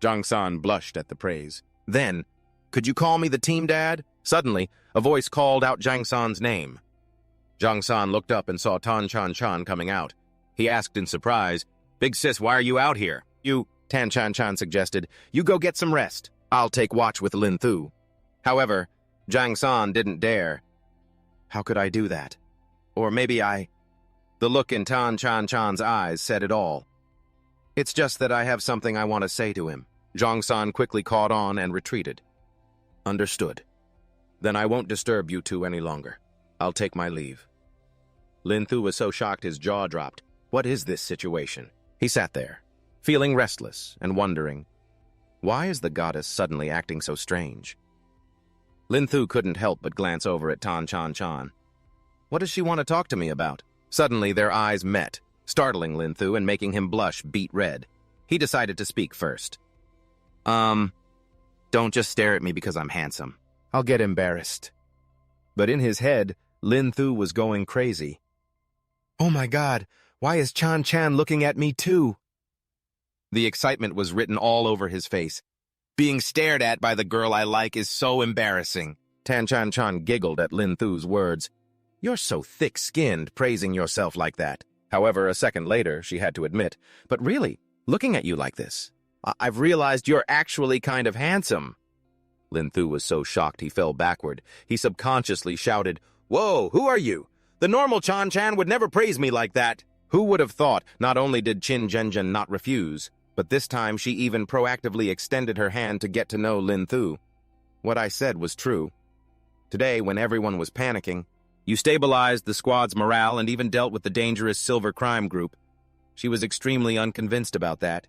Zhang San blushed at the praise. Then, "Could you call me the team dad?" Suddenly, a voice called out Zhang San's name. Zhang San looked up and saw Tan Chan Chan coming out. He asked in surprise, "Big sis, why are you out here?" Tan Chan Chan suggested, "You go get some rest. I'll take watch with Lin Thu." However, Zhang San didn't dare. "How could I do that? Or maybe I—" The look in Tan Chan Chan's eyes said it all. "It's just that I have something I want to say to him." Zhang San quickly caught on and retreated. "Understood. Then I won't disturb you two any longer. I'll take my leave." Lin Thu was so shocked his jaw dropped. What is this situation? He sat there, feeling restless and wondering, why is the goddess suddenly acting so strange? Lin Thu couldn't help but glance over at Tan Chan Chan. What does she want to talk to me about? Suddenly their eyes met, startling Lin Thu and making him blush beet red. He decided to speak first. Don't just stare at me because I'm handsome. I'll get embarrassed." But in his head, Lin Thu was going crazy. "Oh my God, why is Chan Chan looking at me too?" The excitement was written all over his face. "Being stared at by the girl I like is so embarrassing." Tan Chan Chan giggled at Lin Thu's words. "You're so thick-skinned, praising yourself like that." However, a second later, she had to admit, "But really, looking at you like this, I've realized you're actually kind of handsome." Lin Thu was so shocked he fell backward. He subconsciously shouted, "Whoa, who are you? The normal Chan Chan would never praise me like that." Who would have thought not only did Qin Zhenzhen not refuse, but this time she even proactively extended her hand to get to know Lin Thu. What I said was true. Today, when everyone was panicking, you stabilized the squad's morale and even dealt with the dangerous silver crime group. She was extremely unconvinced about that.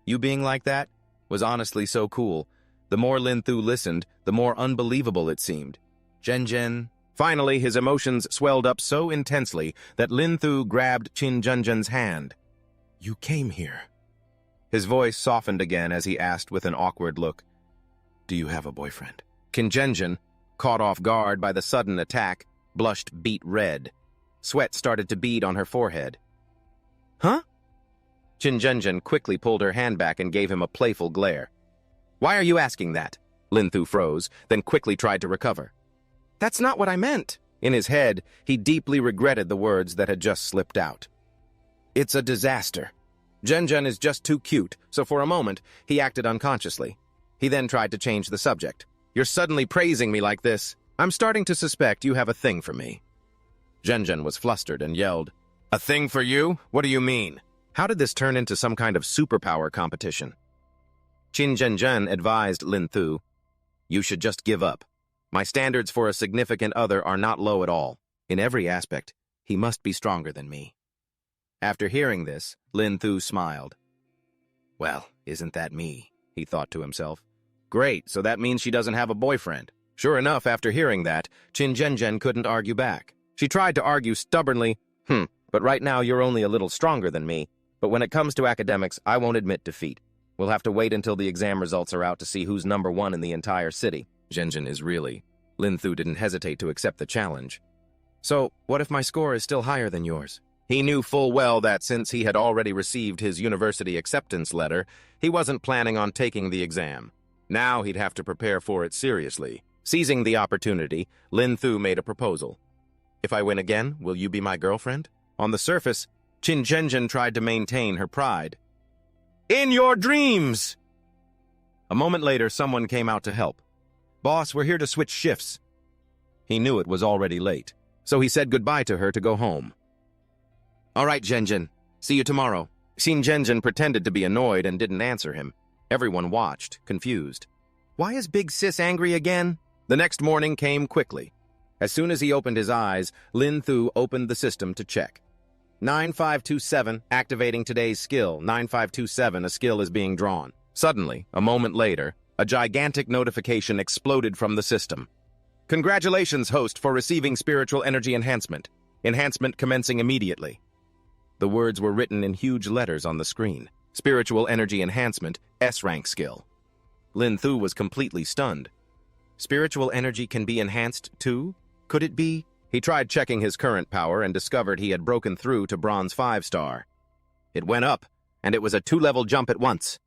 You being like that was honestly so cool. The more Lin Thu listened, the more unbelievable it seemed. Zhenzhen. Finally, his emotions swelled up so intensely that Lin Thu grabbed Qin Zhenzhen's hand. "You came here." His voice softened again as he asked with an awkward look, "Do you have a boyfriend?" Qin Zhenzhen, caught off guard by the sudden attack, blushed beet red. Sweat started to bead on her forehead. "Huh?" Qin Zhenzhen quickly pulled her hand back and gave him a playful glare. "Why are you asking that?" Lin Thu froze, then quickly tried to recover. "That's not what I meant." In his head, he deeply regretted the words that had just slipped out. "It's a disaster. Zhenzhen is just too cute, so for a moment, he acted unconsciously. He then tried to change the subject. You're suddenly praising me like this. I'm starting to suspect you have a thing for me." Zhenzhen was flustered and yelled, "A thing for you? What do you mean?" How did this turn into some kind of superpower competition? Qin Zhenzhen advised Lin Thu, "You should just give up. My standards for a significant other are not low at all. In every aspect, he must be stronger than me." After hearing this, Lin Thu smiled. "Well, isn't that me?" he thought to himself. "Great, so that means she doesn't have a boyfriend." Sure enough, after hearing that, Qin Zhenzhen couldn't argue back. She tried to argue stubbornly, "But right now you're only a little stronger than me. But when it comes to academics, I won't admit defeat. We'll have to wait until the exam results are out to see who's #1 in the entire city." Zhenzhen is really... Lin Thu didn't hesitate to accept the challenge. "So, what if my score is still higher than yours?" He knew full well that since he had already received his university acceptance letter, he wasn't planning on taking the exam. Now he'd have to prepare for it seriously. Seizing the opportunity, Lin Thu made a proposal. "If I win again, will you be my girlfriend?" On the surface, Qin Zhenzhen tried to maintain her pride. "In your dreams!" A moment later, someone came out to help. "Boss, we're here to switch shifts." He knew it was already late, so he said goodbye to her to go home. "All right, Zhenzhen. See you tomorrow." Qin Zhenzhen pretended to be annoyed and didn't answer him. Everyone watched, confused. Why is Big Sis angry again? The next morning came quickly. As soon as he opened his eyes, Lin Thu opened the system to check. 9527, activating today's skill. 9527, a skill is being drawn. Suddenly, a moment later, a gigantic notification exploded from the system. "Congratulations, host, for receiving spiritual energy enhancement. Enhancement commencing immediately." The words were written in huge letters on the screen. Spiritual Energy Enhancement, S-Rank Skill. Lin Thu was completely stunned. Spiritual energy can be enhanced too? Could it be? He tried checking his current power and discovered he had broken through to Bronze 5-star. It went up, and it was a 2-level jump at once.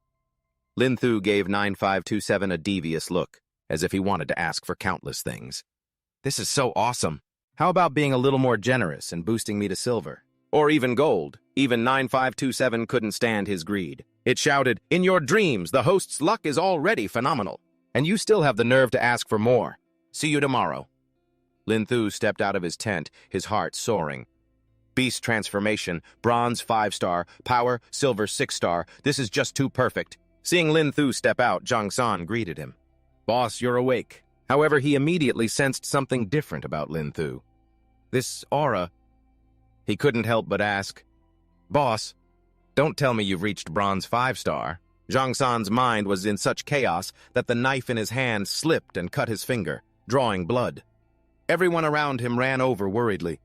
Lin Thu gave 9527 a devious look, as if he wanted to ask for countless things. This is so awesome. How about being a little more generous and boosting me to silver? Or even gold. Even 9527 couldn't stand his greed. It shouted, "In your dreams, the host's luck is already phenomenal, and you still have the nerve to ask for more. See you tomorrow." Lin Thu stepped out of his tent, his heart soaring. Beast transformation, Bronze 5-star, power, Silver 6-star. This is just too perfect. Seeing Lin Thu step out, Zhang San greeted him. "Boss, you're awake." However, he immediately sensed something different about Lin Thu. This aura... He couldn't help but ask, "Boss, don't tell me you've reached Bronze 5-star." Zhang San's mind was in such chaos that the knife in his hand slipped and cut his finger, drawing blood. Everyone around him ran over worriedly.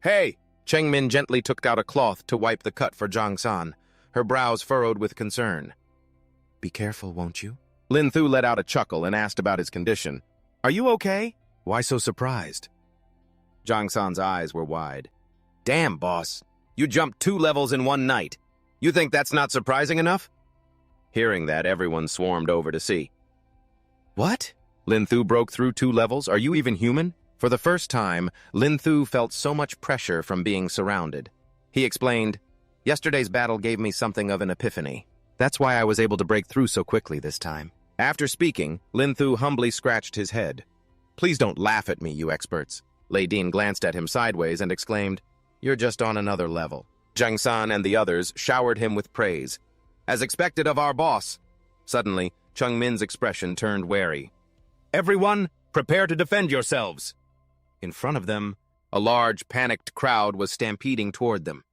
"Hey!" Cheng Min gently took out a cloth to wipe the cut for Zhang San, her brows furrowed with concern. "Be careful, won't you?" Lin Thu let out a chuckle and asked about his condition. "Are you okay?" "Why so surprised?" Zhang San's eyes were wide. "Damn, boss. You jumped 2 levels in one night. You think that's not surprising enough?" Hearing that, everyone swarmed over to see. "What? Lin Thu broke through 2 levels? Are you even human?" For the first time, Lin Thu felt so much pressure from being surrounded. He explained, "Yesterday's battle gave me something of an epiphany. That's why I was able to break through so quickly this time." After speaking, Lin Thu humbly scratched his head. "Please don't laugh at me, you experts." Lei Din glanced at him sideways and exclaimed, "You're just on another level." Zhang San and the others showered him with praise. "As expected of our boss." Suddenly, Cheng Min's expression turned wary. "Everyone, prepare to defend yourselves." In front of them, a large, panicked crowd was stampeding toward them.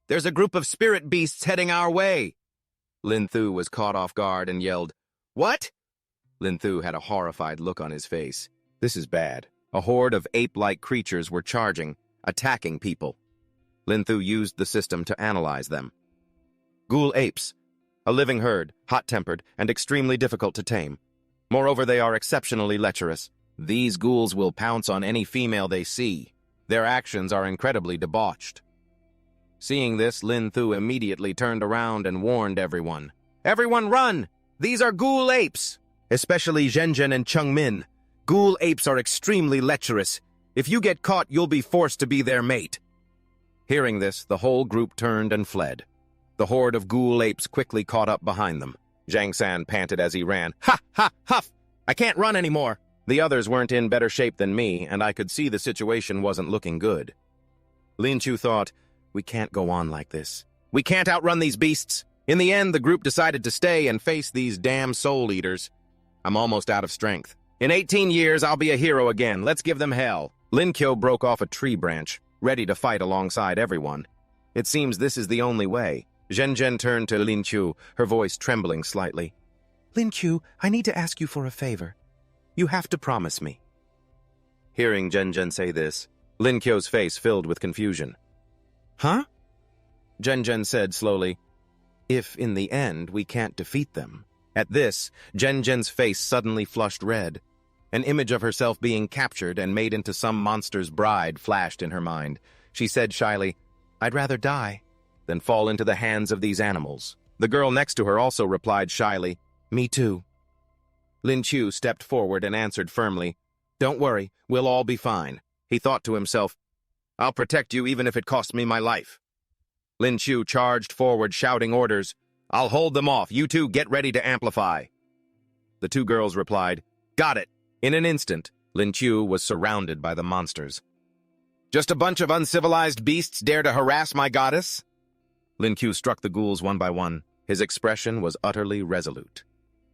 "There's a group of spirit beasts heading our way." Lin Thu was caught off guard and yelled, "What?" Lin Thu had a horrified look on his face. This is bad. A horde of ape-like creatures were charging, attacking people. Lin Thu used the system to analyze them. Ghoul apes. A living herd, hot-tempered, and extremely difficult to tame. Moreover, they are exceptionally lecherous. These ghouls will pounce on any female they see. Their actions are incredibly debauched. Seeing this, Lin Thu immediately turned around and warned everyone. "Everyone run! These are ghoul apes! Especially Zhenzhen and Cheng Min. Ghoul apes are extremely lecherous. If you get caught, you'll be forced to be their mate." Hearing this, the whole group turned and fled. The horde of ghoul apes quickly caught up behind them. Zhang San panted as he ran. "Ha! Ha! Huff! I can't run anymore!" The others weren't in better shape than me, and I could see the situation wasn't looking good. Lin Chu thought, "We can't go on like this. We can't outrun these beasts." In the end, the group decided to stay and face these damn soul eaters. I'm almost out of strength. In 18 years, I'll be a hero again. Let's give them hell. Lin Kyo broke off a tree branch, ready to fight alongside everyone. It seems this is the only way. Zhen turned to Lin Chu, her voice trembling slightly. "Lin Chu, I need to ask you for a favor. You have to promise me." Hearing Zhen say this, Lin Kyo's face filled with confusion. "Huh?" Zhen said slowly, "If, in the end, we can't defeat them." At this, Zhen's face suddenly flushed red. An image of herself being captured and made into some monster's bride flashed in her mind. She said shyly, "I'd rather die than fall into the hands of these animals." The girl next to her also replied shyly, "Me too." Lin Chu stepped forward and answered firmly, "Don't worry, we'll all be fine." He thought to himself, "I'll protect you even if it costs me my life." Lin Chu charged forward, shouting orders, "I'll hold them off. You two get ready to amplify." The 2 girls replied, "Got it." In an instant, Lin Chu was surrounded by the monsters. "Just a bunch of uncivilized beasts dare to harass my goddess?" Lin Chu struck the ghouls one by one. His expression was utterly resolute.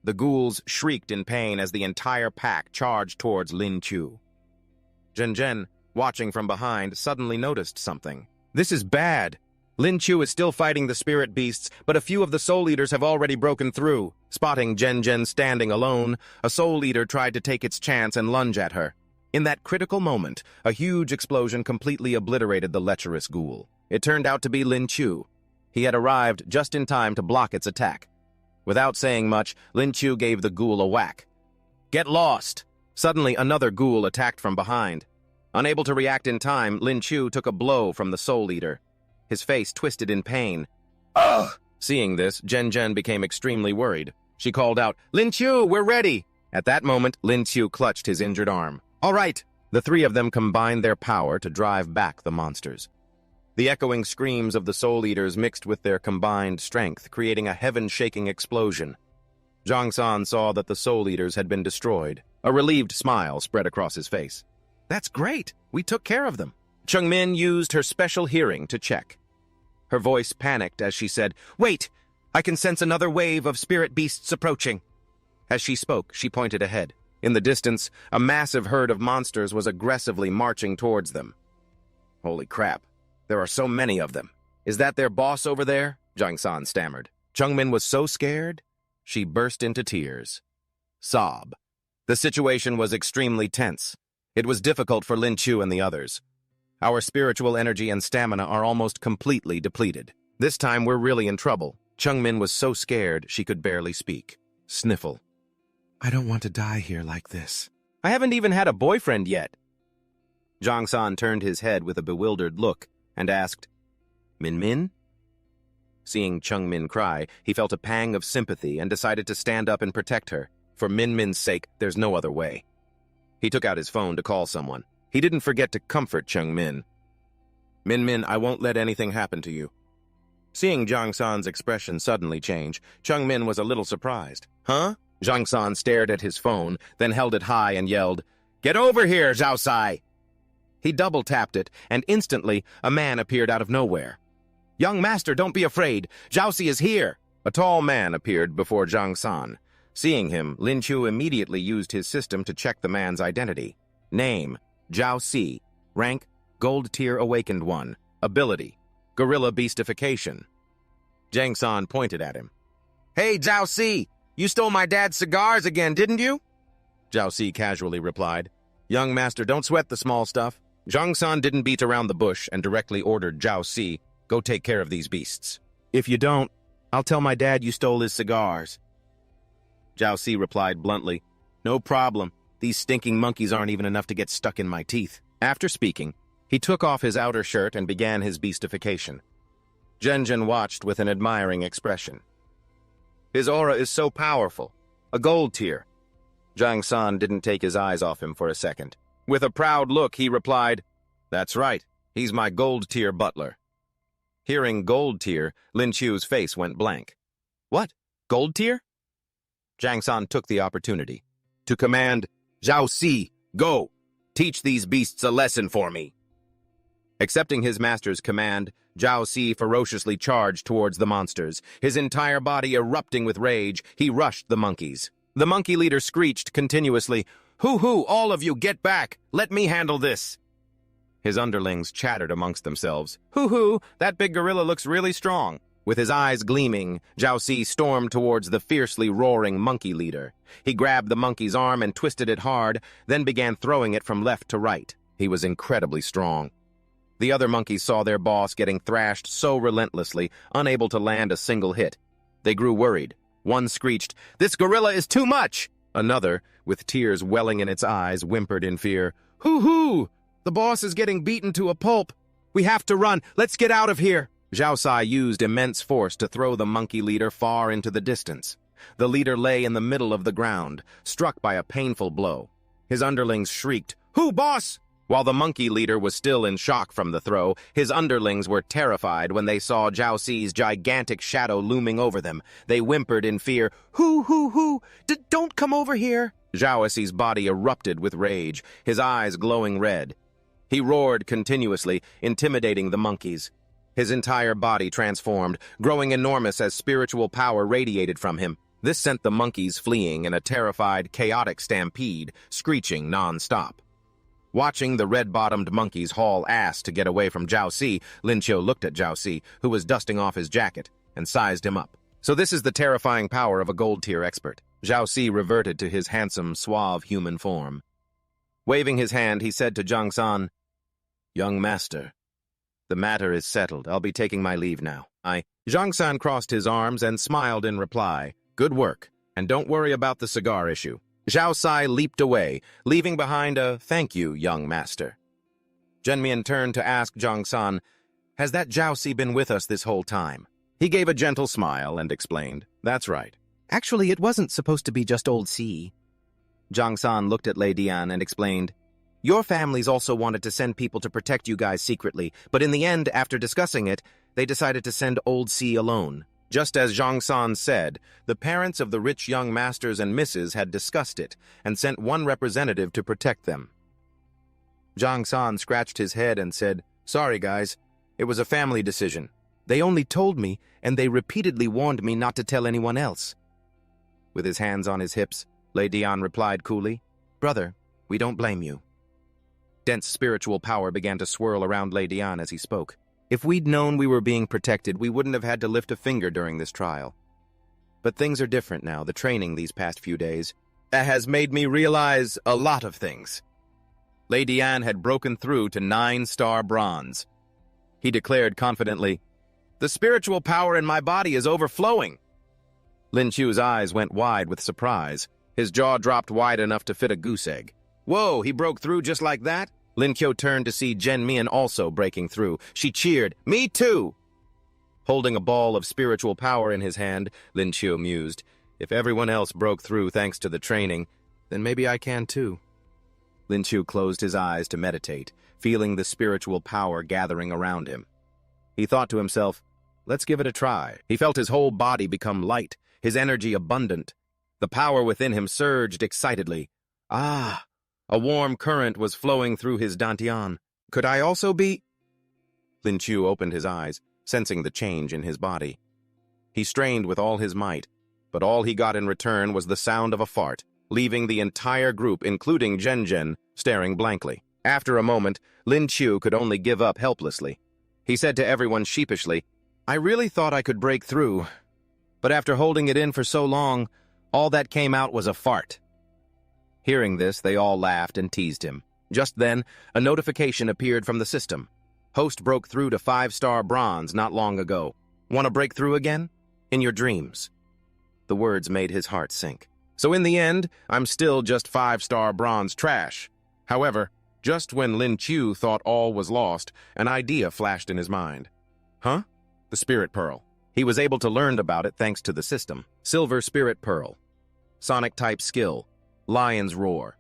The ghouls shrieked in pain as the entire pack charged towards Lin Chu. Zhen, watching from behind, suddenly noticed something. This is bad. Lin Chu is still fighting the spirit beasts, but a few of the soul eaters have already broken through. Spotting Zhen standing alone, a soul eater tried to take its chance and lunge at her. In that critical moment, a huge explosion completely obliterated the lecherous ghoul. It turned out to be Lin Chu. He had arrived just in time to block its attack. Without saying much, Lin Chu gave the ghoul a whack. "Get lost!" Suddenly, another ghoul attacked from behind. Unable to react in time, Lin Chu took a blow from the Soul Eater. His face twisted in pain. "Ugh!" Seeing this, Zhen Zhen became extremely worried. She called out, "Lin Chu, we're ready!" At that moment, Lin Chu clutched his injured arm. "All right!" The three of them combined their power to drive back the monsters. The echoing screams of the Soul Eaters mixed with their combined strength, creating a heaven-shaking explosion. Zhang San saw that the Soul Eaters had been destroyed. A relieved smile spread across his face. "That's great! We took care of them." Cheng Min used her special hearing to check. Her voice panicked as she said, "Wait! I can sense another wave of spirit beasts approaching." As she spoke, she pointed ahead. In the distance, a massive herd of monsters was aggressively marching towards them. "Holy crap! There are so many of them. Is that their boss over there?" Zhang San stammered. Cheng Min was so scared, she burst into tears. Sob. The situation was extremely tense. It was difficult for Lin Chu and the others. Our spiritual energy and stamina are almost completely depleted. This time we're really in trouble. Cheng Min was so scared she could barely speak. Sniffle. "I don't want to die here like this. I haven't even had a boyfriend yet." Zhang San turned his head with a bewildered look and asked, "Min Min?" Seeing Cheng Min cry, he felt a pang of sympathy and decided to stand up and protect her. For Min Min's sake, there's no other way. He took out his phone to call someone. He didn't forget to comfort Cheng Min. "Min Min, I won't let anything happen to you." Seeing Zhang San's expression suddenly change, Cheng Min was a little surprised. "Huh?" Zhang San stared at his phone, then held it high and yelled, "Get over here, Zhao Sai!" He double-tapped it, and instantly, a man appeared out of nowhere. "Young master, don't be afraid. Zhao Si is here." A tall man appeared before Zhang San. Seeing him, Lin Chu immediately used his system to check the man's identity. Name, Zhao Si. Rank, Gold Tier Awakened 1. Ability, Gorilla Beastification. Zhang San pointed at him. "Hey, Zhao Si! You stole my dad's cigars again, didn't you?" Zhao Si casually replied. "Young master, don't sweat the small stuff." Zhang San didn't beat around the bush and directly ordered Zhao Si, "Go take care of these beasts. If you don't, I'll tell my dad you stole his cigars." Zhao Si replied bluntly, "No problem. These stinking monkeys aren't even enough to get stuck in my teeth." After speaking, he took off his outer shirt and began his beastification. Zhen Zhen watched with an admiring expression. "His aura is so powerful. A gold tier." Zhang San didn't take his eyes off him for a second. With a proud look, he replied, "That's right. He's my gold tier butler." Hearing gold tier, Lin Chu's face went blank. "What? Gold tier?" Zhang San took the opportunity to command, "Zhao Si, go! Teach these beasts a lesson for me." Accepting his master's command, Zhao Si ferociously charged towards the monsters. His entire body erupting with rage, he rushed the monkeys. The monkey leader screeched continuously, "Hoo-hoo, all of you, get back! Let me handle this!" His underlings chattered amongst themselves. "Hoo-hoo, that big gorilla looks really strong." With his eyes gleaming, Zhao Si stormed towards the fiercely roaring monkey leader. He grabbed the monkey's arm and twisted it hard, then began throwing it from left to right. He was incredibly strong. The other monkeys saw their boss getting thrashed so relentlessly, unable to land a single hit. They grew worried. One screeched, "This gorilla is too much!" Another, with tears welling in its eyes, whimpered in fear, "Hoo-hoo! The boss is getting beaten to a pulp. We have to run. Let's get out of here." Zhao Sai used immense force to throw the monkey leader far into the distance. The leader lay in the middle of the ground, struck by a painful blow. His underlings shrieked, "Who, boss?" While the monkey leader was still in shock from the throw, his underlings were terrified when they saw Zhao Si's gigantic shadow looming over them. They whimpered in fear, "Hoo! Don't come over here!" Zhao Si's body erupted with rage, his eyes glowing red. He roared continuously, intimidating the monkeys. His entire body transformed, growing enormous as spiritual power radiated from him. This sent the monkeys fleeing in a terrified, chaotic stampede, screeching non-stop. Watching the red-bottomed monkeys haul ass to get away from Zhao Si, Lin Qiu looked at Zhao Si, who was dusting off his jacket, and sized him up. So this is the terrifying power of a gold-tier expert. Zhao Si reverted to his handsome, suave human form. Waving his hand, he said to Zhang San, "Young master, The matter is settled. I'll be taking my leave now. Zhang San crossed his arms and smiled in reply. Good work, and don't worry about the cigar issue. Zhao Sai leaped away, leaving behind a thank you, young master. Zhenmian turned to ask Zhang San, has that Zhao Si been with us this whole time? He gave a gentle smile and explained, that's right. Actually, it wasn't supposed to be just old Si. Zhang San looked at Lei Dian and explained, your families also wanted to send people to protect you guys secretly, but in the end, after discussing it, they decided to send old Si alone. Just as Zhang San said, the parents of the rich young masters and misses had discussed it and sent one representative to protect them. Zhang San scratched his head and said, sorry guys, it was a family decision. They only told me, and they repeatedly warned me not to tell anyone else. With his hands on his hips, Lei Dian replied coolly, brother, we don't blame you. Dense spiritual power began to swirl around Lei Dian as he spoke. If we'd known we were being protected, we wouldn't have had to lift a finger during this trial. But things are different now. The training these past few days has made me realize a lot of things. Lei Dian had broken through to 9-star bronze. He declared confidently, the spiritual power in my body is overflowing. Lin Chu's eyes went wide with surprise. His jaw dropped wide enough to fit a goose egg. Whoa, he broke through just like that? Lin Qiu turned to see Zhenmian also breaking through. She cheered, me too! Holding a ball of spiritual power in his hand, Lin Qiu mused, if everyone else broke through thanks to the training, then maybe I can too. Lin Qiu closed his eyes to meditate, feeling the spiritual power gathering around him. He thought to himself, let's give it a try. He felt his whole body become light, his energy abundant. The power within him surged excitedly. Ah! A warm current was flowing through his dantian. Could I also be? Lin Qiu opened his eyes, sensing the change in his body. He strained with all his might, but all he got in return was the sound of a fart, leaving the entire group, including Zhen Zhen, staring blankly. After a moment, Lin Qiu could only give up helplessly. He said to everyone sheepishly, I really thought I could break through, but after holding it in for so long, all that came out was a fart. Hearing this, they all laughed and teased him. Just then, a notification appeared from the system. Host broke through to 5-star bronze not long ago. Want to break through again? In your dreams. The words made his heart sink. So in the end, I'm still just 5-star bronze trash. However, just when Lin Qiu thought all was lost, an idea flashed in his mind. Huh? The Spirit Pearl. He was able to learn about it thanks to the system. Silver Spirit Pearl. Sonic-type skill. Lion's Roar.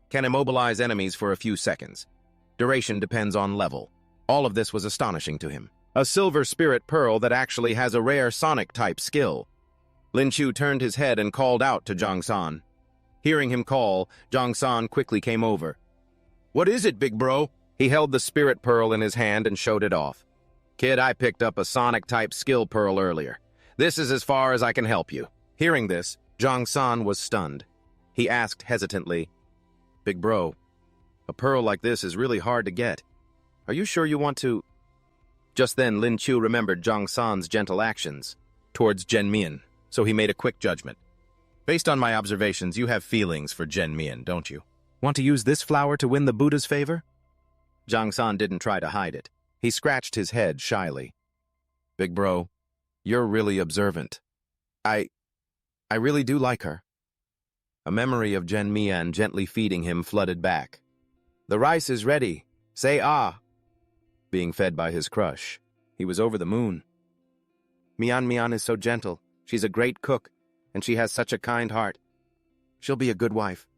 Can immobilize enemies for a few seconds. Duration depends on level. All of this was astonishing to him. A silver spirit pearl that actually has a rare Sonic-type skill. Lin Qiu turned his head and called out to Zhang San. Hearing him call, Zhang San quickly came over. What is it, big bro? He held the spirit pearl in his hand and showed it off. Kid, I picked up a Sonic-type skill pearl earlier. This is as far as I can help you. Hearing this, Zhang San was stunned. He asked hesitantly, Big bro, a pearl like this is really hard to get. Are you sure you want to? Just then, Lin Qiu remembered Zhang San's gentle actions towards Zhenmian, so he made a quick judgment. Based on my observations, you have feelings for Zhenmian, don't you? Want to use this flower to win the Buddha's favor? Zhang San didn't try to hide it. He scratched his head shyly. Big bro, you're really observant. I really do like her. A memory of Zhenmian gently feeding him flooded back. The rice is ready. Say ah. Being fed by his crush, he was over the moon. Mian is so gentle. She's a great cook, and she has such a kind heart. She'll be a good wife.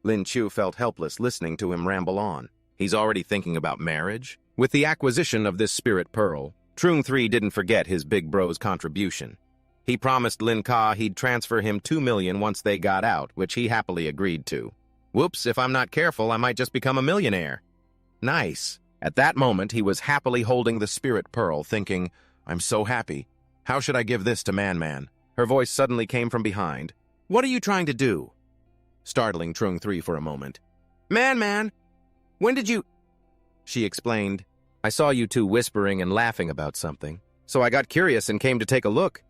Lin Qiu felt helpless listening to him ramble on. He's already thinking about marriage? With the acquisition of this spirit pearl, Trung 3 didn't forget his big bro's contribution. He promised Lin Ka he'd transfer him 2 million once they got out, which he happily agreed to. Whoops, if I'm not careful, I might just become a millionaire. Nice. At that moment, he was happily holding the spirit pearl, thinking, I'm so happy. How should I give this to Man? Her voice suddenly came from behind. What are you trying to do? Startling Trung 3 for a moment. Man, when did you... She explained, I saw you two whispering and laughing about something, so I got curious and came to take a look.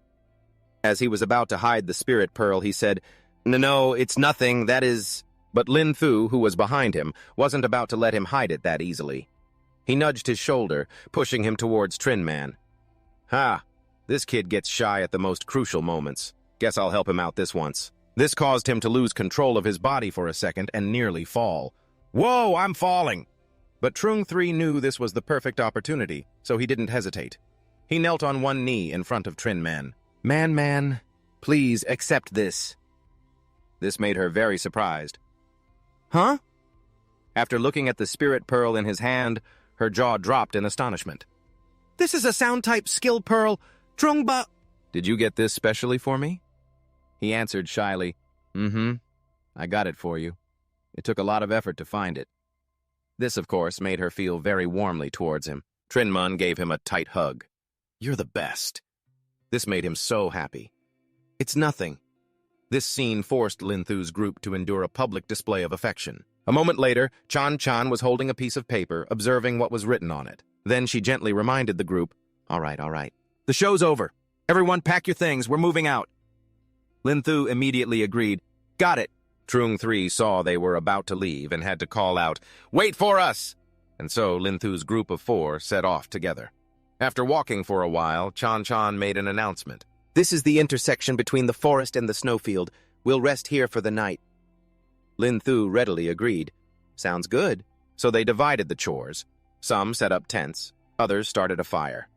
As he was about to hide the spirit pearl, he said, No, it's nothing, that is... But Lin Fu, who was behind him, wasn't about to let him hide it that easily. He nudged his shoulder, pushing him towards Trin Man. Ha! This kid gets shy at the most crucial moments. Guess I'll help him out this once. This caused him to lose control of his body for a second and nearly fall. Whoa, I'm falling! But Trung 3 knew this was the perfect opportunity, so he didn't hesitate. He knelt on one knee in front of Trin Man. Man, please accept this. This made her very surprised. Huh? After looking at the spirit pearl in his hand, her jaw dropped in astonishment. This is a sound-type skill pearl, Trungba. Did you get this specially for me? He answered shyly, I got it for you. It took a lot of effort to find it. This, of course, made her feel very warmly towards him. Trinman gave him a tight hug. You're the best. This made him so happy. It's nothing. This scene forced Linthu's group to endure a public display of affection. A moment later, Chan was holding a piece of paper, observing what was written on it. Then she gently reminded the group, All right. The show's over. Everyone pack your things, we're moving out. Linthu immediately agreed. Got it. Trung 3 saw they were about to leave and had to call out, Wait for us! And so Linthu's group of 4 set off together. After walking for a while, Chan made an announcement. This is the intersection between the forest and the snowfield. We'll rest here for the night. Linthu readily agreed. Sounds good. So they divided the chores. Some set up tents, others started a fire.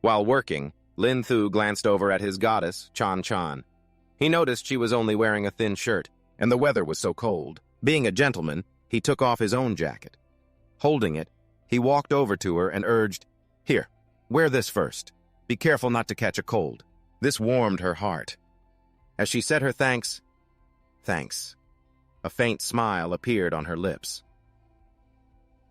While working, Linthu glanced over at his goddess, Chan. He noticed she was only wearing a thin shirt, and the weather was so cold. Being a gentleman, he took off his own jacket. Holding it, he walked over to her and urged, Here, wear this first. Be careful not to catch a cold. This warmed her heart. As she said her thanks, a faint smile appeared on her lips.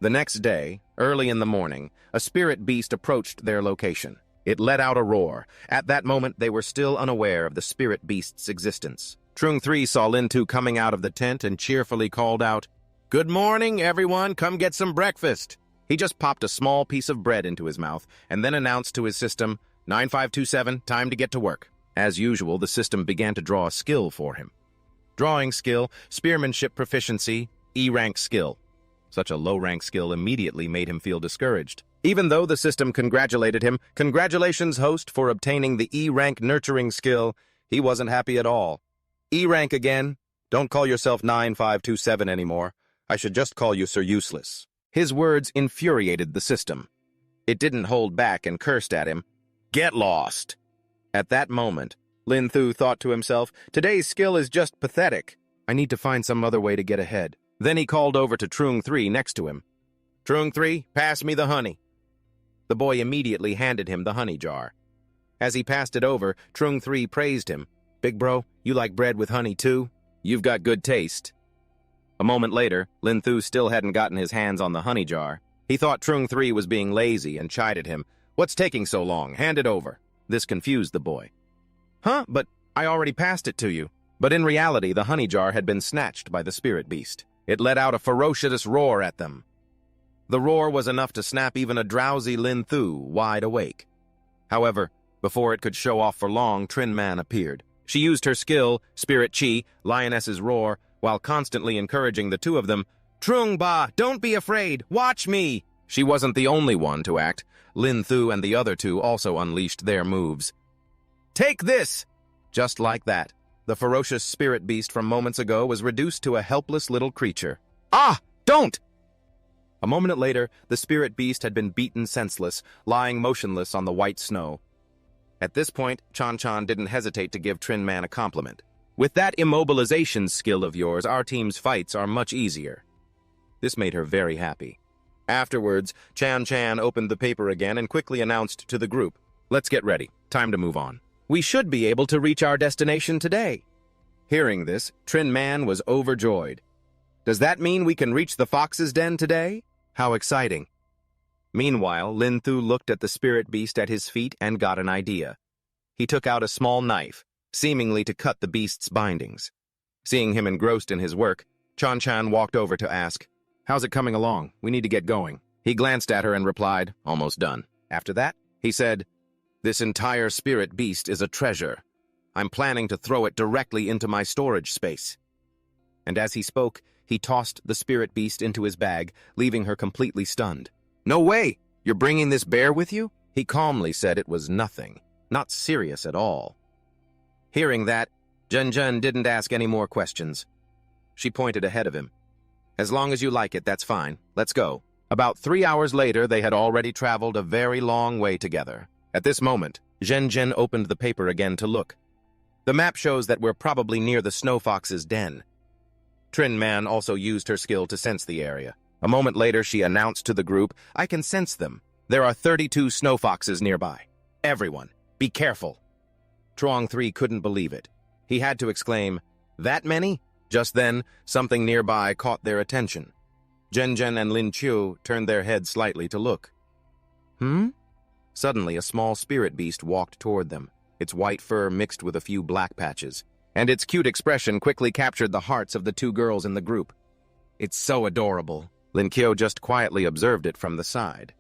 The next day, early in the morning, a spirit beast approached their location. It let out a roar. At that moment, they were still unaware of the spirit beast's existence. Trung 3 saw Linthu coming out of the tent and cheerfully called out, Good morning, everyone. Come get some breakfast. He just popped a small piece of bread into his mouth and then announced to his system, 9527, time to get to work. As usual, the system began to draw a skill for him. Drawing skill, spearmanship proficiency, E-rank skill. Such a low-rank skill immediately made him feel discouraged. Even though the system congratulated him, Congratulations, host, for obtaining the E-rank nurturing skill, he wasn't happy at all. E-rank again? Don't call yourself 9527 anymore. I should just call you Sir Useless. His words infuriated the system. It didn't hold back and cursed at him. Get lost! At that moment, Linthu thought to himself, Today's skill is just pathetic. I need to find some other way to get ahead. Then he called over to Trung 3 next to him. Trung 3, pass me the honey. The boy immediately handed him the honey jar. As he passed it over, Trung 3 praised him. Big bro, you like bread with honey too? You've got good taste. A moment later, Linthu still hadn't gotten his hands on the honey jar. He thought Trung 3 was being lazy and chided him. What's taking so long? Hand it over. This confused the boy. Huh? But I already passed it to you. But in reality, the honey jar had been snatched by the spirit beast. It let out a ferocious roar at them. The roar was enough to snap even a drowsy Linthu wide awake. However, before it could show off for long, Trin Man appeared. She used her skill, Spirit Chi, Lioness's Roar, while constantly encouraging the two of them. Trung Ba, don't be afraid, watch me! She wasn't the only one to act. Linthu and the other two also unleashed their moves. Take this! Just like that, the ferocious spirit beast from moments ago was reduced to a helpless little creature. Ah! Don't! A moment later, the spirit beast had been beaten senseless, lying motionless on the white snow. At this point, Chan didn't hesitate to give Trin Man a compliment. With that immobilization skill of yours, our team's fights are much easier. This made her very happy. Afterwards, Chan opened the paper again and quickly announced to the group, Let's get ready. Time to move on. We should be able to reach our destination today. Hearing this, Trin Man was overjoyed. Does that mean we can reach the fox's den today? How exciting. Meanwhile, Linthu looked at the spirit beast at his feet and got an idea. He took out a small knife, seemingly to cut the beast's bindings. Seeing him engrossed in his work, Chan walked over to ask, How's it coming along? We need to get going. He glanced at her and replied, Almost done. After that, he said, This entire spirit beast is a treasure. I'm planning to throw it directly into my storage space. And as he spoke, he tossed the spirit beast into his bag, leaving her completely stunned. No way! You're bringing this bear with you? He calmly said it was nothing, not serious at all. Hearing that, Zhen didn't ask any more questions. She pointed ahead of him. As long as you like it, that's fine. Let's go. About 3 hours later, they had already traveled a very long way together. At this moment, Zhen opened the paper again to look. The map shows that we're probably near the snow fox's den. Trin Man also used her skill to sense the area. A moment later, she announced to the group, I can sense them. There are 32 snow foxes nearby. Everyone, be careful. Truong 3 couldn't believe it. He had to exclaim, that many? Just then, something nearby caught their attention. Zhen and Lin Qiu turned their heads slightly to look. Suddenly, a small spirit beast walked toward them, its white fur mixed with a few black patches, and its cute expression quickly captured the hearts of the two girls in the group. It's so adorable. Lin Qiu just quietly observed it from the side.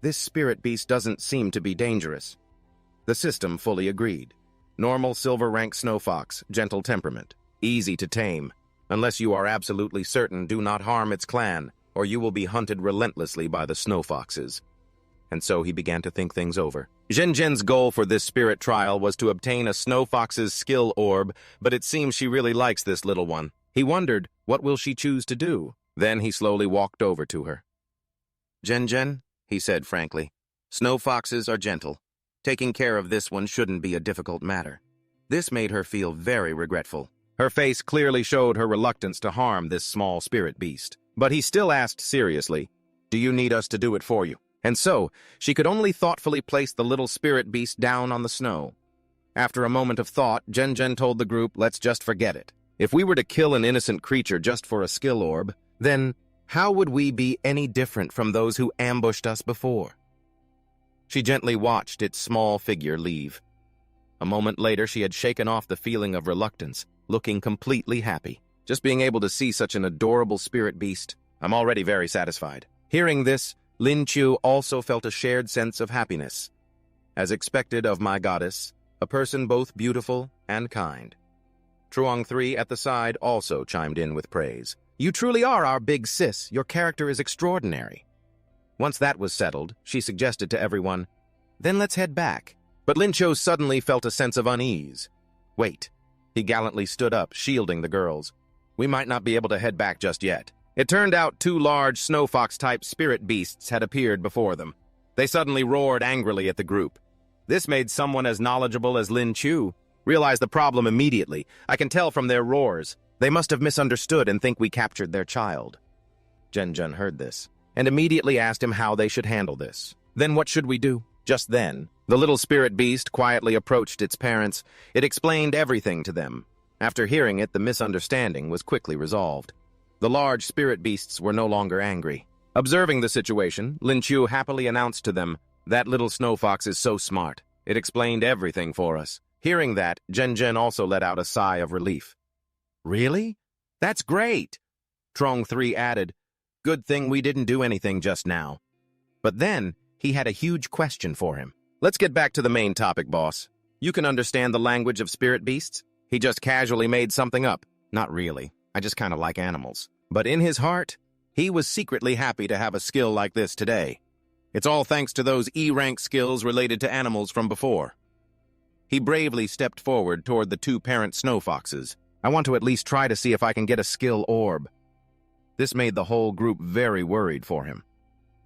This spirit beast doesn't seem to be dangerous. The system fully agreed. Normal silver rank snow fox, gentle temperament, easy to tame. Unless you are absolutely certain, do not harm its clan, or you will be hunted relentlessly by the snow foxes. And so he began to think things over. Zhen's goal for this spirit trial was to obtain a snow fox's skill orb, but it seems she really likes this little one. He wondered, what will she choose to do? Then he slowly walked over to her. Zhen, he said frankly, snow foxes are gentle. Taking care of this one shouldn't be a difficult matter. This made her feel very regretful. Her face clearly showed her reluctance to harm this small spirit beast. But he still asked seriously, do you need us to do it for you? And so, she could only thoughtfully place the little spirit beast down on the snow. After a moment of thought, Zhen told the group, let's just forget it. If we were to kill an innocent creature just for a skill orb, then how would we be any different from those who ambushed us before? She gently watched its small figure leave. A moment later, she had shaken off the feeling of reluctance, looking completely happy. Just being able to see such an adorable spirit beast, I'm already very satisfied. Hearing this, Lin Qiu also felt a shared sense of happiness. As expected of my goddess, a person both beautiful and kind. Truong 3 at the side also chimed in with praise. You truly are our big sis. Your character is extraordinary. Once that was settled, she suggested to everyone, then let's head back. But Lin Qiu suddenly felt a sense of unease. Wait. He gallantly stood up, shielding the girls. We might not be able to head back just yet. It turned out 2 large snow fox-type spirit beasts had appeared before them. They suddenly roared angrily at the group. This made someone as knowledgeable as Lin Qiu realize the problem immediately. I can tell from their roars. They must have misunderstood and think we captured their child. Zhen heard this, and immediately asked him how they should handle this. Then what should we do? Just then, the little spirit beast quietly approached its parents. It explained everything to them. After hearing it, the misunderstanding was quickly resolved. The large spirit beasts were no longer angry. Observing the situation, Lin Qiu happily announced to them, that little snow fox is so smart. It explained everything for us. Hearing that, Zhen also let out a sigh of relief. Really? That's great! Truong 3 added, good thing we didn't do anything just now. But then, he had a huge question for him. Let's get back to the main topic, boss. You can understand the language of spirit beasts? He just casually made something up. Not really. I just kind of like animals. But in his heart, he was secretly happy to have a skill like this today. It's all thanks to those E-rank skills related to animals from before. He bravely stepped forward toward the 2 parent snow foxes. I want to at least try to see if I can get a skill orb. This made the whole group very worried for him.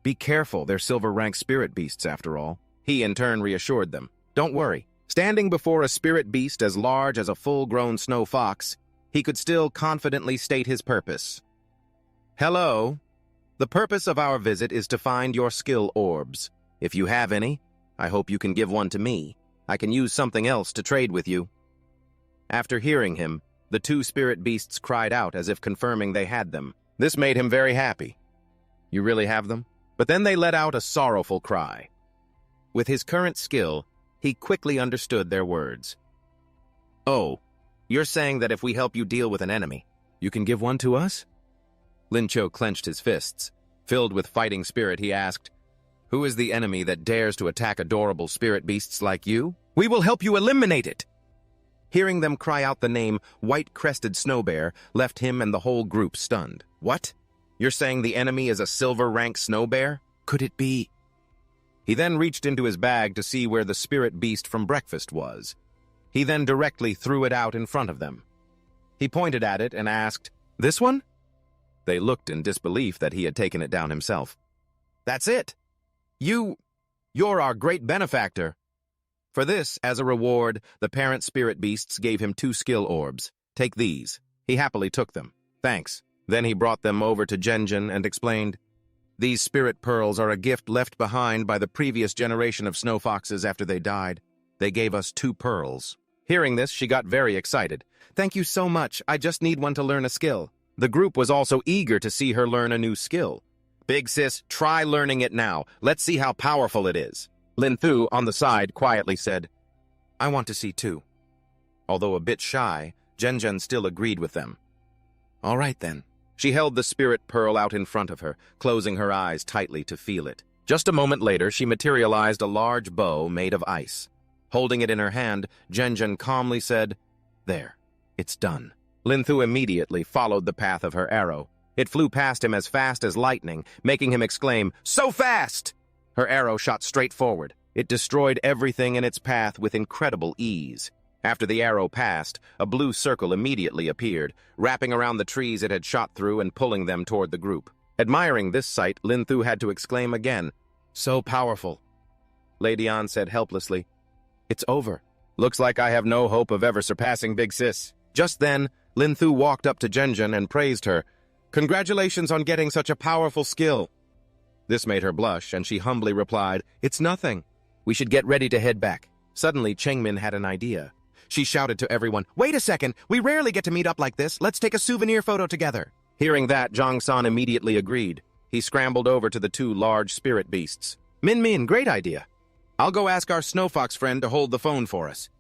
Be careful, they're silver-rank spirit beasts after all. He in turn reassured them. Don't worry. Standing before a spirit beast as large as a full-grown snow fox, he could still confidently state his purpose. Hello. The purpose of our visit is to find your skill orbs. If you have any, I hope you can give one to me. I can use something else to trade with you. After hearing him, the 2 spirit beasts cried out as if confirming they had them. This made him very happy. You really have them? But then they let out a sorrowful cry. With his current skill, he quickly understood their words. Oh, you're saying that if we help you deal with an enemy, you can give one to us? Lin Qiu clenched his fists. Filled with fighting spirit, he asked, who is the enemy that dares to attack adorable spirit beasts like you? We will help you eliminate it! Hearing them cry out the name White-Crested Snow Bear left him and the whole group stunned. What? You're saying the enemy is a silver-rank snow bear? Could it be? He then reached into his bag to see where the spirit beast from breakfast was. He then directly threw it out in front of them. He pointed at it and asked, "This one?" They looked in disbelief that he had taken it down himself. "That's it! You're our great benefactor." For this, as a reward, the parent spirit beasts gave him 2 skill orbs. "Take these." He happily took them. "Thanks." Then he brought them over to Genjin and explained, "These spirit pearls are a gift left behind by the previous generation of snow foxes after they died. They gave us 2 pearls." Hearing this, she got very excited. "Thank you so much. I just need one to learn a skill." The group was also eager to see her learn a new skill. "Big sis, try learning it now. Let's see how powerful it is." Lin Thu, on the side, quietly said, "I want to see too." Although a bit shy, Genjin still agreed with them. "All right then." She held the spirit pearl out in front of her, closing her eyes tightly to feel it. Just a moment later, she materialized a large bow made of ice. Holding it in her hand, Genjin calmly said, "There, it's done." Lin Thu immediately followed the path of her arrow. It flew past him as fast as lightning, making him exclaim, "So fast!" Her arrow shot straight forward. It destroyed everything in its path with incredible ease. After the arrow passed, a blue circle immediately appeared, wrapping around the trees it had shot through and pulling them toward the group. Admiring this sight, Lin Thu had to exclaim again, "So powerful." Lady An said helplessly, "It's over. Looks like I have no hope of ever surpassing Big Sis." Just then, Lin Thu walked up to Genjin and praised her. "Congratulations on getting such a powerful skill." This made her blush, and she humbly replied, "It's nothing. We should get ready to head back." Suddenly, Chengmin had an idea. She shouted to everyone, "Wait a second! We rarely get to meet up like this. Let's take a souvenir photo together." Hearing that, Zhang San immediately agreed. He scrambled over to the 2 large spirit beasts. Min, great idea. I'll go ask our snow fox friend to hold the phone for us."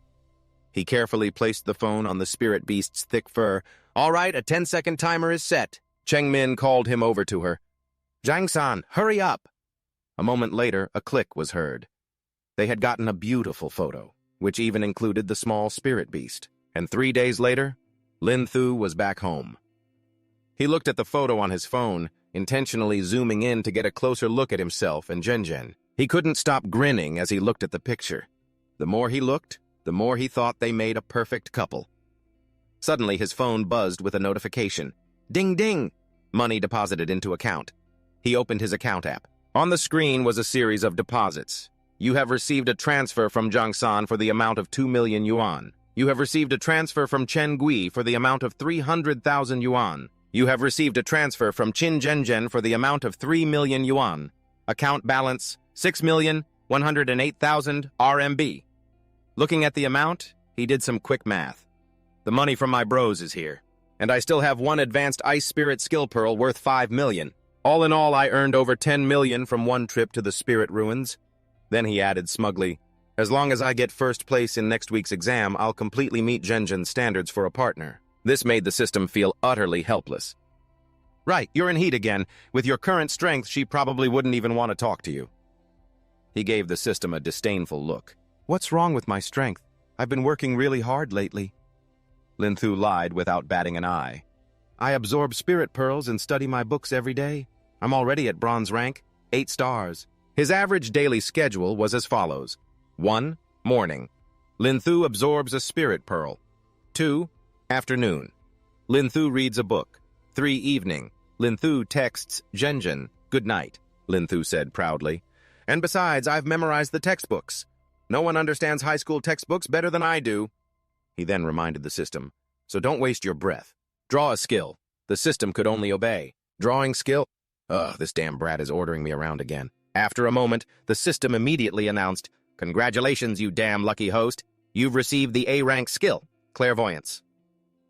He carefully placed the phone on the spirit beast's thick fur. "All right, a 10-second timer is set." Chengmin called him over to her. "Zhang San, hurry up." A moment later, a click was heard. They had gotten a beautiful photo, which even included the small spirit beast. And 3 days later, Lin Thu was back home. He looked at the photo on his phone, intentionally zooming in to get a closer look at himself and Genjin. He couldn't stop grinning as he looked at the picture. The more he looked, the more he thought they made a perfect couple. Suddenly, his phone buzzed with a notification. Ding ding! Money deposited into account. He opened his account app. On the screen was a series of deposits. You have received a transfer from Zhang San for the amount of 2 million yuan. You have received a transfer from Chen Gui for the amount of 300,000 yuan. You have received a transfer from Qin Zhenzhen for the amount of 3 million yuan. Account balance, 6,108,000 RMB. Looking at the amount, he did some quick math. The money from my bros is here, and I still have 1 advanced ice spirit skill pearl worth 5 million. All in all, I earned over 10 million from 1 trip to the spirit ruins. Then he added smugly, "As long as I get first place in next week's exam, I'll completely meet Genjin's standards for a partner." This made the system feel utterly helpless. "Right, you're in heat again. With your current strength, she probably wouldn't even want to talk to you." He gave the system a disdainful look. "What's wrong with my strength? I've been working really hard lately." Lin Thu lied without batting an eye. "I absorb spirit pearls and study my books every day. I'm already at bronze rank, 8 stars. His average daily schedule was as follows. 1. Morning. Lin Thu absorbs a spirit pearl. 2. Afternoon. Lin Thu reads a book. 3. Evening. Lin Thu texts Genjin, "Good night," Lin Thu said proudly. "And besides, I've memorized the textbooks. No one understands high school textbooks better than I do." He then reminded the system, "So don't waste your breath. Draw a skill." The system could only obey. Drawing skill? Ugh, this damn brat is ordering me around again. After a moment, the system immediately announced, "Congratulations, you damn lucky host. You've received the A-rank skill, clairvoyance."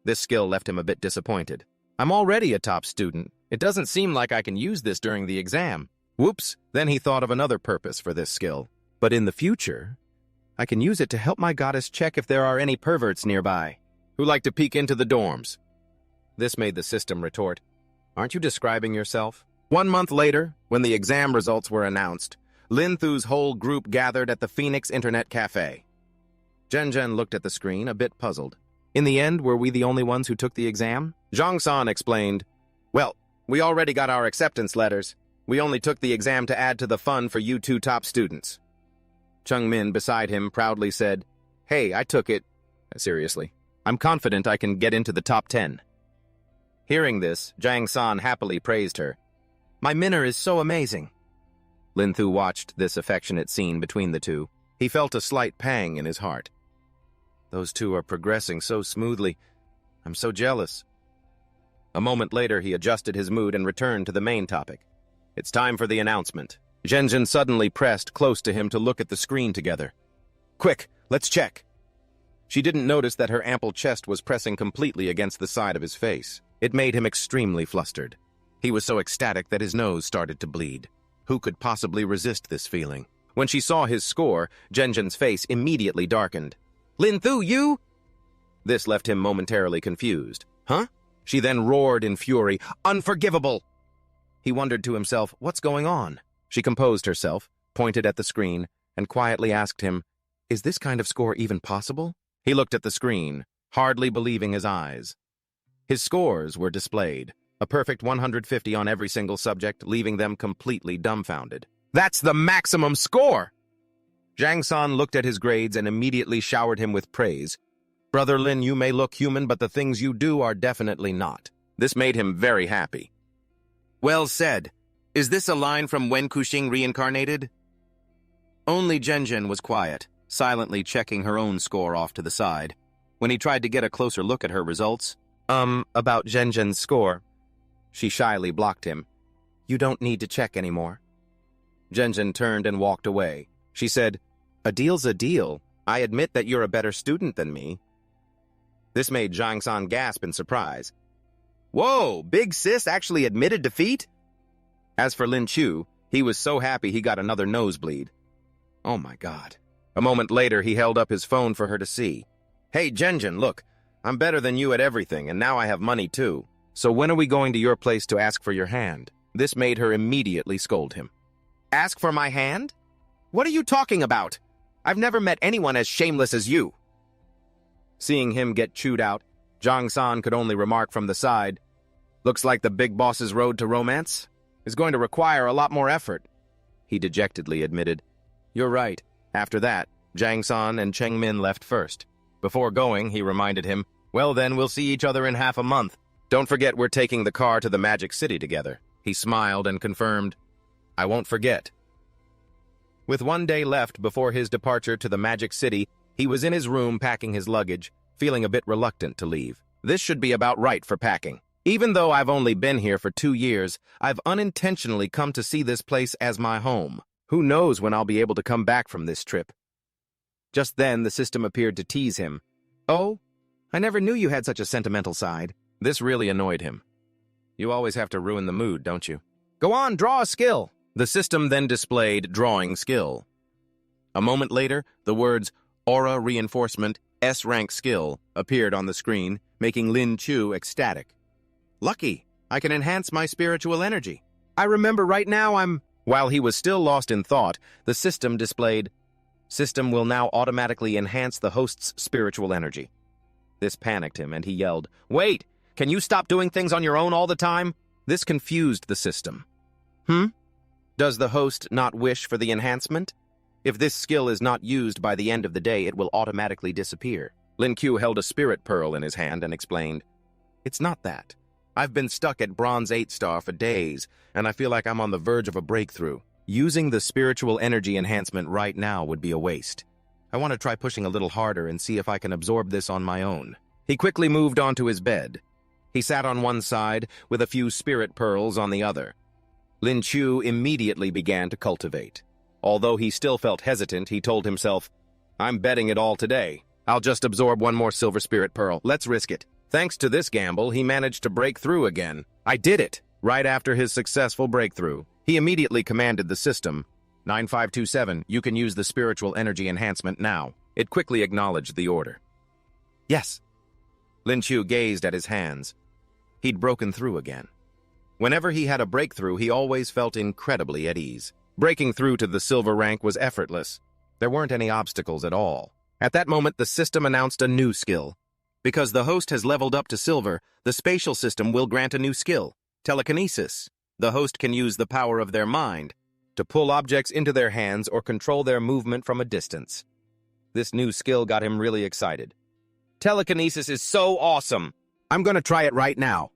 This skill left him a bit disappointed. "I'm already a top student. It doesn't seem like I can use this during the exam." Whoops, then he thought of another purpose for this skill. "But in the future, I can use it to help my goddess check if there are any perverts nearby who like to peek into the dorms." This made the system retort, "Aren't you describing yourself?" 1 month later, when the exam results were announced, Lin Thu's whole group gathered at the Phoenix Internet Cafe. Genjin looked at the screen, a bit puzzled. "In the end, were we the only ones who took the exam?" Zhang San explained, "Well, we already got our acceptance letters. We only took the exam to add to the fun for you two top students. Chung Min beside him proudly said, Hey, I took it. Seriously, I'm confident I can get into the top 10. Hearing this, Jang San happily praised her. My Minner is so amazing. Lin Thu watched this affectionate scene between the two. He felt a slight pang in his heart. Those two are progressing so smoothly. I'm so jealous. A moment later, he adjusted his mood and returned to the main topic. It's time for the announcement. Zhenjin suddenly pressed close to him to look at the screen together. Quick, let's check. She didn't notice that her ample chest was pressing completely against the side of his face. It made him extremely flustered. He was so ecstatic that his nose started to bleed. Who could possibly resist this feeling? When she saw his score, Zhenjin's face immediately darkened. Lin Thu, you? This left him momentarily confused. Huh? She then roared in fury, Unforgivable! He wondered to himself, what's going on? She composed herself, pointed at the screen, and quietly asked him, Is this kind of score even possible? He looked at the screen, hardly believing his eyes. His scores were displayed, a perfect 150 on every single subject, leaving them completely dumbfounded. That's the maximum score! Zhang San looked at his grades and immediately showered him with praise. Brother Lin, you may look human, but the things you do are definitely not. This made him very happy. Well said. Is this a line from Wen Kuxing reincarnated? Only Zhenjin was quiet, silently checking her own score off to the side. When he tried to get a closer look at her results, about Zhenjin's score, she shyly blocked him. You don't need to check anymore. Zhenjin turned and walked away. She said, A deal's a deal. I admit that you're a better student than me. This made Zhang San gasp in surprise. Whoa, big sis actually admitted defeat? As for Lin Chu, he was so happy he got another nosebleed. Oh my God. A moment later, he held up his phone for her to see. Hey, Zhenjin, look, I'm better than you at everything, and now I have money too. So when are we going to your place to ask for your hand? This made her immediately scold him. Ask for my hand? What are you talking about? I've never met anyone as shameless as you. Seeing him get chewed out, Zhang San could only remark from the side, Looks like the big boss's road to romance is going to require a lot more effort. He dejectedly admitted. You're right. After that, Zhang San and Cheng Min left first. Before going, he reminded him, Well then, we'll see each other in half a month. Don't forget we're taking the car to the Magic City together. He smiled and confirmed, I won't forget. With 1 day left before his departure to the Magic City, he was in his room packing his luggage, feeling a bit reluctant to leave. This should be about right for packing. Even though I've only been here for 2 years, I've unintentionally come to see this place as my home. Who knows when I'll be able to come back from this trip? Just then, the system appeared to tease him. Oh, I never knew you had such a sentimental side. This really annoyed him. You always have to ruin the mood, don't you? Go on, draw a skill. The system then displayed drawing skill. A moment later, the words Aura Reinforcement S-Rank Skill appeared on the screen, making Lin Chu ecstatic. Lucky, I can enhance my spiritual energy. I remember right now While he was still lost in thought, the system displayed, System will now automatically enhance the host's spiritual energy. This panicked him, and he yelled, Wait! Can you stop doing things on your own all the time? This confused the system. Does the host not wish for the enhancement? If this skill is not used by the end of the day, it will automatically disappear. Lin Q held a spirit pearl in his hand and explained, It's not that. I've been stuck at Bronze 8 star for days, and I feel like I'm on the verge of a breakthrough. Using the spiritual energy enhancement right now would be a waste. I want to try pushing a little harder and see if I can absorb this on my own. He quickly moved onto his bed. He sat on one side, with a few spirit pearls on the other. Lin Chu immediately began to cultivate. Although he still felt hesitant, he told himself, I'm betting it all today. I'll just absorb one more silver spirit pearl. Let's risk it. Thanks to this gamble, he managed to break through again. I did it! Right after his successful breakthrough, he immediately commanded the system, 9527, you can use the spiritual energy enhancement now. It quickly acknowledged the order. Yes. Lin Chu gazed at his hands. He'd broken through again. Whenever he had a breakthrough, he always felt incredibly at ease. Breaking through to the silver rank was effortless. There weren't any obstacles at all. At that moment, the system announced a new skill. Because the host has leveled up to silver, the spatial system will grant a new skill, telekinesis. The host can use the power of their mind to pull objects into their hands or control their movement from a distance. This new skill got him really excited. Telekinesis is so awesome! I'm gonna try it right now.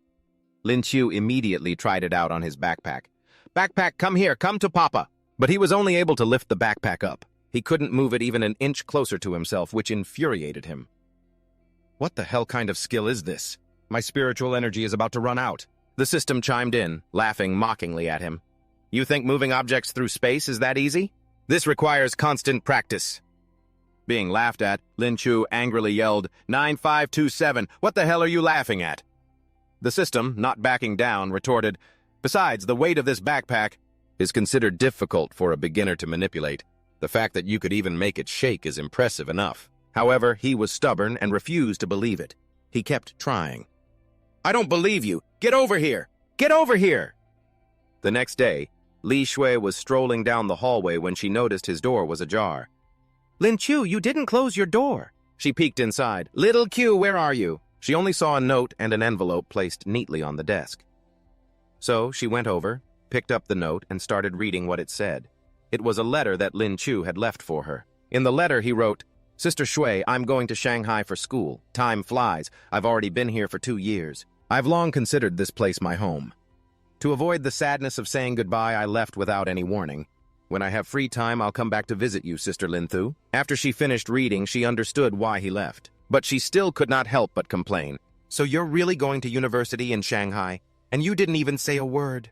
Lin Chu immediately tried it out on his backpack. Backpack, come here, come to Papa. But he was only able to lift the backpack up. He couldn't move it even an inch closer to himself, which infuriated him. What the hell kind of skill is this? My spiritual energy is about to run out. The system chimed in, laughing mockingly at him. You think moving objects through space is that easy? This requires constant practice. Being laughed at, Lin Chu angrily yelled, 9527, what the hell are you laughing at? The system, not backing down, retorted, besides, the weight of this backpack is considered difficult for a beginner to manipulate. The fact that you could even make it shake is impressive enough. However, he was stubborn and refused to believe it. He kept trying. I don't believe you! Get over here! Get over here! The next day, Li Shui was strolling down the hallway when she noticed his door was ajar. Lin Chu, you didn't close your door. She peeked inside. Little Q, where are you? She only saw a note and an envelope placed neatly on the desk. So she went over, picked up the note, and started reading what it said. It was a letter that Lin Chu had left for her. In the letter, he wrote, Sister Shui, I'm going to Shanghai for school. Time flies. I've already been here for 2 years. I've long considered this place my home. To avoid the sadness of saying goodbye, I left without any warning. When I have free time, I'll come back to visit you, Sister Lin Thu. After she finished reading, she understood why he left. But she still could not help but complain. So you're really going to university in Shanghai, and you didn't even say a word?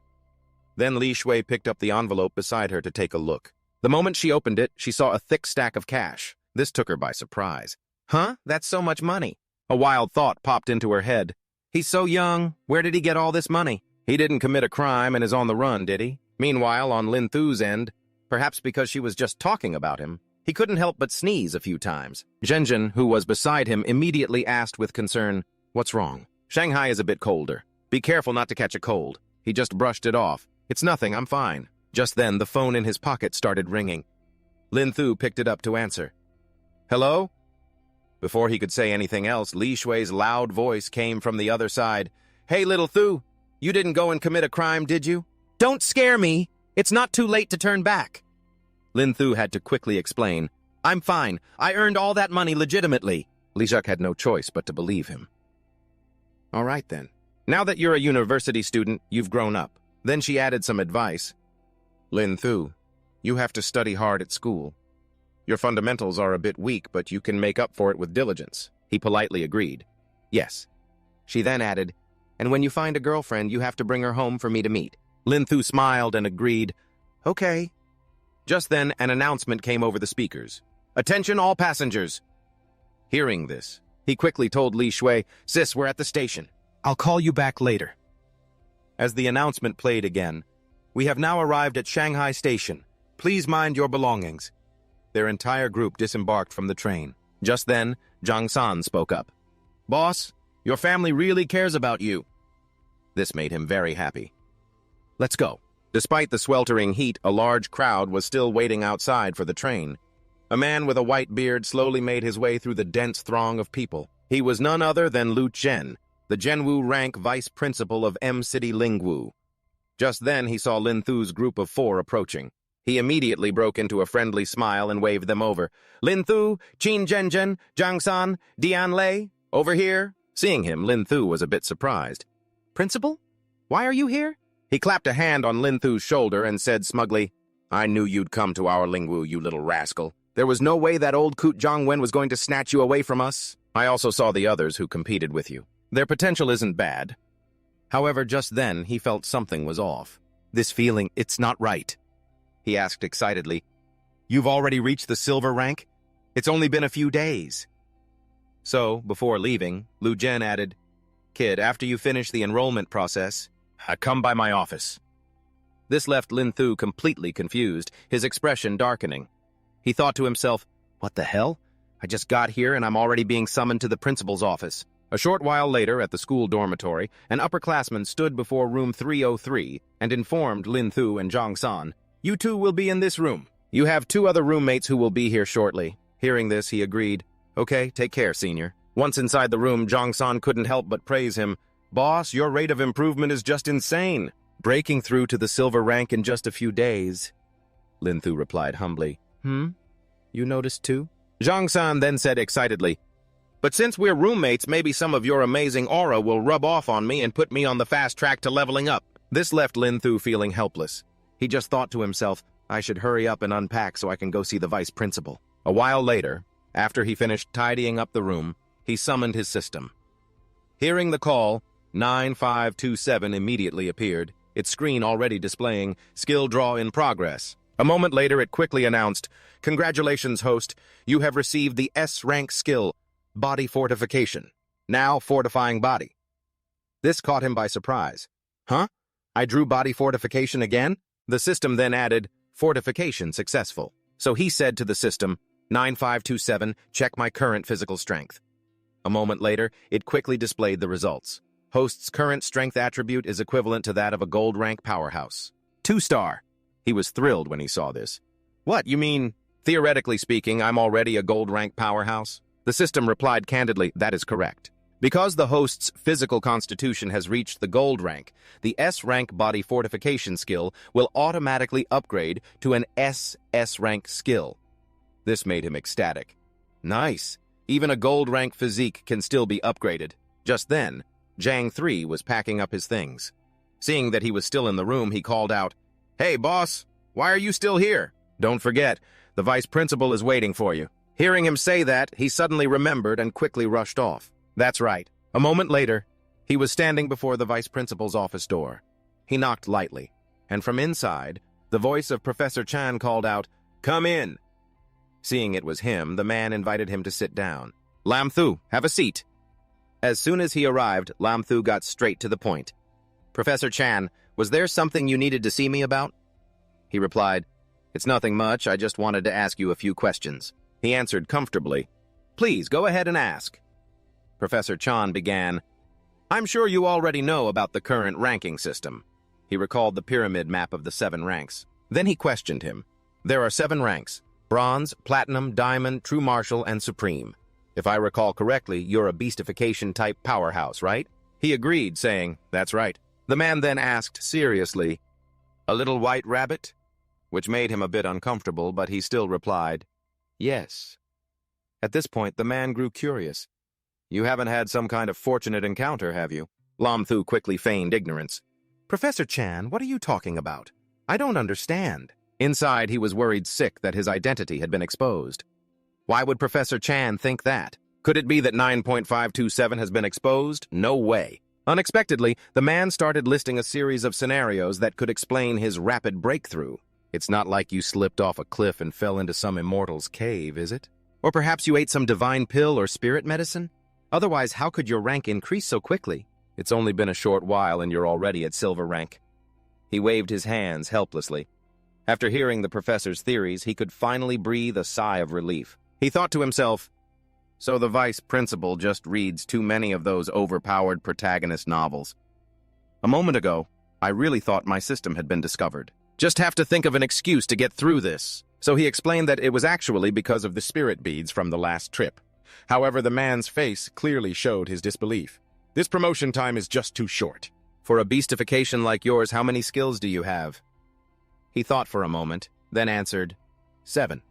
Then Li Shui picked up the envelope beside her to take a look. The moment she opened it, she saw a thick stack of cash. This took her by surprise. Huh? That's so much money. A wild thought popped into her head. He's so young. Where did he get all this money? He didn't commit a crime and is on the run, did he? Meanwhile, on Lin Thu's end, perhaps because she was just talking about him, he couldn't help but sneeze a few times. Zhenzhen, who was beside him, immediately asked with concern, What's wrong? Shanghai is a bit colder. Be careful not to catch a cold. He just brushed it off. It's nothing, I'm fine. Just then, the phone in his pocket started ringing. Lin Thu picked it up to answer. Hello? Before he could say anything else, Li Shui's loud voice came from the other side. Hey, little Thu, you didn't go and commit a crime, did you? Don't scare me! It's not too late to turn back. Lin Thu had to quickly explain. I'm fine. I earned all that money legitimately. Li Zhek had no choice but to believe him. All right, then. Now that you're a university student, you've grown up. Then she added some advice. Lin Thu, you have to study hard at school. Your fundamentals are a bit weak, but you can make up for it with diligence. He politely agreed. Yes. She then added, and when you find a girlfriend, you have to bring her home for me to meet. Lin Thu smiled and agreed. Okay. Just then, an announcement came over the speakers. Attention all passengers. Hearing this, he quickly told Li Shui, Sis, we're at the station. I'll call you back later. As the announcement played again, we have now arrived at Shanghai Station. Please mind your belongings. Their entire group disembarked from the train. Just then, Zhang San spoke up. Boss, your family really cares about you. This made him very happy. Let's go. Despite the sweltering heat, a large crowd was still waiting outside for the train. A man with a white beard slowly made his way through the dense throng of people. He was none other than Lu Chen, the Zhenwu rank vice principal of M-City Lingwu. Just then, he saw Lin Thu's group of 4 approaching. He immediately broke into a friendly smile and waved them over. Lin Thu, Qin Zhenzhen, Zhang San, Dian Lei, over here. Seeing him, Lin Thu was a bit surprised. Principal? Why are you here? He clapped a hand on Lin Thu's shoulder and said smugly, I knew you'd come to our Lingwu, you little rascal. There was no way that old Coot Zhongwen was going to snatch you away from us. I also saw the others who competed with you. Their potential isn't bad. However, just then, he felt something was off. This feeling, it's not right. He asked excitedly, You've already reached the silver rank? It's only been a few days. So, before leaving, Lu Zhen added, Kid, after you finish the enrollment process, come by my office. This left Lin Thu completely confused, his expression darkening. He thought to himself, What the hell? I just got here and I'm already being summoned to the principal's office. A short while later, at the school dormitory, an upperclassman stood before room 303 and informed Lin Thu and Zhang San, You two will be in this room. You have 2 other roommates who will be here shortly. Hearing this, he agreed. Okay, take care, senior. Once inside the room, Zhang San couldn't help but praise him. Boss, your rate of improvement is just insane. Breaking through to the silver rank in just a few days, Lin Thu replied humbly. You noticed too? Zhang San then said excitedly, but since we're roommates, maybe some of your amazing aura will rub off on me and put me on the fast track to leveling up. This left Lin Thu feeling helpless. He just thought to himself, I should hurry up and unpack so I can go see the vice principal. A while later, after he finished tidying up the room, he summoned his system. Hearing the call, 9527 immediately appeared, its screen already displaying skill draw in progress. A moment later, it quickly announced, Congratulations, host. You have received the S-rank skill, Body Fortification. Now fortifying body. This caught him by surprise. Huh? I drew Body Fortification again? The system then added, Fortification successful. So he said to the system, 9527, check my current physical strength. A moment later, it quickly displayed the results. Host's current strength attribute is equivalent to that of a gold rank powerhouse. 2-star. He was thrilled when he saw this. What, you mean, theoretically speaking, I'm already a gold rank powerhouse? The system replied candidly, that is correct. Because the host's physical constitution has reached the gold rank, the S-rank body fortification skill will automatically upgrade to an SS rank skill. This made him ecstatic. Nice. Even a gold rank physique can still be upgraded. Just then, Zhang 3 was packing up his things. Seeing that he was still in the room, he called out, Hey, boss, why are you still here? Don't forget, the vice principal is waiting for you. Hearing him say that, he suddenly remembered and quickly rushed off. That's right. A moment later, he was standing before the vice principal's office door. He knocked lightly, and from inside, the voice of Professor Chan called out, Come in! Seeing it was him, the man invited him to sit down. Lam Thu, have a seat. As soon as he arrived, Lam Thu got straight to the point. Professor Chan, was there something you needed to see me about? He replied, It's nothing much, I just wanted to ask you a few questions. He answered comfortably, Please, go ahead and ask. Professor Chan began, I'm sure you already know about the current ranking system. He recalled the pyramid map of the 7 ranks. Then he questioned him. There are 7 ranks, Bronze, Platinum, Diamond, True Martial, and Supreme. If I recall correctly, you're a beastification-type powerhouse, right? He agreed, saying, That's right. The man then asked seriously, A little white rabbit? Which made him a bit uncomfortable, but he still replied, Yes. At this point, the man grew curious. You haven't had some kind of fortunate encounter, have you? Lam Thu quickly feigned ignorance. Professor Chan, what are you talking about? I don't understand. Inside, he was worried sick that his identity had been exposed. Why would Professor Chan think that? Could it be that 9.527 has been exposed? No way. Unexpectedly, the man started listing a series of scenarios that could explain his rapid breakthrough. It's not like you slipped off a cliff and fell into some immortal's cave, is it? Or perhaps you ate some divine pill or spirit medicine? Otherwise, how could your rank increase so quickly? It's only been a short while and you're already at silver rank. He waved his hands helplessly. After hearing the professor's theories, he could finally breathe a sigh of relief. He thought to himself, so the vice principal just reads too many of those overpowered protagonist novels. A moment ago, I really thought my system had been discovered. Just have to think of an excuse to get through this. So he explained that it was actually because of the spirit beads from the last trip. However, the man's face clearly showed his disbelief. This promotion time is just too short. For a beastification like yours, how many skills do you have? He thought for a moment, then answered, 7.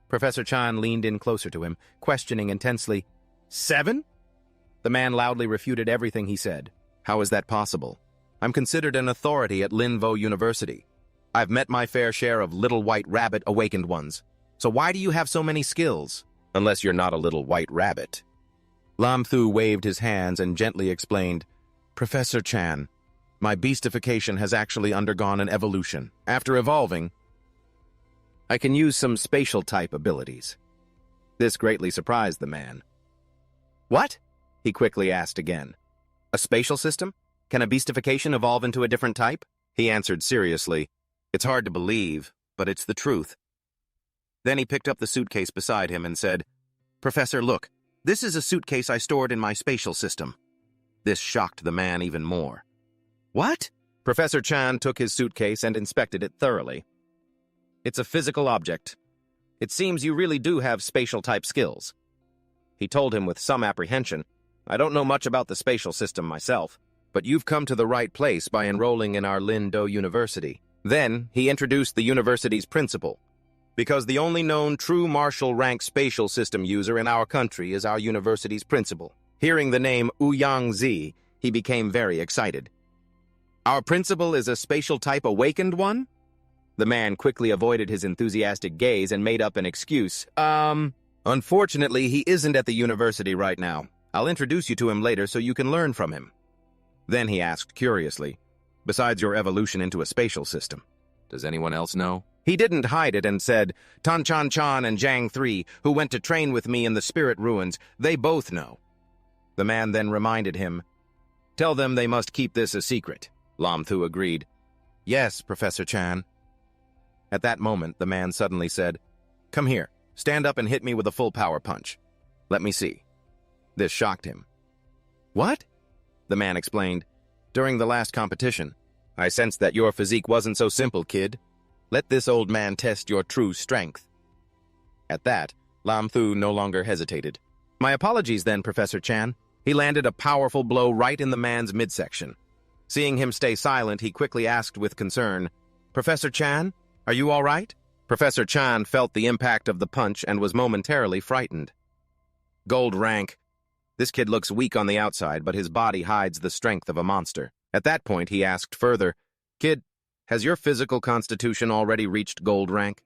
Professor Chan leaned in closer to him, questioning intensely, 7? The man loudly refuted everything he said. How is that possible? I'm considered an authority at Linvo University. I've met my fair share of little white rabbit awakened ones. So why do you have so many skills? Unless you're not a little white rabbit. Lam Thu waved his hands and gently explained, Professor Chan, my beastification has actually undergone an evolution. After evolving, I can use some spatial type abilities. This greatly surprised the man. What? He quickly asked again. A spatial system? Can a beastification evolve into a different type? He answered seriously. It's hard to believe, but it's the truth. Then he picked up the suitcase beside him and said, Professor, look, this is a suitcase I stored in my spatial system. This shocked the man even more. What? Professor Chan took his suitcase and inspected it thoroughly. It's a physical object. It seems you really do have spatial-type skills. He told him with some apprehension, I don't know much about the spatial system myself, but you've come to the right place by enrolling in our Lin-Do University. Then, he introduced the university's principal. Because the only known true martial rank spatial system user in our country is our university's principal. Hearing the name Ouyang Zi, he became very excited. Our principal is a spatial type awakened one? The man quickly avoided his enthusiastic gaze and made up an excuse. Unfortunately, he isn't at the university right now. I'll introduce you to him later so you can learn from him. Then he asked curiously, besides your evolution into a spatial system, does anyone else know? He didn't hide it and said, Tan Chan Chan and Zhang 3, who went to train with me in the spirit ruins, they both know. The man then reminded him, tell them they must keep this a secret. Lam Thu agreed. Yes, Professor Chan. At that moment, the man suddenly said, come here, stand up and hit me with a full power punch. Let me see. This shocked him. What? The man explained. During the last competition, I sensed that your physique wasn't so simple, kid. Let this old man test your true strength. At that, Lam Thu no longer hesitated. My apologies then, Professor Chan. He landed a powerful blow right in the man's midsection. Seeing him stay silent, he quickly asked with concern, Professor Chan, are you all right? Professor Chan felt the impact of the punch and was momentarily frightened. Gold rank. This kid looks weak on the outside, but his body hides the strength of a monster. At that point, he asked further, Kid, has your physical constitution already reached gold rank?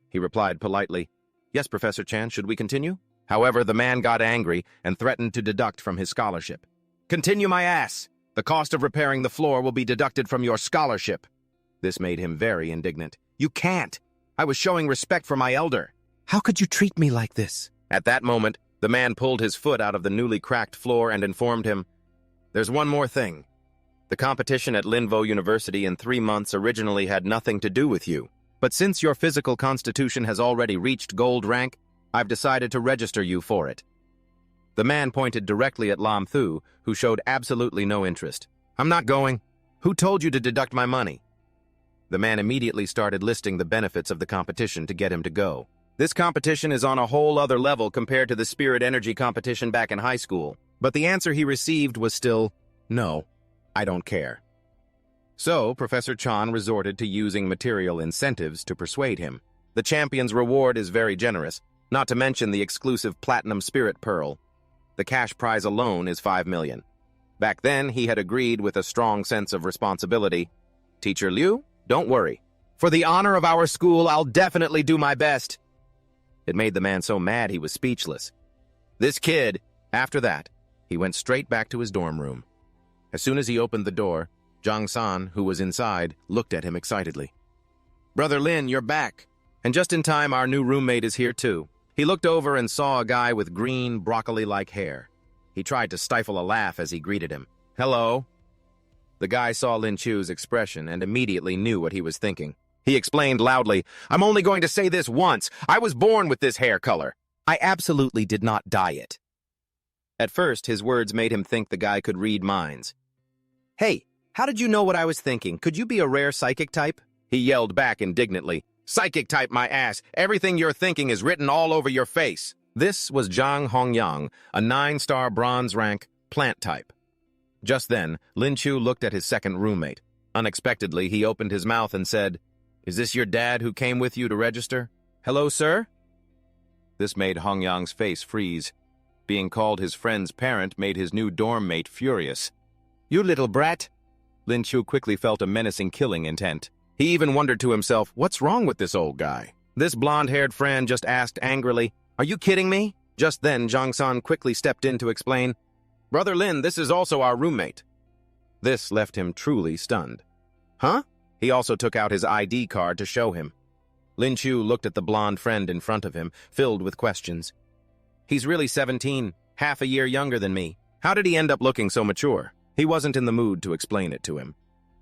He replied politely, Yes, Professor Chan, should we continue? However, the man got angry and threatened to deduct from his scholarship. Continue my ass! The cost of repairing the floor will be deducted from your scholarship. This made him very indignant. You can't! I was showing respect for my elder. How could you treat me like this? At that moment, the man pulled his foot out of the newly cracked floor and informed him, There's one more thing. The competition at Lin-Do University in 3 months originally had nothing to do with you. But since your physical constitution has already reached gold rank, I've decided to register you for it. The man pointed directly at Lam Thu, who showed absolutely no interest. I'm not going. Who told you to deduct my money? The man immediately started listing the benefits of the competition to get him to go. This competition is on a whole other level compared to the spirit energy competition back in high school. But the answer he received was still, no. I don't care. So, Professor Chan resorted to using material incentives to persuade him. The champion's reward is very generous, not to mention the exclusive Platinum Spirit Pearl. The cash prize alone is 5 million. Back then, he had agreed with a strong sense of responsibility. Teacher Liu, don't worry. For the honor of our school, I'll definitely do my best. It made the man so mad he was speechless. This kid, after that, he went straight back to his dorm room. As soon as he opened the door, Zhang San, who was inside, looked at him excitedly. Brother Lin, you're back. And just in time, our new roommate is here too. He looked over and saw a guy with green, broccoli-like hair. He tried to stifle a laugh as he greeted him. Hello. The guy saw Lin Chu's expression and immediately knew what he was thinking. He explained loudly, I'm only going to say this once. I was born with this hair color. I absolutely did not dye it. At first, his words made him think the guy could read minds. Hey, how did you know what I was thinking? Could you be a rare psychic type? He yelled back indignantly. Psychic type, my ass. Everything you're thinking is written all over your face. This was Zhang Hongyang, a 9-star bronze rank plant type. Just then, Lin Chu looked at his second roommate. Unexpectedly, he opened his mouth and said, Is this your dad who came with you to register? Hello, sir? This made Hongyang's face freeze. Being called his friend's parent made his new dorm mate furious. You little brat! Lin Chu quickly felt a menacing killing intent. He even wondered to himself, what's wrong with this old guy? This blonde-haired friend just asked angrily, Are you kidding me? Just then, Zhang San quickly stepped in to explain, Brother Lin, this is also our roommate. This left him truly stunned. Huh? He also took out his ID card to show him. Lin Chu looked at the blonde friend in front of him, filled with questions. He's really 17, half a year younger than me. How did he end up looking so mature? He wasn't in the mood to explain it to him.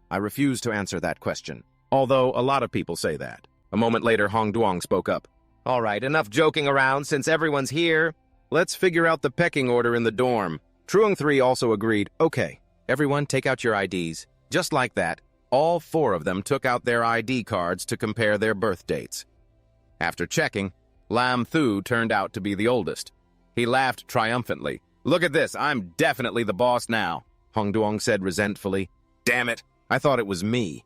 I refuse to answer that question, although a lot of people say that. A moment later, Hong Duong spoke up. All right, enough joking around since everyone's here. Let's figure out the pecking order in the dorm. Truong 3 also agreed. Okay, everyone take out your IDs. Just like that, all 4 of them took out their ID cards to compare their birth dates. After checking, Lam Thu turned out to be the oldest. He laughed triumphantly. Look at this, I'm definitely the boss now. Hong Duong said resentfully. Damn it, I thought it was me.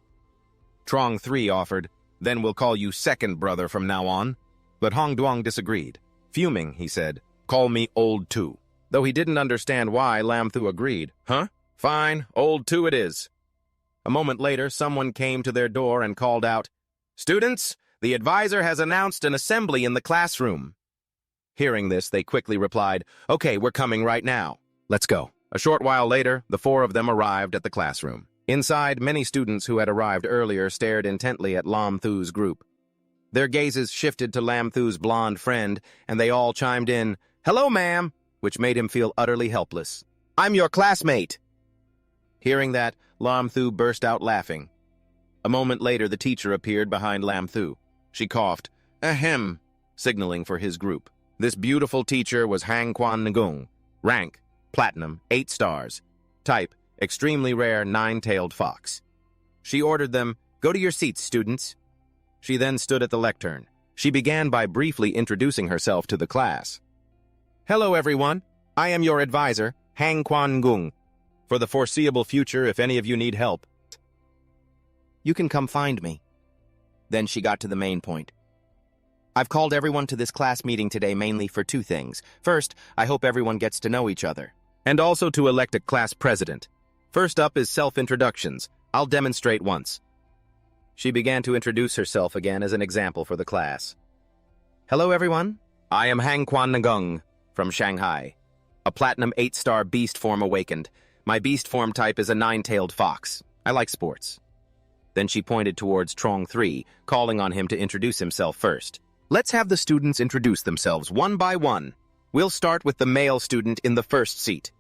Trong 3 offered, then we'll call you second brother from now on. But Hong Duong disagreed. Fuming, he said, call me Old 2. Though he didn't understand why, Lam Thu agreed. Huh? Fine, Old 2 it is. A moment later, someone came to their door and called out, Students, the advisor has announced an assembly in the classroom. Hearing this, they quickly replied, Okay, we're coming right now. Let's go. A short while later, the 4 of them arrived at the classroom. Inside, many students who had arrived earlier stared intently at Lam Thu's group. Their gazes shifted to Lam Thu's blonde friend, and they all chimed in, Hello, ma'am, which made him feel utterly helpless. I'm your classmate. Hearing that, Lam Thu burst out laughing. A moment later, the teacher appeared behind Lam Thu. She coughed, Ahem, signaling for his group. This beautiful teacher was Hang Quan Ngung. Rank, Platinum, 8 stars. Type, extremely rare 9-tailed fox. She ordered them, Go to your seats, students. She then stood at the lectern. She began by briefly introducing herself to the class. Hello, everyone. I am your advisor, Hang Quan Ngung. For the foreseeable future, if any of you need help, you can come find me. Then she got to the main point. I've called everyone to this class meeting today mainly for 2 things. First, I hope everyone gets to know each other. And also to elect a class president. First up is self-introductions. I'll demonstrate once. She began to introduce herself again as an example for the class. Hello, everyone. I am Hang Quan Ngung from Shanghai. A platinum 8-star beast form awakened. My beast form type is a 9-tailed fox. I like sports. Then she pointed towards Trong 3, calling on him to introduce himself first. Let's have the students introduce themselves one by one. We'll start with the male student in the first seat.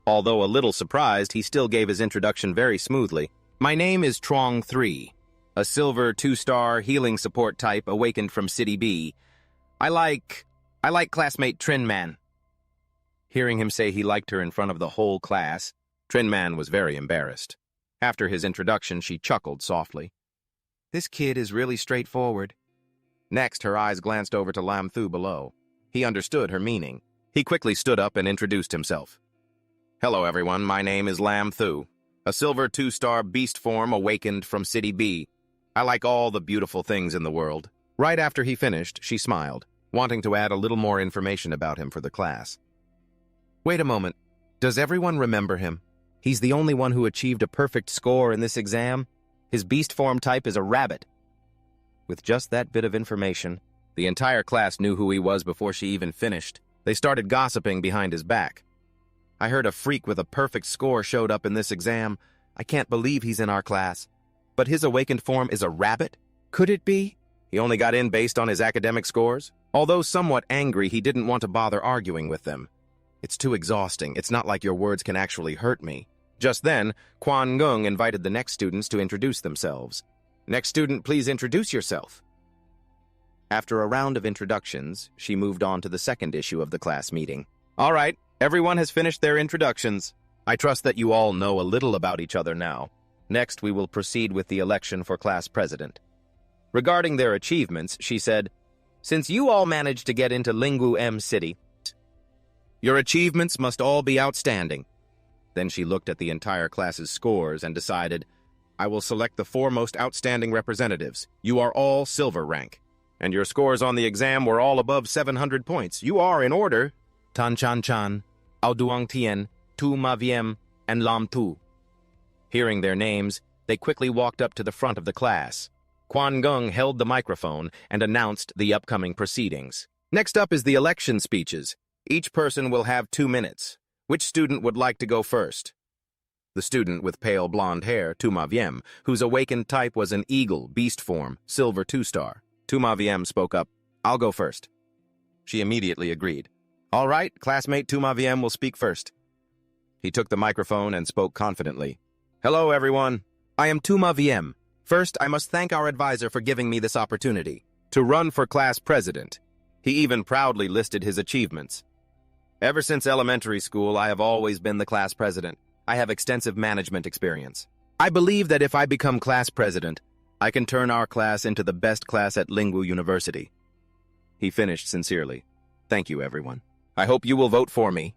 Although a little surprised, he still gave his introduction very smoothly. My name is Trong 3, a silver 2-star healing support type awakened from City B. I like classmate Trin Man. Hearing him say he liked her in front of the whole class, Trin Man was very embarrassed. After his introduction, she chuckled softly. This kid is really straightforward. Next, her eyes glanced over to Lam Thu below. He understood her meaning. He quickly stood up and introduced himself. Hello, everyone. My name is Lam Thu, a silver 2-star beast form awakened from City B. I like all the beautiful things in the world. Right after he finished, she smiled, wanting to add a little more information about him for the class. Wait a moment. Does everyone remember him? He's the only one who achieved a perfect score in this exam. His beast form type is a rabbit. With just that bit of information, the entire class knew who he was before she even finished. They started gossiping behind his back. I heard a freak with a perfect score showed up in this exam. I can't believe he's in our class. But his awakened form is a rabbit? Could it be? He only got in based on his academic scores? Although somewhat angry, he didn't want to bother arguing with them. It's too exhausting. It's not like your words can actually hurt me. Just then, Quan Ngung invited the next students to introduce themselves. Next student, please introduce yourself. After a round of introductions, she moved on to the second issue of the class meeting. All right, everyone has finished their introductions. I trust that you all know a little about each other now. Next, we will proceed with the election for class president. Regarding their achievements, she said, Since you all managed to get into Lingwu M City, your achievements must all be outstanding. Then she looked at the entire class's scores and decided, I will select the 4 most outstanding representatives. You are all silver rank. And your scores on the exam were all above 700 points. You are in order. Tan Chan Chan, Ao Duong Tien, Tu Ma Viem, and Lam Thu. Hearing their names, they quickly walked up to the front of the class. Quan Ngung held the microphone and announced the upcoming proceedings. Next up is the election speeches. Each person will have 2 minutes. Which student would like to go first? The student with pale blonde hair, Tu Ma Viem, whose awakened type was an eagle, beast form, silver 2-star. Tu Ma Viem spoke up, I'll go first. She immediately agreed. All right, classmate Tu Ma Viem will speak first. He took the microphone and spoke confidently. Hello, everyone. I am Tu Ma Viem. First, I must thank our advisor for giving me this opportunity to run for class president. He even proudly listed his achievements. Ever since elementary school, I have always been the class president. I have extensive management experience. I believe that if I become class president, I can turn our class into the best class at Lingwu University. He finished sincerely. Thank you, everyone. I hope you will vote for me.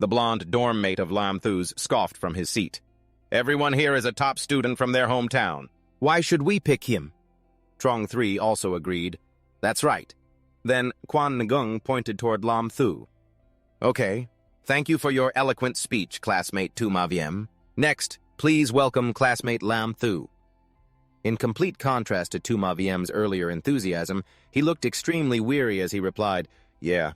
The blonde dorm mate of Lam Thu's scoffed from his seat. Everyone here is a top student from their hometown. Why should we pick him? Trong 3 also agreed. That's right. Then Quan Ngung pointed toward Lam Thu. Okay, thank you for your eloquent speech, classmate Tu Ma Viem. Next, please welcome classmate Lam Thu. In complete contrast to Tu Ma Viem's earlier enthusiasm, he looked extremely weary as he replied, Yeah.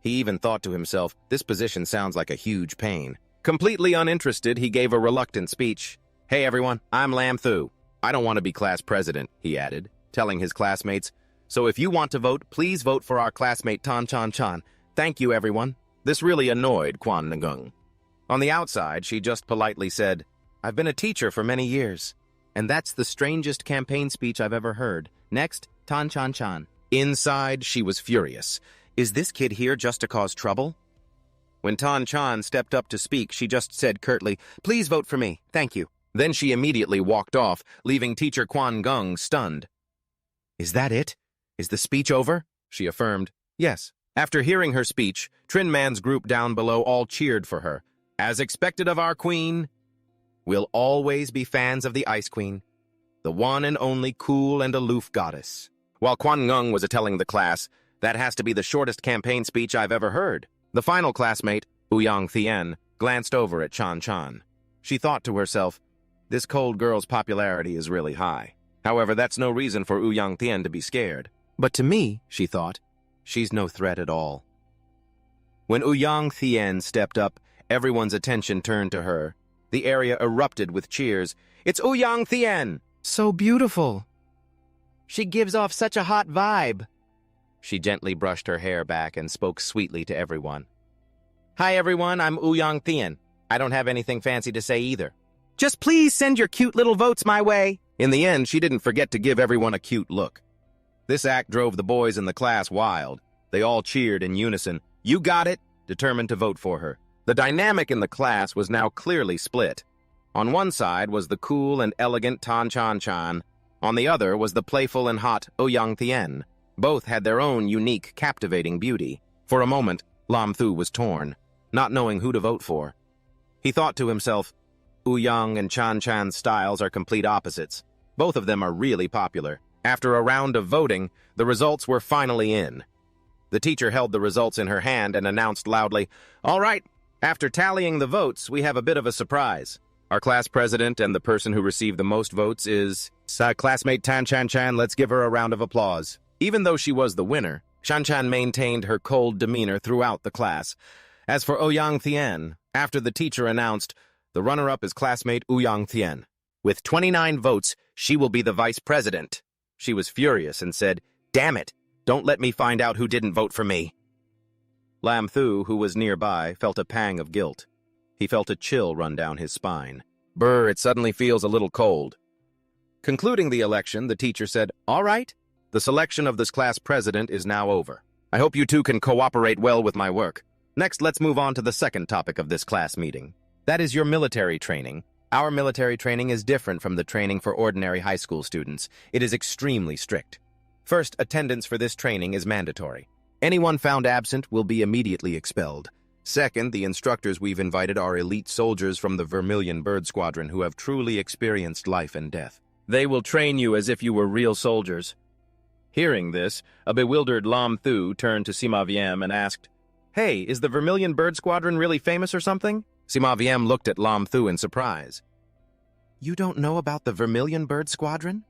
He even thought to himself, this position sounds like a huge pain. Completely uninterested, he gave a reluctant speech. Hey everyone, I'm Lam Thu. I don't want to be class president, he added, telling his classmates, so if you want to vote, please vote for our classmate Tan Chan Chan. Thank you, everyone. This really annoyed Quan Ngung. On the outside, she just politely said, I've been a teacher for many years, and that's the strangest campaign speech I've ever heard. Next, Tan Chan Chan. Inside, she was furious. Is this kid here just to cause trouble? When Tan Chan stepped up to speak, she just said curtly, Please vote for me. Thank you. Then she immediately walked off, leaving teacher Quan Ngung stunned. Is that it? Is the speech over? She affirmed. Yes. After hearing her speech, Trin Man's group down below all cheered for her. As expected of our queen, we'll always be fans of the Ice Queen, the one and only cool and aloof goddess. While Quan Ngung was telling the class, that has to be the shortest campaign speech I've ever heard. The final classmate, Ouyang Thien, glanced over at Chan Chan. She thought to herself, this cold girl's popularity is really high. However, that's no reason for Ouyang Thien to be scared. But to me, she thought, she's no threat at all. When Ouyang Thien stepped up, everyone's attention turned to her. The area erupted with cheers. It's Ouyang Thien! So beautiful! She gives off such a hot vibe. She gently brushed her hair back and spoke sweetly to everyone. Hi everyone, I'm Ouyang Thien. I don't have anything fancy to say either. Just please send your cute little votes my way. In the end, she didn't forget to give everyone a cute look. This act drove the boys in the class wild. They all cheered in unison. You got it, determined to vote for her. The dynamic in the class was now clearly split. On one side was the cool and elegant Tan Chan Chan. On the other was the playful and hot Ouyang Thien. Both had their own unique, captivating beauty. For a moment, Lam Thu was torn, not knowing who to vote for. He thought to himself, Ouyang and Chan Chan's styles are complete opposites. Both of them are really popular. After a round of voting, the results were finally in. The teacher held the results in her hand and announced loudly, All right, after tallying the votes, we have a bit of a surprise. Our class president and the person who received the most votes is classmate Tan Chan Chan. Let's give her a round of applause. Even though she was the winner, Chan Chan maintained her cold demeanor throughout the class. As for Ouyang Thien, after the teacher announced, the runner-up is classmate Ouyang Thien. With 29 votes, she will be the vice president. She was furious and said, Damn it, don't let me find out who didn't vote for me. Lam Thu, who was nearby, felt a pang of guilt. He felt a chill run down his spine. Brr, it suddenly feels a little cold. Concluding the election, the teacher said, All right, the selection of this class president is now over. I hope you two can cooperate well with my work. Next, let's move on to the second topic of this class meeting. That is your military training. Our military training is different from the training for ordinary high school students. It is extremely strict. First, attendance for this training is mandatory. Anyone found absent will be immediately expelled. Second, the instructors we've invited are elite soldiers from the Vermilion Bird Squadron who have truly experienced life and death. They will train you as if you were real soldiers. Hearing this, a bewildered Lam Thu turned to Sima Viem and asked, Hey, is the Vermilion Bird Squadron really famous or something? Sima Viem looked at Lam Thu in surprise. You don't know about the Vermilion Bird Squadron?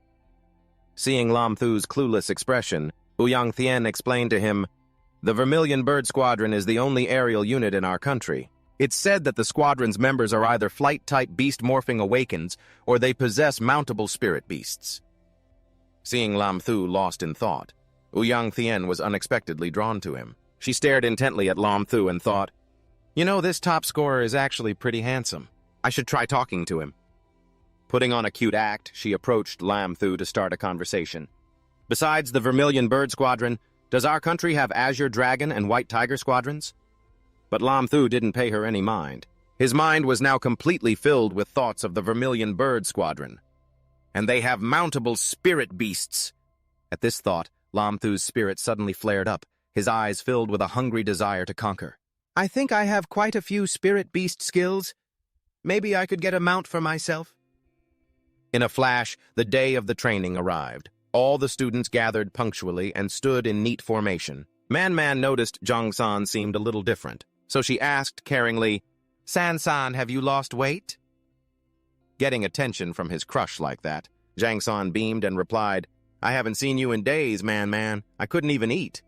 Seeing Lam Thu's clueless expression, Ouyang Thien explained to him, The Vermilion Bird Squadron is the only aerial unit in our country. It's said that the squadron's members are either flight-type beast-morphing awakens or they possess mountable spirit beasts. Seeing Lam Thu lost in thought, Ouyang Thien was unexpectedly drawn to him. She stared intently at Lam Thu and thought, You know, this top scorer is actually pretty handsome. I should try talking to him. Putting on a cute act, she approached Lam Thu to start a conversation. Besides the Vermilion Bird Squadron, does our country have Azure Dragon and White Tiger Squadrons? But Lam Thu didn't pay her any mind. His mind was now completely filled with thoughts of the Vermilion Bird Squadron. And they have mountable spirit beasts. At this thought, Lam Thu's spirit suddenly flared up, his eyes filled with a hungry desire to conquer. I think I have quite a few spirit beast skills. Maybe I could get a mount for myself. In a flash, the day of the training arrived. All the students gathered punctually and stood in neat formation. Man noticed Jong-san seemed a little different, so she asked caringly, "San-san, have you lost weight?" Getting attention from his crush like that, Jang-san beamed and replied, "I haven't seen you in days, man. I couldn't even eat."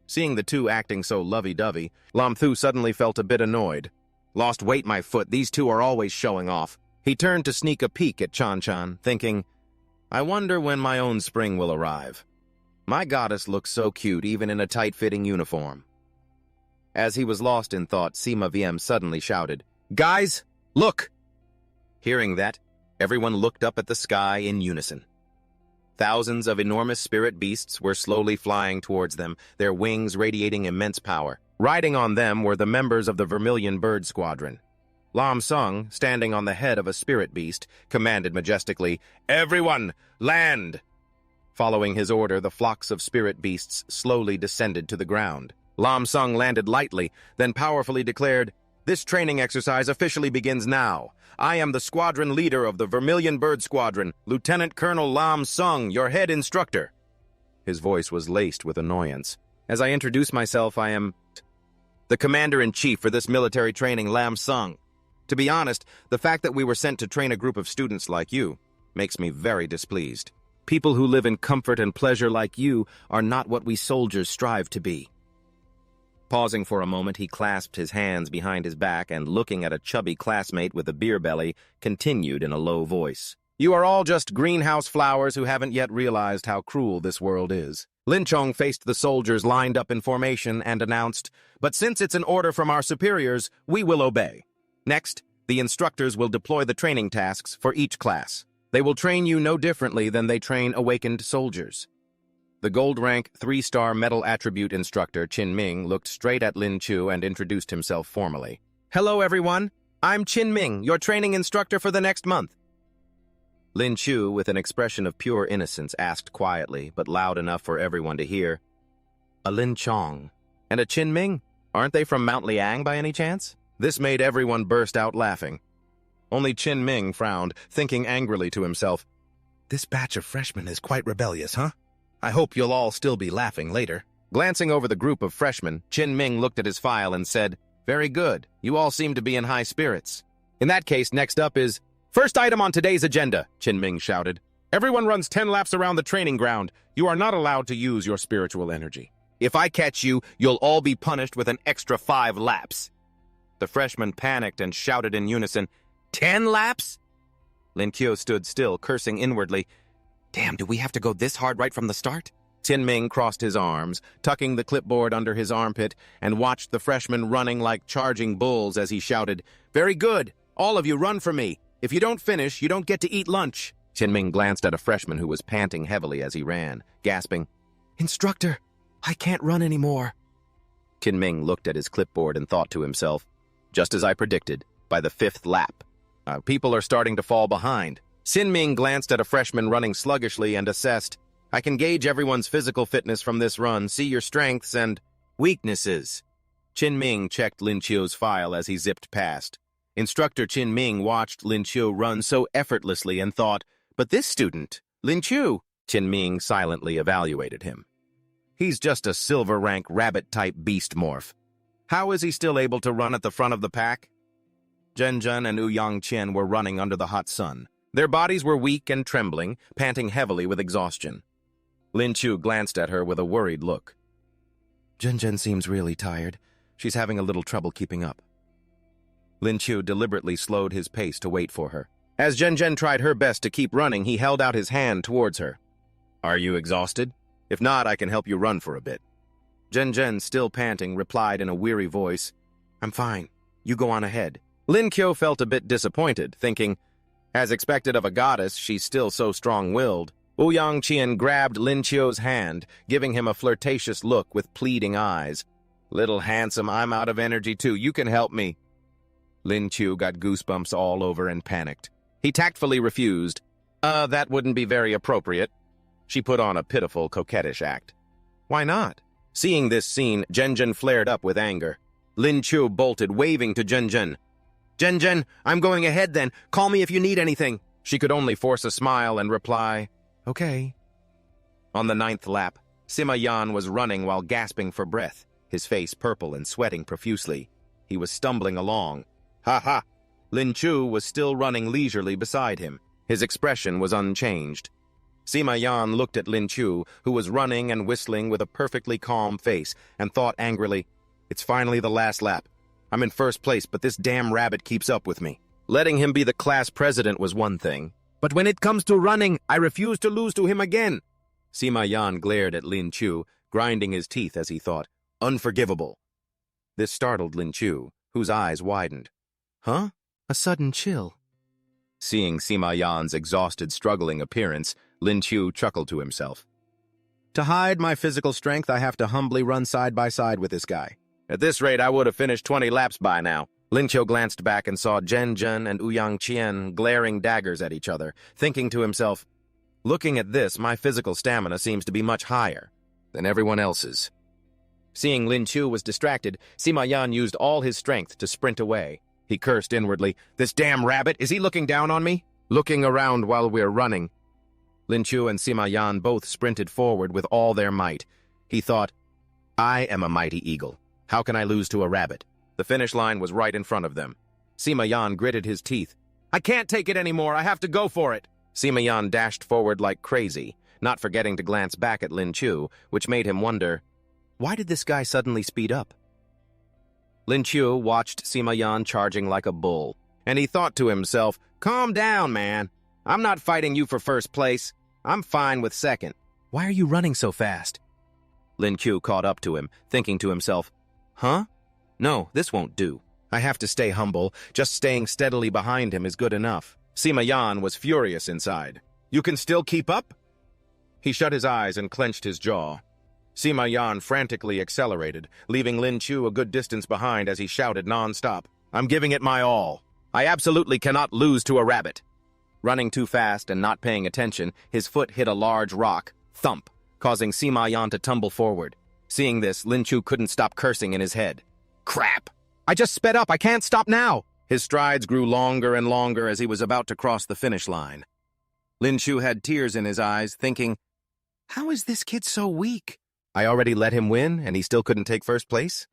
Seeing the two acting so lovey-dovey, Lam Thu suddenly felt a bit annoyed. "Lost weight, my foot, these two are always showing off." He turned to sneak a peek at Chan-chan, thinking, "I wonder when my own spring will arrive. My goddess looks so cute even in a tight-fitting uniform." As he was lost in thought, Sima VM suddenly shouted, "Guys, look!" Hearing that, everyone looked up at the sky in unison. Thousands of enormous spirit beasts were slowly flying towards them, their wings radiating immense power. Riding on them were the members of the Vermilion Bird Squadron. Lam Sung, standing on the head of a spirit beast, commanded majestically, "Everyone, land!" Following his order, the flocks of spirit beasts slowly descended to the ground. Lam Sung landed lightly, then powerfully declared, "This training exercise officially begins now. I am the squadron leader of the Vermilion Bird Squadron, Lieutenant Colonel Lam Sung, your head instructor." His voice was laced with annoyance. "As I introduce myself, I am the commander-in-chief for this military training, Lam Sung. To be honest, the fact that we were sent to train a group of students like you makes me very displeased. People who live in comfort and pleasure like you are not what we soldiers strive to be." Pausing for a moment, he clasped his hands behind his back and, looking at a chubby classmate with a beer belly, continued in a low voice. "You are all just greenhouse flowers who haven't yet realized how cruel this world is." Lin Chong faced the soldiers lined up in formation and announced, "But since it's an order from our superiors, we will obey. Next, the instructors will deploy the training tasks for each class. They will train you no differently than they train awakened soldiers." The gold-rank 3-star metal attribute instructor, Qin Ming, looked straight at Lin Chu and introduced himself formally. "Hello, everyone. I'm Qin Ming, your training instructor for the next month." Lin Chu, with an expression of pure innocence, asked quietly, but loud enough for everyone to hear, "A Lin Chong and a Qin Ming? Aren't they from Mount Liang by any chance?" This made everyone burst out laughing. Only Qin Ming frowned, thinking angrily to himself, "This batch of freshmen is quite rebellious, huh? I hope you'll all still be laughing later." Glancing over the group of freshmen, Qin Ming looked at his file and said, "Very good. You all seem to be in high spirits. In that case, next up is..." "First item on today's agenda," Qin Ming shouted. "Everyone runs 10 laps around the training ground. You are not allowed to use your spiritual energy. If I catch you, you'll all be punished with an extra 5 laps. The freshmen panicked and shouted in unison, "10 laps?" Lin Kyo stood still, cursing inwardly. "Damn, do we have to go this hard right from the start?" Qin Ming crossed his arms, tucking the clipboard under his armpit, and watched the freshmen running like charging bulls as he shouted, "Very good. All of you run for me. If you don't finish, you don't get to eat lunch." Qin Ming glanced at a freshman who was panting heavily as he ran, gasping, "Instructor, I can't run anymore." Qin Ming looked at his clipboard and thought to himself, "Just as I predicted, by the 5th lap. People are starting to fall behind." Qin Ming glanced at a freshman running sluggishly and assessed, "I can gauge everyone's physical fitness from this run, see your strengths and weaknesses." Qin Ming checked Lin Chio's file as he zipped past. Instructor Qin Ming watched Lin Chiu run so effortlessly and thought, "But this student, Lin Chiu," Qin Ming silently evaluated him. "He's just a silver-rank rabbit-type beast morph. How is he still able to run at the front of the pack?" Zhenzhen and Ouyang Qian were running under the hot sun. Their bodies were weak and trembling, panting heavily with exhaustion. Lin Chiu glanced at her with a worried look. "Zhenzhen seems really tired. She's having a little trouble keeping up." Lin Chiu deliberately slowed his pace to wait for her. As Zhenzhen tried her best to keep running, he held out his hand towards her. "Are you exhausted? If not, I can help you run for a bit." Zhenzhen, still panting, replied in a weary voice, "I'm fine. You go on ahead." Lin Kyo felt a bit disappointed, thinking, as expected of a goddess, she's still so strong-willed. Ouyang Qian grabbed Lin Chio's hand, giving him a flirtatious look with pleading eyes. "Little handsome, I'm out of energy too. You can help me." Lin Chiu got goosebumps all over and panicked. He tactfully refused. That wouldn't be very appropriate." She put on a pitiful, coquettish act. "Why not?" Seeing this scene, Zhenzhen flared up with anger. Lin Chu bolted, waving to Zhen Zhen. "Zhen Zhen, I'm going ahead then. Call me if you need anything." She could only force a smile and reply, "Okay." On the 9th lap, Sima Yan was running while gasping for breath, his face purple and sweating profusely. He was stumbling along. "Ha ha!" Lin Chu was still running leisurely beside him. His expression was unchanged. Sima Yan looked at Lin Chu, who was running and whistling with a perfectly calm face, and thought angrily, "It's finally the last lap. I'm in first place, but this damn rabbit keeps up with me." Letting him be the class president was one thing, but when it comes to running, I refuse to lose to him again. Sima Yan glared at Lin Chu, grinding his teeth as he thought, "Unforgivable." This startled Lin Chu, whose eyes widened. "Huh?" A sudden chill. Seeing Sima Yan's exhausted, struggling appearance, Lin Chu chuckled to himself. "To hide my physical strength, I have to humbly run side by side with this guy. At this rate, I would have finished 20 laps by now." Lin Chu glanced back and saw Zhen Zhen and Ouyang Qian glaring daggers at each other, thinking to himself, "Looking at this, my physical stamina seems to be much higher than everyone else's." Seeing Lin Chu was distracted, Sima Yan used all his strength to sprint away. He cursed inwardly, "This damn rabbit, is he looking down on me? Looking around while we're running." Lin Chu and Sima Yan both sprinted forward with all their might. He thought, "I am a mighty eagle. How can I lose to a rabbit?" The finish line was right in front of them. Sima Yan gritted his teeth. "I can't take it anymore. I have to go for it." Sima Yan dashed forward like crazy, not forgetting to glance back at Lin Chu, which made him wonder, why did this guy suddenly speed up? Lin Chu watched Sima Yan charging like a bull, and he thought to himself, "Calm down, man. I'm not fighting you for first place. I'm fine with second." "Why are you running so fast?" Lin Chu caught up to him, thinking to himself, "Huh? No, this won't do. I have to stay humble. Just staying steadily behind him is good enough." Sima Yan was furious inside. "You can still keep up?" He shut his eyes and clenched his jaw. Sima Yan frantically accelerated, leaving Lin Chu a good distance behind as he shouted non-stop, "I'm giving it my all. I absolutely cannot lose to a rabbit." Running too fast and not paying attention, his foot hit a large rock, thump, causing Sima Yan to tumble forward. Seeing this, Lin Chu couldn't stop cursing in his head. "Crap! I just sped up. I can't stop now." His strides grew longer and longer as he was about to cross the finish line. Lin Chu had tears in his eyes, thinking, "How is this kid so weak? I already let him win, and he still couldn't take first place?"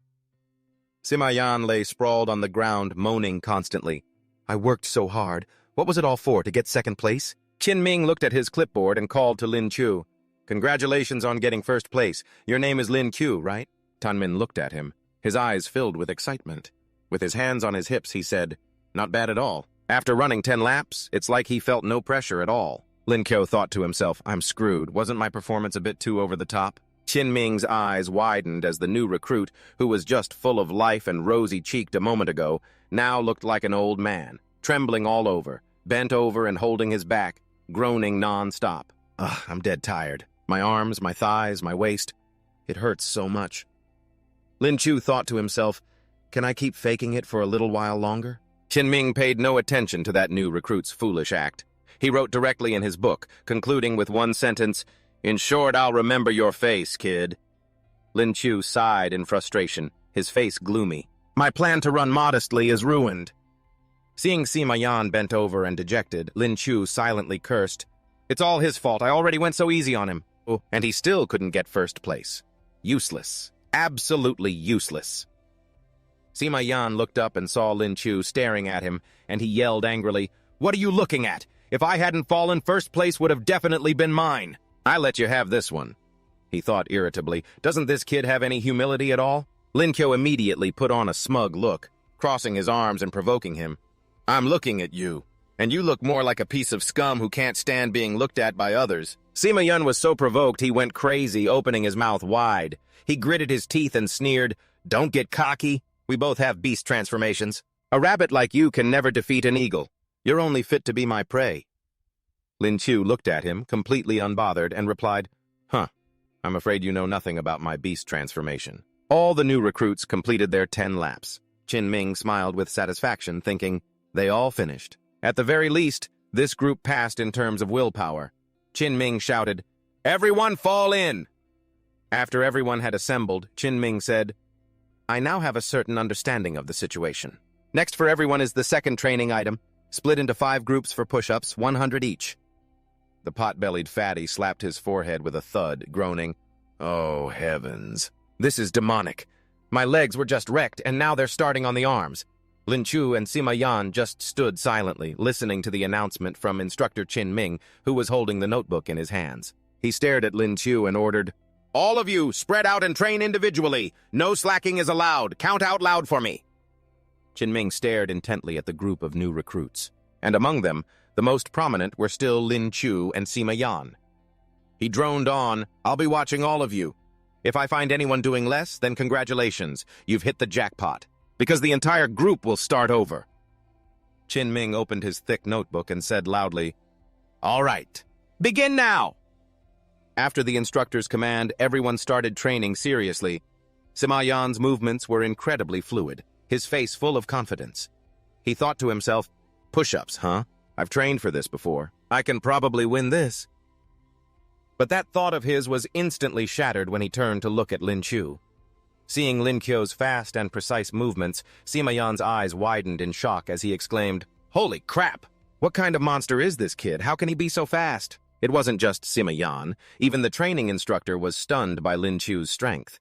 Sima Yan lay sprawled on the ground, moaning constantly. "I worked so hard. What was it all for, to get second place?" Qin Ming looked at his clipboard and called to Lin Chu. "Congratulations on getting first place. Your name is Lin Q, right?" Tan Min looked at him, his eyes filled with excitement. With his hands on his hips, he said, "Not bad at all. After running 10 laps, it's like he felt no pressure at all." Lin Qiu thought to himself, "I'm screwed. Wasn't my performance a bit too over the top?" Qin Ming's eyes widened as the new recruit, who was just full of life and rosy-cheeked a moment ago, now looked like an old man, trembling all over, bent over and holding his back, groaning non-stop. "Ugh, I'm dead tired. My arms, my thighs, my waist. It hurts so much." Lin Chu thought to himself, "Can I keep faking it for a little while longer?" Qin Ming paid no attention to that new recruit's foolish act. He wrote directly in his book, concluding with one sentence, "In short, I'll remember your face, kid." Lin Chu sighed in frustration, his face gloomy. "My plan to run modestly is ruined." Seeing Sima Yan bent over and dejected, Lin Chu silently cursed, "It's all his fault. I already went so easy on him." Oh, and he still couldn't get first place. Useless. Absolutely useless. Sima Yan looked up and saw Lin Chu staring at him, and he yelled angrily, "What are you looking at? If I hadn't fallen, first place would have definitely been mine. I let you have this one." He thought irritably, "Doesn't this kid have any humility at all?" Lin Qiu immediately put on a smug look, crossing his arms and provoking him. "I'm looking at you, and you look more like a piece of scum who can't stand being looked at by others." Sima Yan was so provoked he went crazy, opening his mouth wide. He gritted his teeth and sneered, "Don't get cocky. We both have beast transformations. A rabbit like you can never defeat an eagle. You're only fit to be my prey." Lin Chu looked at him, completely unbothered, and replied, "Huh, I'm afraid you know nothing about my beast transformation." All the new recruits completed their 10 laps. Qin Ming smiled with satisfaction, thinking, they all finished. At the very least, this group passed in terms of willpower. Qin Ming shouted, "Everyone fall in!" After everyone had assembled, Qin Ming said, I now have a certain understanding of the situation. Next for everyone is the second training item, split into 5 groups for push-ups, 100 each. The pot-bellied fatty slapped his forehead with a thud, groaning, "Oh, heavens. This is demonic. My legs were just wrecked, and now they're starting on the arms." Lin Chu and Sima Yan just stood silently, listening to the announcement from instructor Qin Ming, who was holding the notebook in his hands. He stared at Lin Chu and ordered, "All of you, spread out and train individually. No slacking is allowed. Count out loud for me." Qin Ming stared intently at the group of new recruits, and among them, the most prominent were still Lin Chu and Sima Yan. He droned on, "I'll be watching all of you. If I find anyone doing less, then congratulations, you've hit the jackpot, because the entire group will start over." Qin Ming opened his thick notebook and said loudly, "All right, begin now!" After the instructor's command, everyone started training seriously. Sima Yan's movements were incredibly fluid, his face full of confidence. He thought to himself, "Push-ups, huh? I've trained for this before. I can probably win this." But that thought of his was instantly shattered when he turned to look at Lin Chu. Seeing Lin Kyo's fast and precise movements, Sima Yan's eyes widened in shock as he exclaimed, "Holy crap! What kind of monster is this kid? How can he be so fast?" It wasn't just Sima Yan. Even the training instructor was stunned by Lin Chu's strength.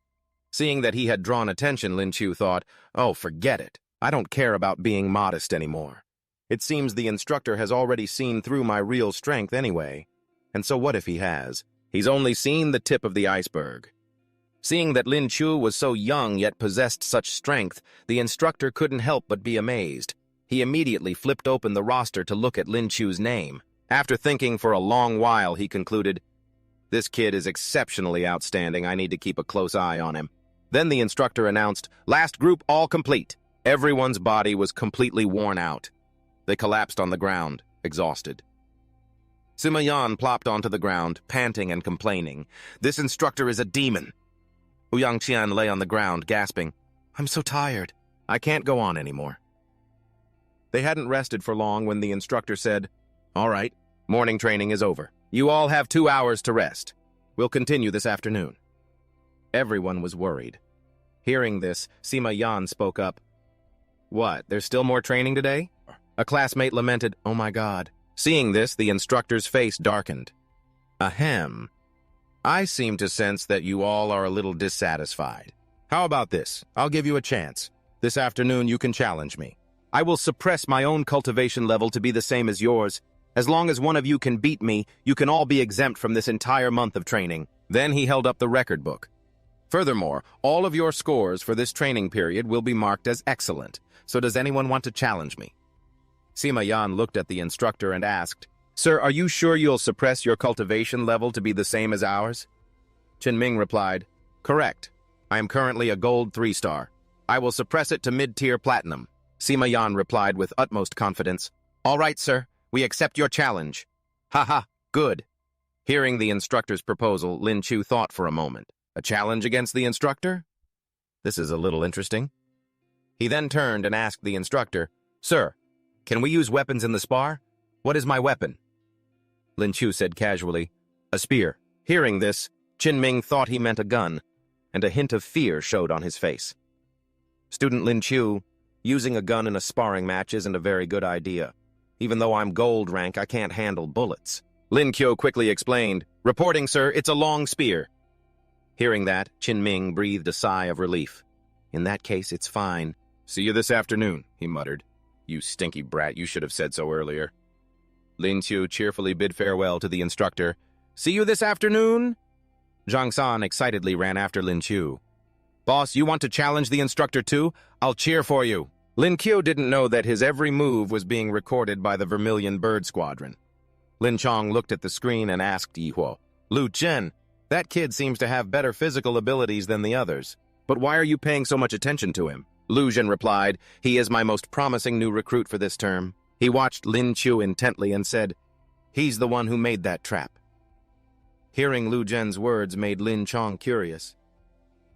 Seeing that he had drawn attention, Lin Chu thought, "Oh, forget it. I don't care about being modest anymore. It seems the instructor has already seen through my real strength anyway. And so what if he has? He's only seen the tip of the iceberg." Seeing that Lin Chu was so young yet possessed such strength, the instructor couldn't help but be amazed. He immediately flipped open the roster to look at Lin Chu's name. After thinking for a long while, he concluded, "This kid is exceptionally outstanding. I need to keep a close eye on him." Then the instructor announced, "Last group all complete." Everyone's body was completely worn out. They collapsed on the ground, exhausted. Sima Yan plopped onto the ground, panting and complaining. "This instructor is a demon." Ouyang Qian lay on the ground, gasping, "I'm so tired. I can't go on anymore." They hadn't rested for long when the instructor said, "All right, morning training is over. You all have 2 hours to rest. We'll continue this afternoon." Everyone was worried. Hearing this, Sima Yan spoke up. "What, there's still more training today?" A classmate lamented, "Oh my God." Seeing this, the instructor's face darkened. "Ahem. I seem to sense that you all are a little dissatisfied. How about this? I'll give you a chance. This afternoon you can challenge me. I will suppress my own cultivation level to be the same as yours. As long as one of you can beat me, you can all be exempt from this entire month of training." Then he held up the record book. "Furthermore, all of your scores for this training period will be marked as excellent. So does anyone want to challenge me?" Sima Yan looked at the instructor and asked, "Sir, are you sure you'll suppress your cultivation level to be the same as ours?" Qin Ming replied, "Correct. I am currently a gold 3-star. I will suppress it to mid-tier platinum." Sima Yan replied with utmost confidence, "All right, sir. We accept your challenge." "Ha, good." Hearing the instructor's proposal, Lin Chu thought for a moment. A challenge against the instructor? This is a little interesting. He then turned and asked the instructor, "Sir, can we use weapons in the spar? What is my weapon?" Lin Chu said casually, "A spear." Hearing this, Qin Ming thought he meant a gun, and a hint of fear showed on his face. "Student Lin Chu, using a gun in a sparring match isn't a very good idea. Even though I'm gold rank, I can't handle bullets." Lin Kyo quickly explained, "Reporting, sir, it's a long spear." Hearing that, Qin Ming breathed a sigh of relief. "In that case, it's fine." "See you this afternoon," he muttered. "You stinky brat, you should have said so earlier." Lin Chu cheerfully bid farewell to the instructor. "See you this afternoon?" Zhang San excitedly ran after Lin Chu. "Boss, you want to challenge the instructor too? I'll cheer for you." Lin Kyo didn't know that his every move was being recorded by the Vermilion Bird Squadron. Lin Chong looked at the screen and asked Yihuo, "Lu Chen, that kid seems to have better physical abilities than the others. But why are you paying so much attention to him?" Lu Zhen replied, "He is my most promising new recruit for this term." He watched Lin Chu intently and said, "He's the one who made that trap." Hearing Lu Zhen's words made Lin Chong curious.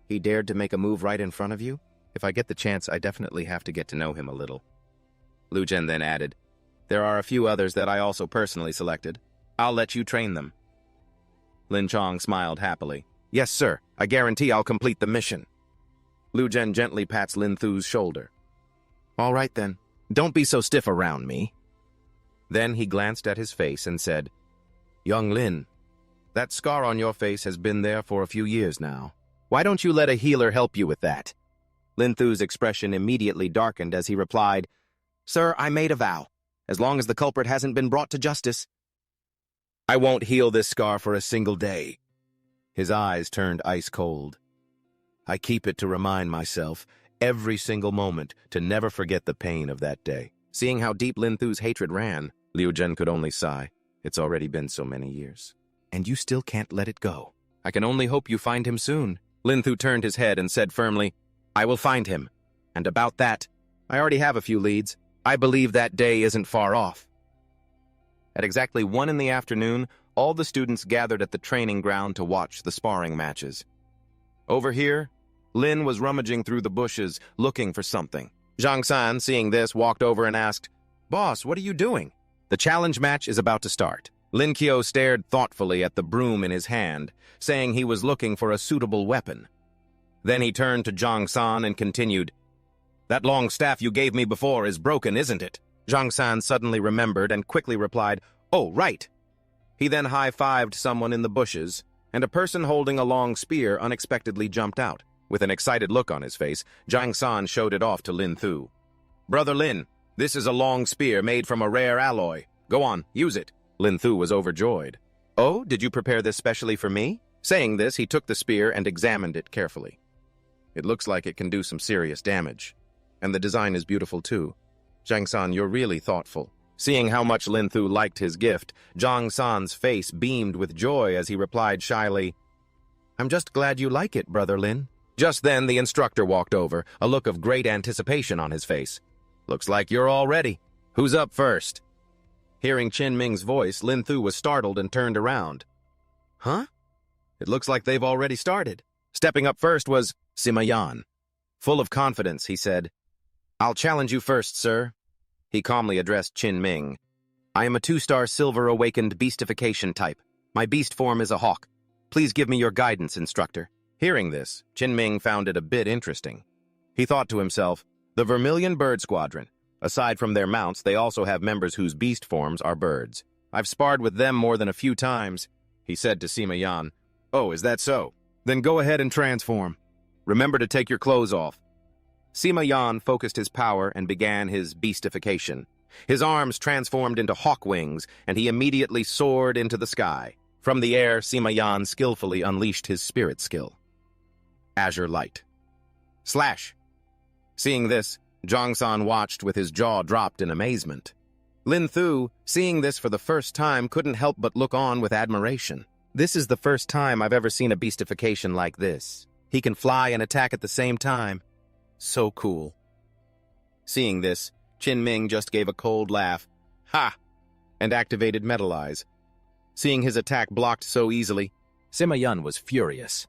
"He dared to make a move right in front of you? If I get the chance, I definitely have to get to know him a little." Lu Zhen then added, "There are a few others that I also personally selected. I'll let you train them." Lin Chong smiled happily. "Yes, sir. I guarantee I'll complete the mission." Liu Zhen gently pats Lin Thu's shoulder. All right then, don't be so stiff around me. Then he glanced at his face and said, Young Lin, that scar on your face has been there for a few years now. Why don't you let a healer help you with that? Lin Thu's expression immediately darkened as he replied, Sir, I made a vow. As long as the culprit hasn't been brought to justice, I won't heal this scar for a single day. His eyes turned ice cold. I keep it to remind myself every single moment to never forget the pain of that day. Seeing how deep Lin Thu's hatred ran, Liu Zhen could only sigh. It's already been so many years. And you still can't let it go. I can only hope you find him soon. Lin Thu turned his head and said firmly, I will find him. And about that, I already have a few leads. I believe that day isn't far off. At exactly 1 p.m, all the students gathered at the training ground to watch the sparring matches. Over here, Lin was rummaging through the bushes, looking for something. Zhang San, seeing this, walked over and asked, Boss, what are you doing? The challenge match is about to start. Lin Qiu stared thoughtfully at the broom in his hand, saying he was looking for a suitable weapon. Then he turned to Zhang San and continued, That long staff you gave me before is broken, isn't it? Zhang San suddenly remembered and quickly replied, Oh, right. He then high-fived someone in the bushes, and a person holding a long spear unexpectedly jumped out. With an excited look on his face, Zhang San showed it off to Lin Thu. Brother Lin, this is a long spear made from a rare alloy. Go on, use it. Lin Thu was overjoyed. Oh, did you prepare this specially for me? Saying this, he took the spear and examined it carefully. It looks like it can do some serious damage. And the design is beautiful too. Zhang San, you're really thoughtful. Seeing how much Lin Thu liked his gift, Zhang San's face beamed with joy as he replied shyly, I'm just glad you like it, Brother Lin. Just then, the instructor walked over, a look of great anticipation on his face. Looks like you're all ready. Who's up first? Hearing Qin Ming's voice, Lin Thu was startled and turned around. Huh? It looks like they've already started. Stepping up first was Sima Yan. Full of confidence, he said, I'll challenge you first, sir. He calmly addressed Qin Ming. I am a 2-star silver awakened beastification type. My beast form is a hawk. Please give me your guidance, instructor. Hearing this, Qin Ming found it a bit interesting. He thought to himself, the Vermilion Bird Squadron. Aside from their mounts, they also have members whose beast forms are birds. I've sparred with them more than a few times, he said to Sima Yan. Oh, is that so? Then go ahead and transform. Remember to take your clothes off. Sima Yan focused his power and began his beastification. His arms transformed into hawk wings, and he immediately soared into the sky. From the air, Sima Yan skillfully unleashed his spirit skill. Azure Light. Slash! Seeing this, Zhang San watched with his jaw dropped in amazement. Lin Thu, seeing this for the first time, couldn't help but look on with admiration. This is the first time I've ever seen a beastification like this. He can fly and attack at the same time. So cool. Seeing this, Qin Ming just gave a cold laugh. Ha! And activated Metal Eyes. Seeing his attack blocked so easily, Sima Yan was furious.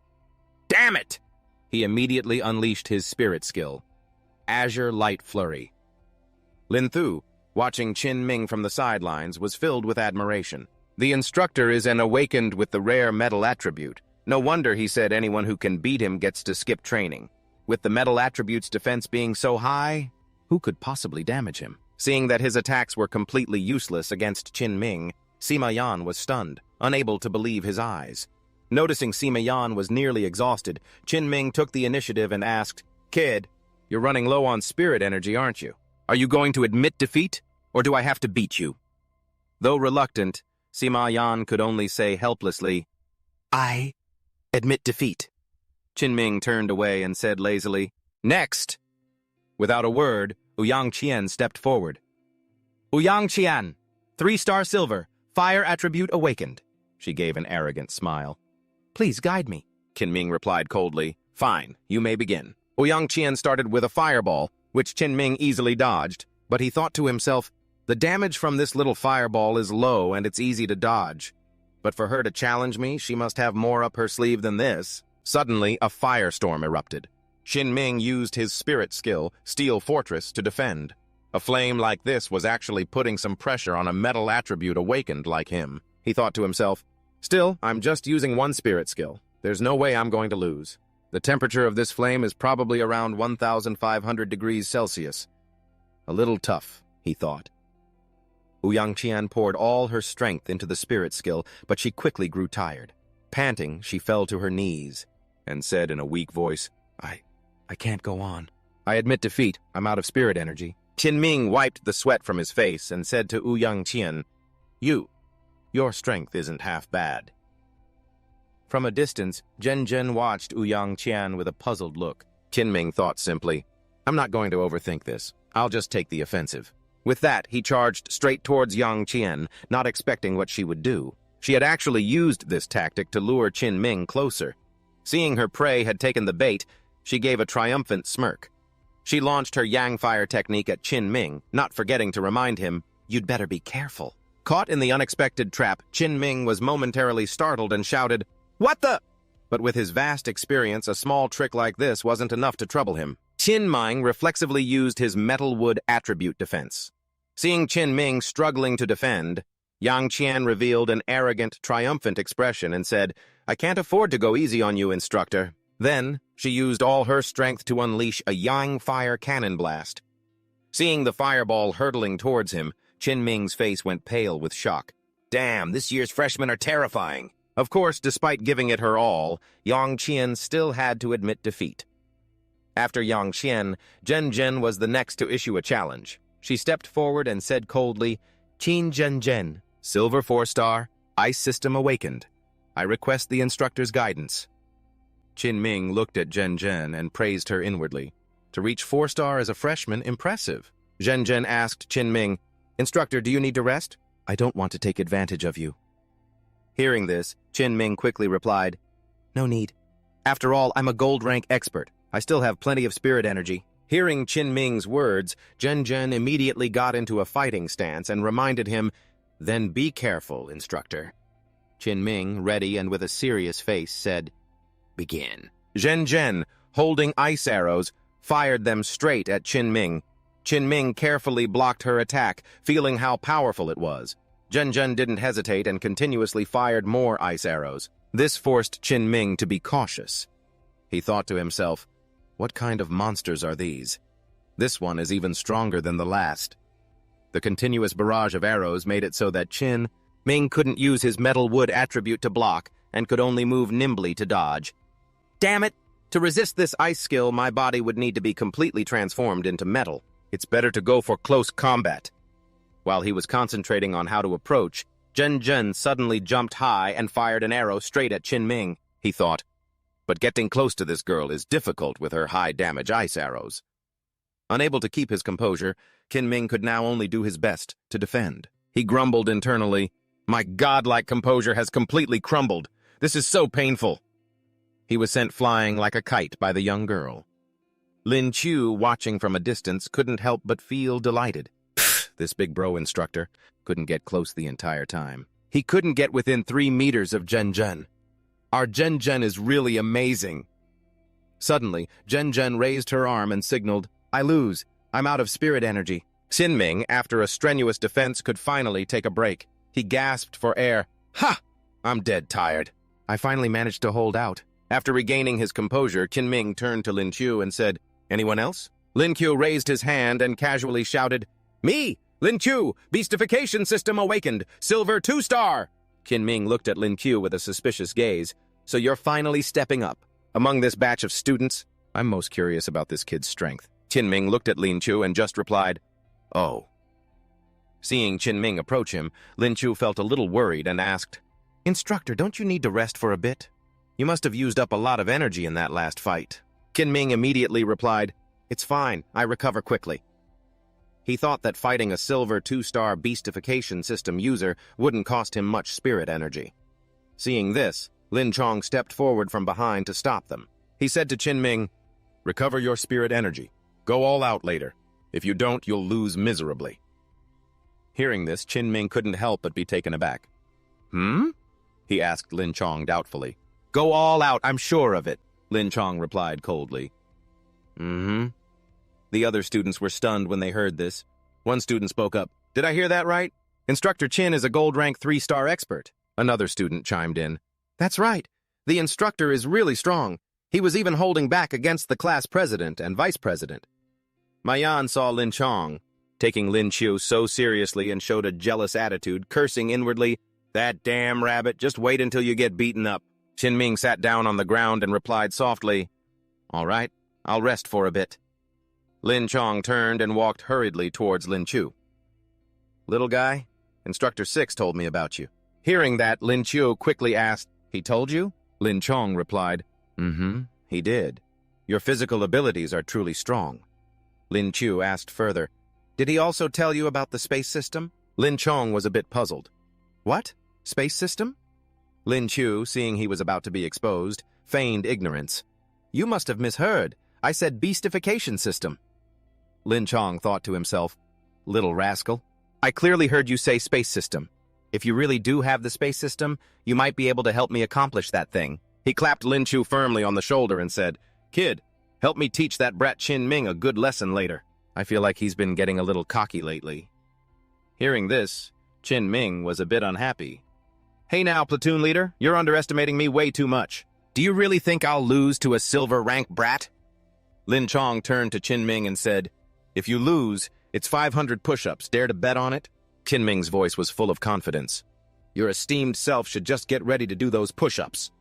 Damn it! He immediately unleashed his spirit skill. Azure Light Flurry. Lin Thu, watching Qin Ming from the sidelines, was filled with admiration. The instructor is an awakened with the rare metal attribute. No wonder he said anyone who can beat him gets to skip training. With the metal attribute's defense being so high, who could possibly damage him? Seeing that his attacks were completely useless against Qin Ming, Sima Yan was stunned, unable to believe his eyes. Noticing Sima Yan was nearly exhausted, Qin Ming took the initiative and asked, Kid, you're running low on spirit energy, aren't you? Are you going to admit defeat, or do I have to beat you? Though reluctant, Sima Yan could only say helplessly, I admit defeat. Qin Ming turned away and said lazily, Next! Without a word, Ouyang Qian stepped forward. Ouyang Qian, 3-star silver, fire attribute awakened. She gave an arrogant smile. Please guide me. Qin Ming replied coldly, Fine, you may begin. Ouyang Qian started with a fireball, which Qin Ming easily dodged, but he thought to himself, the damage from this little fireball is low and it's easy to dodge. But for her to challenge me, she must have more up her sleeve than this. Suddenly, a firestorm erupted. Qin Ming used his spirit skill, Steel Fortress, to defend. A flame like this was actually putting some pressure on a metal attribute awakened like him. He thought to himself, Still, I'm just using one spirit skill. There's no way I'm going to lose. The temperature of this flame is probably around 1,500 degrees Celsius. A little tough, he thought. Ouyang Qian poured all her strength into the spirit skill, but she quickly grew tired. Panting, she fell to her knees and said in a weak voice, I can't go on. I admit defeat. I'm out of spirit energy. Qin Ming wiped the sweat from his face and said to Ouyang Qian, Your strength isn't half bad. From a distance, Zhen Zhen watched Ouyang Qian with a puzzled look. Qin Ming thought simply, I'm not going to overthink this. I'll just take the offensive. With that, he charged straight towards Yang Qian, not expecting what she would do. She had actually used this tactic to lure Qin Ming closer. Seeing her prey had taken the bait, she gave a triumphant smirk. She launched her Yang Fire technique at Qin Ming, not forgetting to remind him, You'd better be careful. Caught in the unexpected trap, Qin Ming was momentarily startled and shouted, What the? But with his vast experience, a small trick like this wasn't enough to trouble him. Qin Ming reflexively used his metal wood attribute defense. Seeing Qin Ming struggling to defend, Yang Qian revealed an arrogant, triumphant expression and said, I can't afford to go easy on you, instructor. Then, she used all her strength to unleash a Yang Fire cannon blast. Seeing the fireball hurtling towards him, Qin Ming's face went pale with shock. Damn, this year's freshmen are terrifying. Of course, despite giving it her all, Yang Qian still had to admit defeat. After Yang Qian, Zhen Zhen was the next to issue a challenge. She stepped forward and said coldly, Qin Zhen Zhen, Silver 4-star, Ice System awakened. I request the instructor's guidance. Qin Ming looked at Zhen Zhen and praised her inwardly. To reach 4-star as a freshman, impressive. Zhen Zhen asked Qin Ming, Instructor, do you need to rest? I don't want to take advantage of you. Hearing this, Qin Ming quickly replied, No need. After all, I'm a gold rank expert. I still have plenty of spirit energy. Hearing Qin Ming's words, Zhen Zhen immediately got into a fighting stance and reminded him, Then be careful, instructor. Qin Ming, ready and with a serious face, said, Begin. Zhen Zhen, holding ice arrows, fired them straight at Qin Ming. Qin Ming carefully blocked her attack, feeling how powerful it was. Zhen Zhen didn't hesitate and continuously fired more ice arrows. This forced Qin Ming to be cautious. He thought to himself, What kind of monsters are these? This one is even stronger than the last. The continuous barrage of arrows made it so that Qin Ming couldn't use his metal wood attribute to block and could only move nimbly to dodge. Damn it! To resist this ice skill, my body would need to be completely transformed into metal. It's better to go for close combat. While he was concentrating on how to approach, Zhen Zhen suddenly jumped high and fired an arrow straight at Qin Ming, he thought. But getting close to this girl is difficult with her high-damage ice arrows. Unable to keep his composure, Qin Ming could now only do his best to defend. He grumbled internally, My godlike composure has completely crumbled. This is so painful. He was sent flying like a kite by the young girl. Lin Chu, watching from a distance, couldn't help but feel delighted. This big bro instructor couldn't get close the entire time. He couldn't get within 3 meters of Zhen Zhen. Our Zhen Zhen is really amazing. Suddenly, Zhen Zhen raised her arm and signaled, I lose. I'm out of spirit energy. Qin Ming, after a strenuous defense, could finally take a break. He gasped for air. Ha! I'm dead tired. I finally managed to hold out. After regaining his composure, Qin Ming turned to Lin Qiu and said, Anyone else? Lin Qiu raised his hand and casually shouted, Me! Lin Qiu! Beastification system awakened! Silver 2-star! Qin Ming looked at Lin Qiu with a suspicious gaze. So you're finally stepping up. Among this batch of students, I'm most curious about this kid's strength. Qin Ming looked at Lin Qiu and just replied, Oh. Seeing Qin Ming approach him, Lin Qiu felt a little worried and asked, Instructor, don't you need to rest for a bit? You must have used up a lot of energy in that last fight. Qin Ming immediately replied, It's fine, I recover quickly. He thought that fighting a silver 2-star beastification system user wouldn't cost him much spirit energy. Seeing this, Lin Chong stepped forward from behind to stop them. He said to Qin Ming, Recover your spirit energy. Go all out later. If you don't, you'll lose miserably. Hearing this, Qin Ming couldn't help but be taken aback. He asked Lin Chong doubtfully. Go all out, I'm sure of it, Lin Chong replied coldly. The other students were stunned when they heard this. One student spoke up. Did I hear that right? Instructor Qin is a gold rank 3-star expert. Another student chimed in. That's right. The instructor is really strong. He was even holding back against the class president and vice president. Mayan saw Lin Chong, taking Lin Chu so seriously, and showed a jealous attitude, cursing inwardly, "That damn rabbit, just wait until you get beaten up." Qin Ming sat down on the ground and replied softly, "All right, I'll rest for a bit." Lin Chong turned and walked hurriedly towards Lin Chu. "Little guy, Instructor 6 told me about you." Hearing that, Lin Chu quickly asked, "He told you?" Lin Chong replied, He did. Your physical abilities are truly strong." Lin Chu asked further, "Did he also tell you about the space system?" Lin Chong was a bit puzzled. "What? Space system?" Lin Chu, seeing he was about to be exposed, feigned ignorance. "You must have misheard. I said beastification system." Lin Chong thought to himself, "Little rascal, I clearly heard you say space system. If you really do have the space system, you might be able to help me accomplish that thing." He clapped Lin Chu firmly on the shoulder and said, "Kid, help me teach that brat Qin Ming a good lesson later. I feel like he's been getting a little cocky lately." Hearing this, Qin Ming was a bit unhappy. "Hey now, platoon leader, you're underestimating me way too much. Do you really think I'll lose to a silver rank brat?" Lin Chong turned to Qin Ming and said, "If you lose, it's 500 push-ups. Dare to bet on it?" Qin Ming's voice was full of confidence. "Your esteemed self should just get ready to do those push-ups."